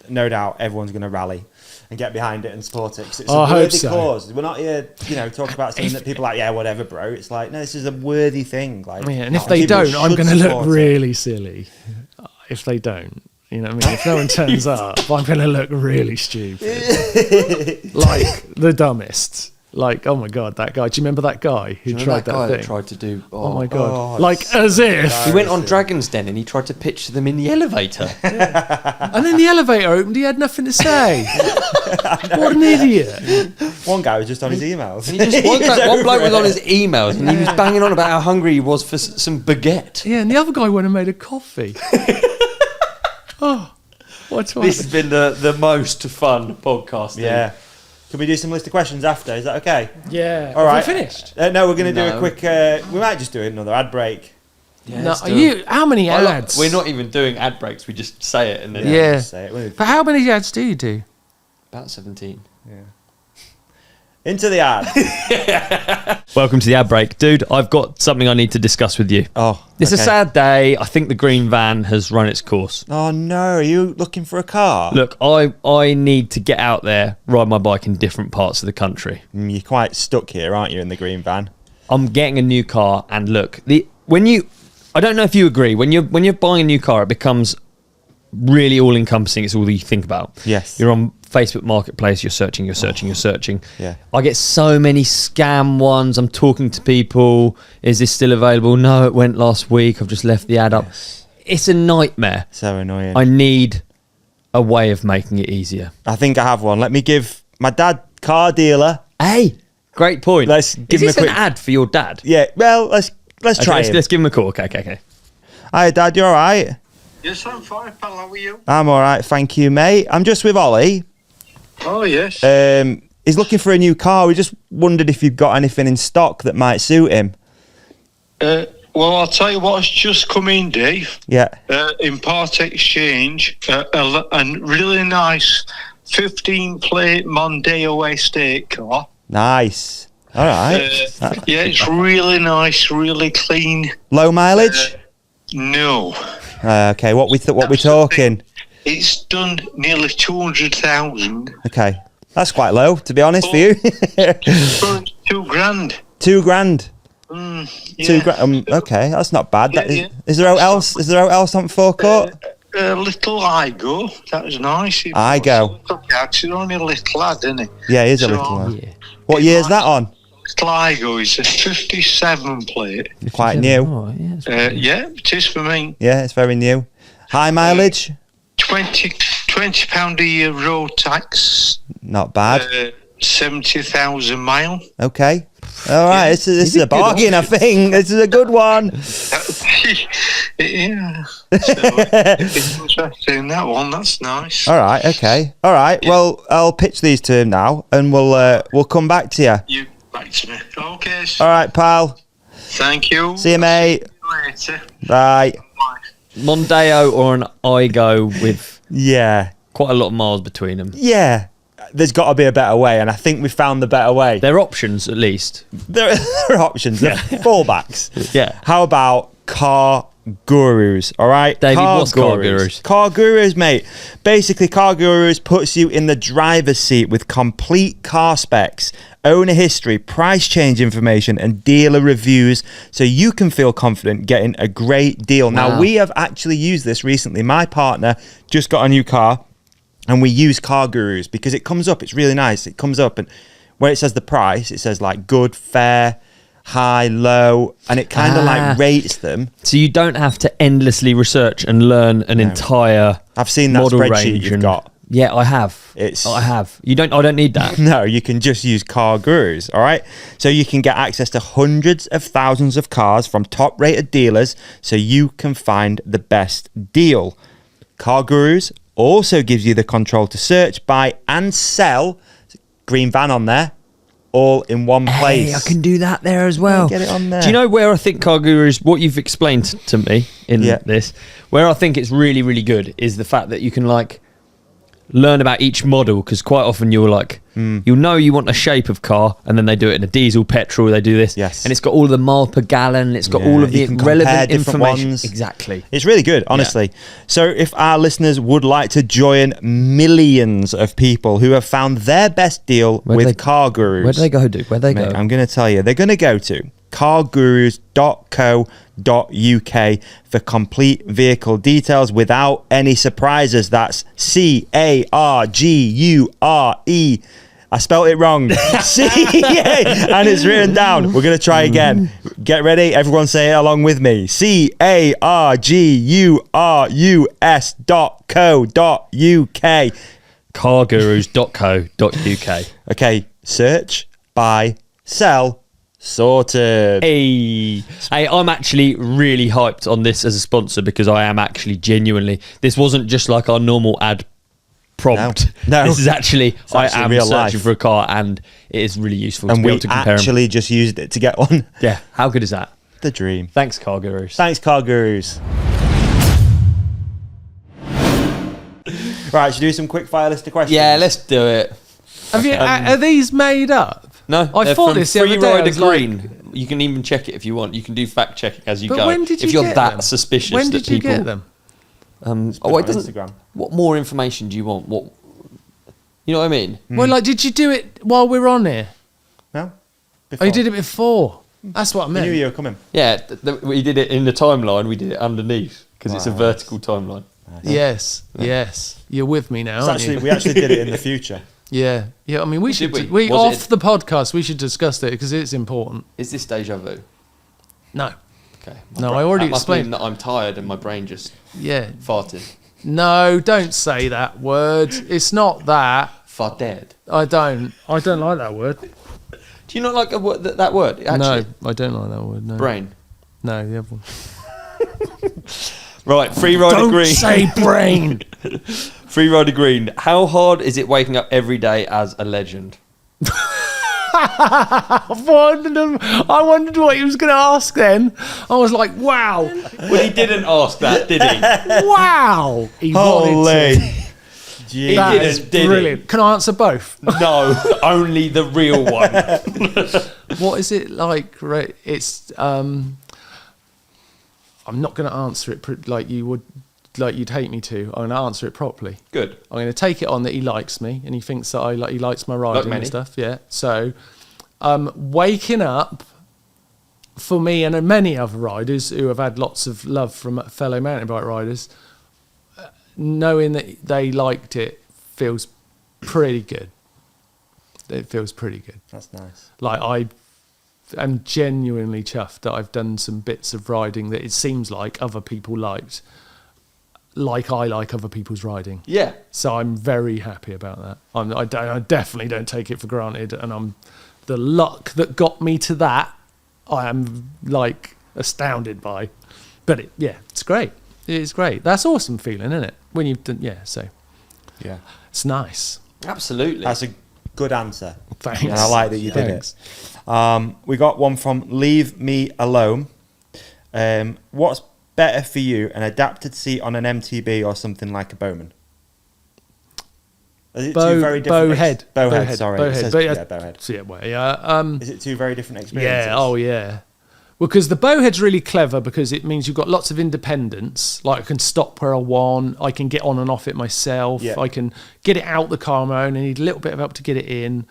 no doubt everyone's going to rally and get behind it and support it, because it's a worthy cause. We're not here, talking about something that people are like, whatever, bro. It's like, no, this is a worthy thing. And if they don't, I'm going to look really silly. If they don't, if no one turns up, I'm going to look really stupid, like the dumbest. Like, oh my God, that guy. Do you remember that guy who tried that thing? That tried to do. Oh my God. As if. He went on Dragon's Den and he tried to pitch them in the elevator. And then the elevator opened, he had nothing to say. What an idiot. One guy was just on his emails. One bloke was on his emails and he was banging on about how hungry he was for some baguette. Yeah, and the other guy went and made a coffee. What's This has been the most fun podcast. Yeah. Can we do some list of questions after? Is that okay? Yeah. All right. Have we finished? No, we're going to do a quick... we might just do another ad break. Yeah, how many ads? We're not even doing ad breaks. We just say it and then... Yeah. Just say it. But how many ads do you do? About 17. Yeah. Into the ad. Welcome to the ad break. Dude, I've got something I need to discuss with you. Oh, It's a sad day. I think the green van has run its course. Oh, no. Are you looking for a car? Look, I need to get out there, ride my bike in different parts of the country. You're quite stuck here, aren't you, in the green van? I'm getting a new car, and look, I don't know if you agree, when you're buying a new car, it becomes really all-encompassing. It's all you think about. Yes. You're on Facebook Marketplace, you're searching. Yeah. I get so many scam ones. I'm talking to people. Is this still available? No, it went last week. I've just left the ad up. It's a nightmare. So annoying. I need a way of making it easier. I think I have one. Let me give my dad, car dealer. Hey, Great point. Let's give him a Is quick this an ad for your dad? Yeah, well, let's try Okay, him. let's give him a call. Okay. Hi, Dad, you all right? Yes, I'm fine, pal. How are you? I'm all right, thank you, mate. I'm just with Ollie. Oh, yes. He's looking for a new car. We just wondered if you've got anything in stock that might suit him. Well, I'll tell you what's just come in, Dave. Yeah. In part exchange, a really nice 15-plate Mondeo estate car. Nice. All right. Yeah, it's really nice, really clean. Low mileage? No. Okay, what we That's talking? It's done nearly 200,000. Okay. That's quite low, to be honest, for you. For £2,000. £2,000. Yeah. £2,000. Okay, that's not bad. Yeah. Is there out else? Is there out else on forecourt? A little Igo. That was nice. Igo. It's only a little lad, isn't it? Yeah, he is a So, little one. What year's that on? Little Igo is a 57 plate. Quite new. Oh, yeah. Yeah, it is for me. Yeah, it's very new. High mileage? £20 a year road tax. Not bad. 70,000 mile. Okay. All right, this is a good bargain, I think. This is a good one. Yeah. So, it's interesting, that one. That's nice. All right, okay. All right, well, I'll pitch these to him now, and we'll come back to you. You back to me. Okay. All right, pal. Thank you. See you, mate. See you later. Bye. Bye. Mondeo or an Igo with Yeah. quite a lot of miles between them. Yeah. There's got to be a better way, and I think we found the better way. They're options, at least. There are options. They're fallbacks. Yeah. How about CarGurus? All right, David, what's CarGurus? CarGurus, mate. Basically, CarGurus puts you in the driver's seat with complete car specs, owner history, price change information, and dealer reviews, so you can feel confident getting a great deal. Now, Wow. we have actually used this recently. My partner just got a new car, and we use CarGurus because it comes up. It's really nice. It comes up, and where it says the price, it says like good, fair, high, low, and it kind of like rates them. So you don't have to endlessly research and learn an entire I've seen that model spreadsheet range. you've got. Yeah, I have. I have. I don't need that. No, you can just use CarGurus, all right? So you can get access to hundreds of thousands of cars from top-rated dealers, so you can find the best deal. CarGurus also gives you the control to search, buy, and sell. Green van on there, all in one place. Hey, I can do that there as well. Yeah, get it on there. Do you know where I think CarGurus, what you've explained to me in this, where I think it's really, really good is the fact that you can like learn about each model, because quite often you're like, you'll know you want a shape of car, and then they do it in a diesel, petrol, they do this. Yes. And it's got all the mile per gallon, it's got Yeah, all of the you can compare relevant different information. ones. Exactly. It's really good, honestly. So if our listeners would like to join millions of people who have found their best deal with CarGurus. Where do they go, dude? Where they go? I'm going to tell you. They're going to go to cargurus.co.uk for complete vehicle details without any surprises. That's CARGURE. I spelled it wrong. And it's written down. We're going to try again. Get ready. Everyone say it along with me. CARGURUS.co.uk. Cargurus.co.uk. Okay. Search, buy, sell, sorted. Hey, I'm actually really hyped on this as a sponsor, because I am actually genuinely, this wasn't just like our normal ad prompt. No. This is actually, I am real searching life. for a car, and it is really useful to And be we able to compare actually just used it to get one. them. Yeah, how good is that? The dream. Thanks, CarGurus. Thanks, CarGurus. Right, should we do some quick fire list of questions? Yeah, let's do it. Have you? Are these made up? No, I they're thought from this the other Free day. I Rider was like- Green. You can even check it if you want. You can do fact checking as you But go. when did you if you're get that them? suspicious When that did you people, get them? Oh, on it doesn't. Instagram. What more information do you want? What? You know what I mean? Well, like, did you do it while we were on here? No? Oh, you did it before. That's what I I meant. knew you were coming. Yeah, we did it in the timeline. We did it underneath because it's a vertical timeline. Yes, yes. You're with me now, aren't you? We actually did it in the future. Yeah, yeah. I mean, we should. we? We Was off it- the podcast. We should discuss it because it's important. Is this deja vu? No. Okay. No, I already that must explained. mean that I'm tired and my brain just Yeah. farted. No, don't say that word. It's not that. Farted. I don't like that word. Do you not like that word? Actually? No, I don't like that word. No. Brain. No, the other one. Right, Free Rider Don't Green. say brain. Free Rider Green. How hard is it waking up every day as a legend? I wondered what he was going to ask then. I was like, wow. Well, he didn't ask that, did he? Wow. He wanted to. He That didn't, is did brilliant. he? Can I answer both? No, only the real one. What is it like? It's I'm not going to answer it like you would, like you'd hate me to. I'm going to answer it properly. Good. I'm going to take it on that he likes me and he thinks that he likes my riding many. and stuff. Yeah. So, waking up for me and many other riders who have had lots of love from fellow mountain bike riders, knowing that they liked it feels pretty good. It feels pretty good. That's nice. Like I'm genuinely chuffed that I've done some bits of riding that it seems like other people liked, like I like other people's riding. Yeah. So I'm very happy about that. I definitely don't take it for granted, and the luck that got me to that, I am like astounded by. But it's great. It's great. That's awesome feeling, isn't it? When you've done, so Yeah. it's nice. Absolutely. That's a good answer. Thanks. And I like that you did Thanks. it. We got one from Leave Me Alone. What's better for you, an adapted seat on an MTB or something like a Bowman? Is it two very different? Bowhead. Bowhead, sorry. It says- Bowhead. Bowhead. So yeah. Is it two very different experiences? Yeah, oh yeah. Well, because the bowhead's really clever because it means you've got lots of independence. Like I can stop where I want, I can get on and off it myself, Yeah. I can get it out the car on my own. I need a little bit of help to get it in.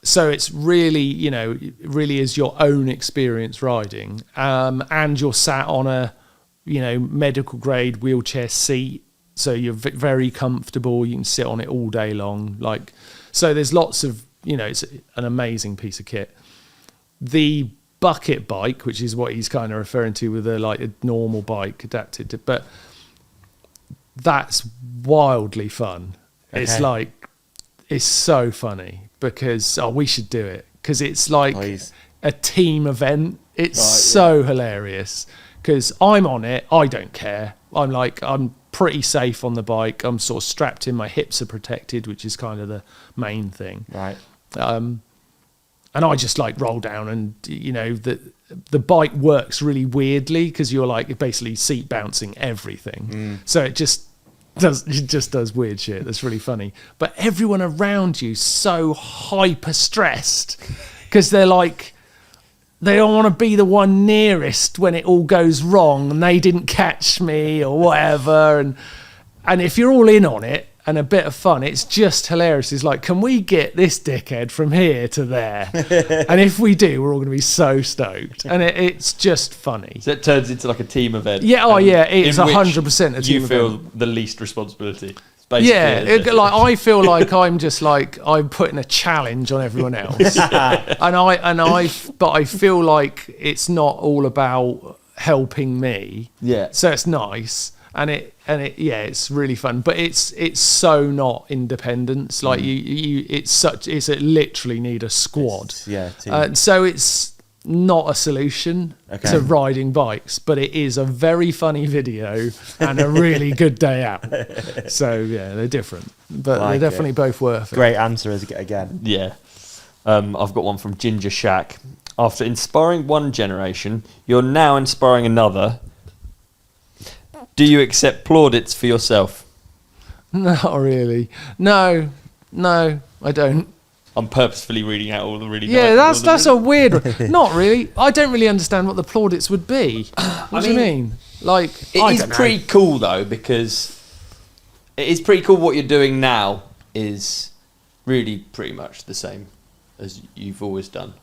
So it's really, it really is your own experience riding. And you're sat on a, medical grade wheelchair seat. So you're very comfortable. You can sit on it all day long. So there's lots of, it's an amazing piece of kit. The bucket bike, which is what he's kind of referring to with a normal bike adapted to, but that's wildly fun. Okay. It's so funny because we should do it because it's like Please. a team event. It's so hilarious because I'm on it. I don't care. I'm pretty safe on the bike. I'm sort of strapped in. My hips are protected, which is kind of the main thing. Right. And I just roll down and, the bike works really weirdly because you're basically seat bouncing everything. So it just does weird shit. That's really funny. But everyone around you so hyper stressed because they're they don't want to be the one nearest when it all goes wrong and they didn't catch me or whatever. And if you're all in on it, and a bit of fun, it's just hilarious. It's can we get this dickhead from here to there? And if we do, we're all going to be so stoked. And it's just funny. So it turns into a team event. Yeah, it's in which 100% a team you feel event. the least responsibility. It's basically Yeah, I feel like I'm just I'm putting a challenge on everyone else. But I feel like it's not all about helping me. Yeah. So it's nice. And it's really fun, but it's so not independence. It literally need a squad. So it's not a solution to riding bikes, but it is a very funny video and a really good day out. So yeah, they're different, but they're definitely both worth it. Great answer again. Yeah. I've got one from Ginger Shack. After inspiring one generation, you're now inspiring another. Do you accept plaudits for yourself? Not really. No, I don't. I'm purposefully reading out all the really Yeah, nice... that's a weird one. Not really. I don't really understand what the plaudits would be. What do you mean? It is pretty cool, though, because it is pretty cool what you're doing now is really pretty much the same as you've always done.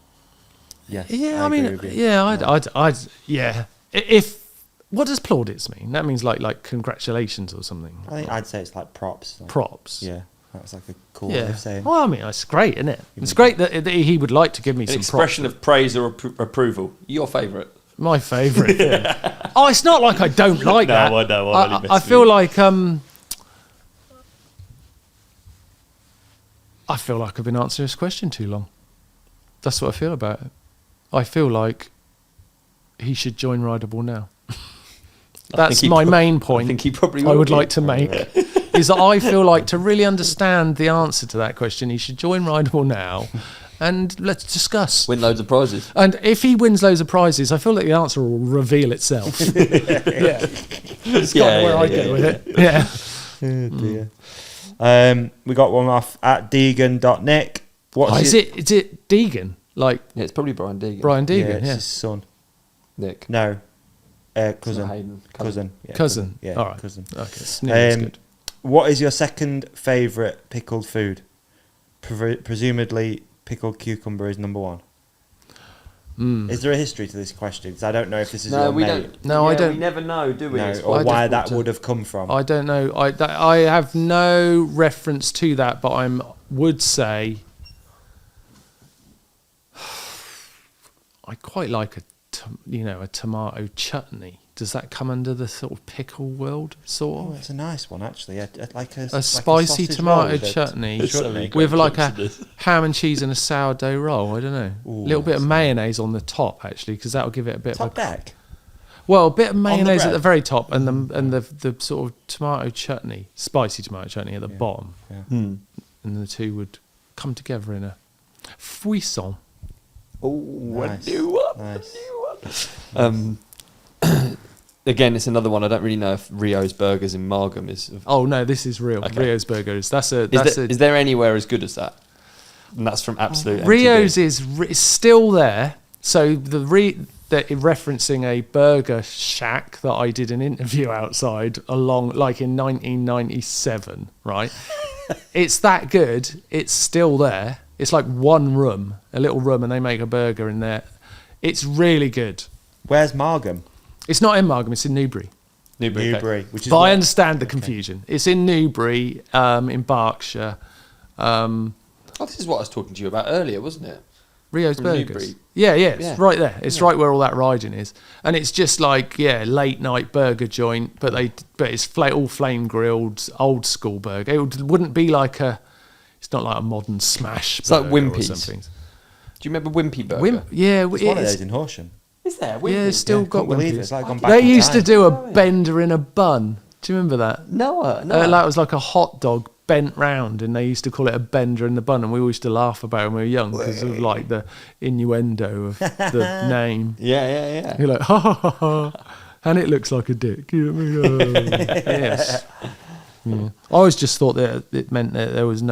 Yes. Yeah, Yeah. If what does plaudits mean? That means like congratulations or something. I think I'd say it's props. Props. Yeah, that's a cool way of saying. Well, I mean, it's great, isn't it? It's great that he would like to give me An some expression props. of praise or approval. Your favourite? My favourite. Yeah. Oh, it's not like I don't like No, that. I know. I'm only I messing feel with like I feel like I've been answering this question too long. That's what I feel about it. I feel like he should join Rideable Now. That's my main point. I think he probably I would be. like to make is that I feel like to really understand the answer to that question, he should join Rideable Now, and let's discuss. Win loads of prizes. And if he wins loads of prizes, I feel like the answer will reveal itself. Yeah, it's kind of where I go with it. Yeah. Oh dear. We got one off at Deegan.Nick. Is it Deegan? Like Yeah, it's probably Brian Deegan. Brian Yeah, Deegan? it's Yeah. his son. Nick. No. It's Cousin. not Hayden. Cousin. Yeah, Cousin. Yeah, All right. cousin. Okay. It's good. What is your second favourite pickled food? Presumably, pickled cucumber is number one. Is there a history to this question? Because I don't know if this is your we mate. don't. No, I don't. We never know, do we? No, It's or quite why difficult that would have come from. I don't know. I have no reference to that, but would say I quite like a tomato chutney. Does that come under the sort of pickle world, sort Oh, of? it's a nice one actually. Like A spicy sausage tomato roll with chutney chutney. with like a ham and cheese and a sourdough roll. I don't know. A Ooh, little bit of that's mayonnaise on the top actually, because that'll give it a bit top of a deck. well, a bit of mayonnaise at bread? the very top, and the sort of tomato chutney, spicy tomato chutney at the bottom, Yeah. and the two would come together in a fouisson. Oh, Nice. a new one. Nice. Again, it's another one. I don't really know if Rio's Burgers in Margam is. Oh no, this is real. Okay. Rio's Burgers. Is there anywhere as good as that? And that's from Absolute. Rio's MTV. is still there. So they're referencing a burger shack that I did an interview outside like in 1997, right? It's that good. It's still there. It's like one room, a little room, and they make a burger in there. It's really good. Where's Margam? It's not in Margam, it's in Newbury. Newbury. Newbury, which is. But I where- understand the confusion. It's in Newbury, in Berkshire. Oh, this is what I was talking to you about earlier, wasn't it? Rio's From Burgers. Newbury. Yeah, it's Yeah. right there. It's right where all that riding is, and it's just like late night burger joint, but it's all flame grilled, old school burger. It wouldn't be like it's not like a modern smash. It's like burger or Wimpy's. something. Do you remember Wimpy Burger? Yeah, It's one of those in Horsham. Is there? Yeah, it's still got Can't believe it. Wimpy's. It's like gone back They in used to time. do a bender in a bun. Do you remember that? No. That was like a hot dog bent round, and they used to call it a bender in the bun, and we alwaed used to laugh about it when we were young because of like the innuendo of the name. Yeah. You're like, ha ha ha ha, and it looks like a dick. You know what I mean? Yes. Yeah. I always just thought that it meant that there was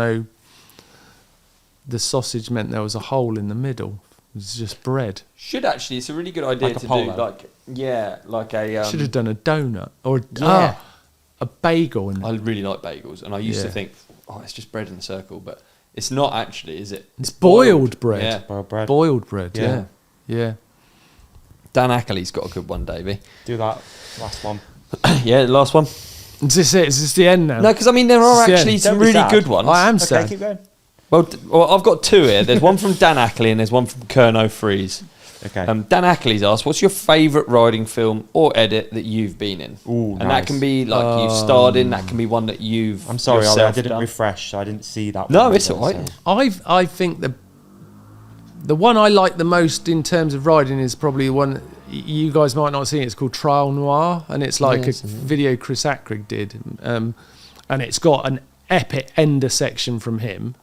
the sausage meant there was a hole in the middle. It was just bread. Should actually. It's a really good idea Like a to polo. do. Like a. Should have done a donut or Yeah. a bagel. I really like bagels, and I used to Yeah. think, it's just bread in a circle, but it's not actually, is it? It's boiled bread. Yeah. Boiled bread. Boiled bread. Yeah. Yeah. Dan Ackley's got a good one, Davey. Do that last one. Yeah, the last one. Is this it? Is this the end now? No, because I mean there are It's the actually end. some Don't be really sad. good ones. I am Okay, sad. keep going. Well, I've got two here. There's one from Dan Ackley and there's one from Kerno Freeze. Okay. Dan Ackley's asked, "What's your favourite riding film or edit that you've been in?" Ooh, and nice. that can be like you've starred in. That can be one that you've. I'm sorry, Ollie, I yourself didn't done. refresh, so I didn't see that. No, one it's either, all right. so- I think the one I like the most in terms of riding is probably the one you guys might not have seen. It's called Trial Noir, and it's like a video Chris Ackrig did, and it's got an epic ender section from him,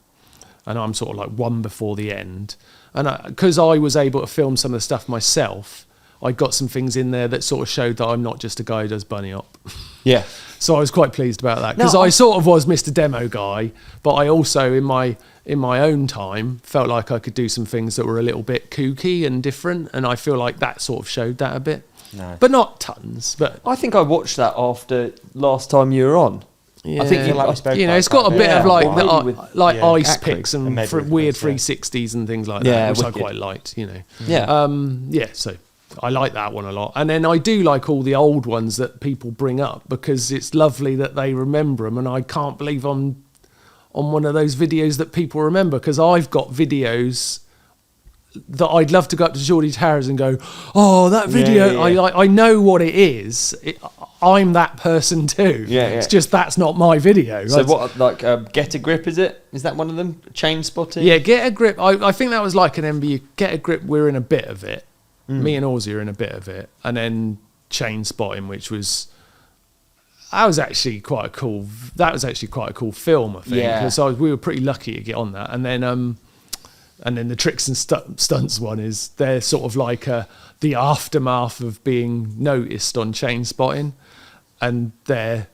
and I'm sort of like one before the end. And because I was able to film some of the stuff myself, I got some things in there that sort of showed that I'm not just a guy who does bunny hop. Yeah. So I was quite pleased about that because No, I sort of was Mr. Demo guy, but I also in my own time felt like I could do some things that were a little bit kooky and different, and I feel like that sort of showed that a bit, Nice. but not tons. But I think I watched that after last time you were on. yeah, I think I feel like we spoke about it's got a that. bit Yeah, of like well, maybe with- like yeah, ice Ackrig. picks and And maybe with weird Chris, yeah. 360s and things like Yeah, that, which I wicked. quite liked. Yeah. So I like that one a lot. And then I do like all the old ones that people bring up because it's lovely that they remember them. And I can't believe I'm on one of those videos that people remember because I've got videos that I'd love to go up to Geordie Towers and go, oh, that video, I know what it is. I'm that person too. It's just that's not my video. So what, like Get a Grip, is it? Is that one of them? Chain Spotting? Yeah, Get a Grip. I think that was like an MBU. Get a Grip, we're in a bit of it. Me and Ozzy are in a bit of it. And then Chain Spotting, which was... That was actually quite a cool film, I think. Yeah. So we were pretty lucky to get on that. And then the Tricks and Stunts one is they're sort of like the aftermath of being noticed on Chain Spotting, and they're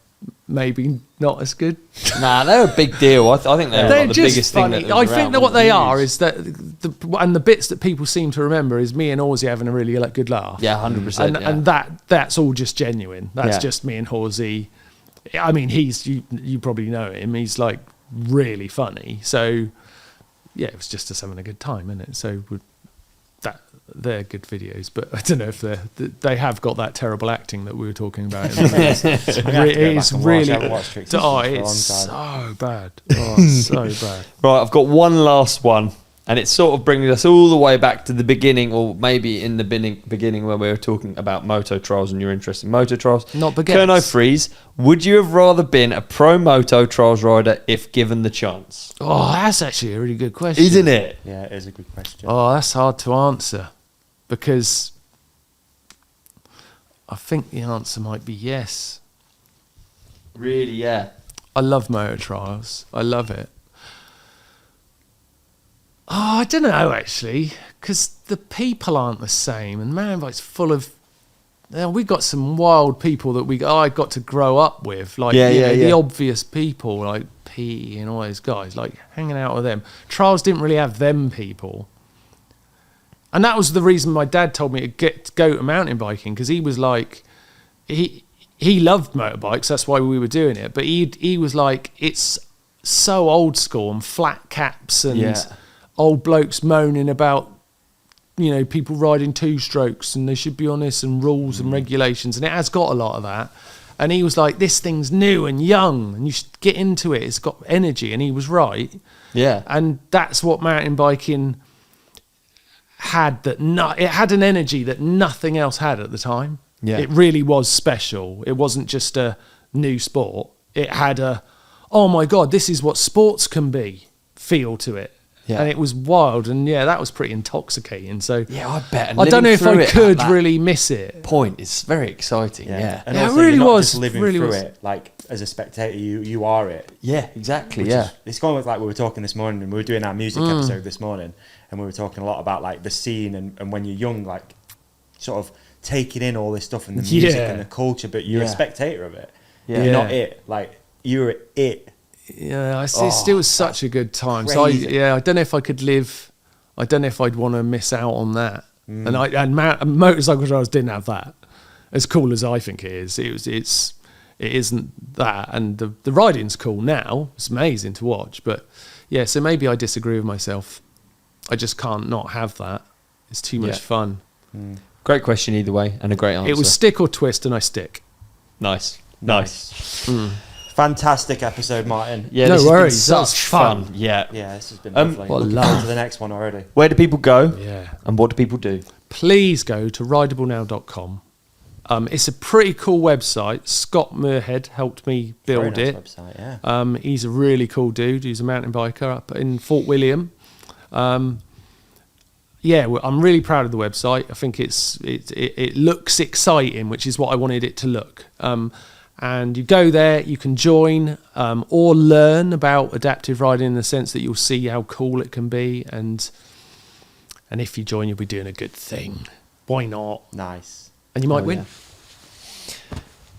maybe not as good. Nah, they're a big deal. I think they're like the biggest funny. thing that I think that what they are is that the bits that people seem to remember is me and Horsey having a really good laugh. Yeah, 100%. And that's all just genuine. That's just me and Horsey. I mean, you probably know him. He's like really funny. So yeah, it was just us having a good time, isn't it? So they're good videos, but I don't know if they have got that terrible acting that we were talking about. It's really, it's so bad. Oh, it's so bad. Right, I've got one last one, and it's sort of bringing us all the way back to the beginning, or maybe in the beginning when we were talking about moto trials and your interest in moto trials. Not baguettes. Kerno Freeze, would you have rather been a pro moto trials rider if given the chance? Oh, that's actually a really good question. Isn't it? Yeah, it is a good question. Oh, that's hard to answer, because I think the answer might be yes. Really, yeah. I love motor trials. I love it. Oh, I don't know, actually, because the people aren't the same, and mountain bike's full of... we got some wild people that I got to grow up with, like the obvious people, like P and all those guys, like hanging out with them. Trials didn't really have them people. And that was the reason my dad told me to go to mountain biking, because he was like... He loved motorbikes, that's why we were doing it, but he was like, it's so old school and flat caps and old blokes moaning about, people riding two strokes and they should be on this and rules and regulations, and it has got a lot of that. And he was like, this thing's new and young and you should get into it, it's got energy, and he was right. Yeah. And that's what mountain biking had, it had an energy that nothing else had at the time. Yeah. It really was special. It wasn't just a new sport. It had oh my God, this is what sports can be feel to it. Yeah. And it was wild, and that was pretty intoxicating. So I bet. And I don't know if I could really miss it. Point is very exciting. Yeah, and also, it really you're not was just living through it. Like as a spectator, you are it. Yeah, exactly. It's going with like we were talking this morning, and we were doing our music episode this morning, and we were talking a lot about like the scene and when you're young, like sort of taking in all this stuff and the music and the culture, but you're a spectator of it. Yeah. You're not it. Like you're it. Yeah, it still was such a good time. Crazy. So I don't know if I could live. I don't know if I'd want to miss out on that. And motorcycle trials didn't have that. As cool as I think it is, it isn't that. And the riding's cool now. It's amazing to watch. But so maybe I disagree with myself. I just can't not have that. It's too much fun. Great question either way, and a great answer. It was stick or twist, and I stick. Nice. Fantastic episode, Martyn. Yeah, no this worries. Has been such fun. Yeah, this has been lovely. Looking forward to the next one already. Where do people go? And what do people do? Please go to rideablenow.com. It's a pretty cool website. Scott Muirhead helped me build it. Website, he's a really cool dude. He's a mountain biker up in Fort William. I'm really proud of the website. I think it looks exciting, which is what I wanted it to look. And you go there, you can join or learn about adaptive riding in the sense that you'll see how cool it can be. And if you join, you'll be doing a good thing. Why not? Nice. And you might win.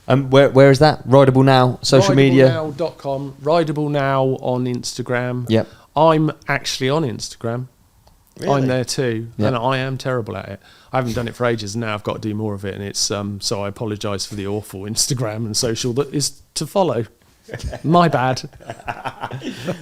Yeah. Where is that? Rideable Now, social media? Rideablenow.com. Rideable Now on Instagram. Yep. I'm actually on Instagram. Really? I'm there too, Yep. and I am terrible at it. I haven't done it for ages, and now I've got to do more of it, and it's so I apologise for the awful Instagram and social that is to follow. My bad.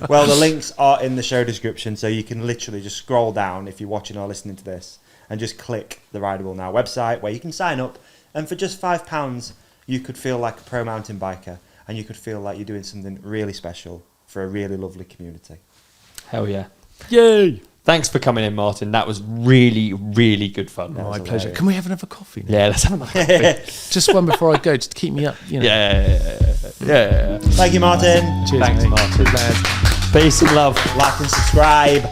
Well, the links are in the show description, so you can literally just scroll down if you're watching or listening to this, and just click the Rideable Now website where you can sign up, and for just £5 you could feel like a pro mountain biker, and you could feel like you're doing something really special for a really lovely community. Hell yeah. Yay! Thanks for coming in, Martyn. That was really, really good fun. My pleasure. Can we have another coffee now? Yeah, let's have another coffee. Just one before I go, just to keep me up. You know. Yeah. Thank you, Martyn. Cheers, Thanks, mate. Martyn. Cheers, lads. Peace and love. Like and subscribe.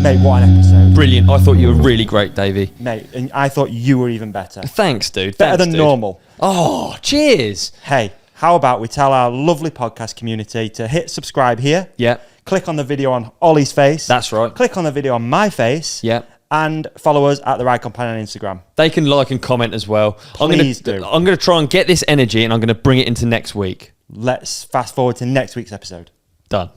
Mate, what an episode. Brilliant. I thought you were really great, Davey. Mate, and I thought you were even better. Thanks, dude. Better Thanks, than dude. normal. Oh, cheers. Hey, how about we tell our lovely podcast community to hit subscribe here. Yeah. Click on the video on Ollie's face. That's right. Click on the video on my face. Yeah. And follow us at The Ride Companion on Instagram. They can like and comment as well. Please do. I'm going to try and get this energy and I'm going to bring it into next week. Let's fast forward to next week's episode. Done.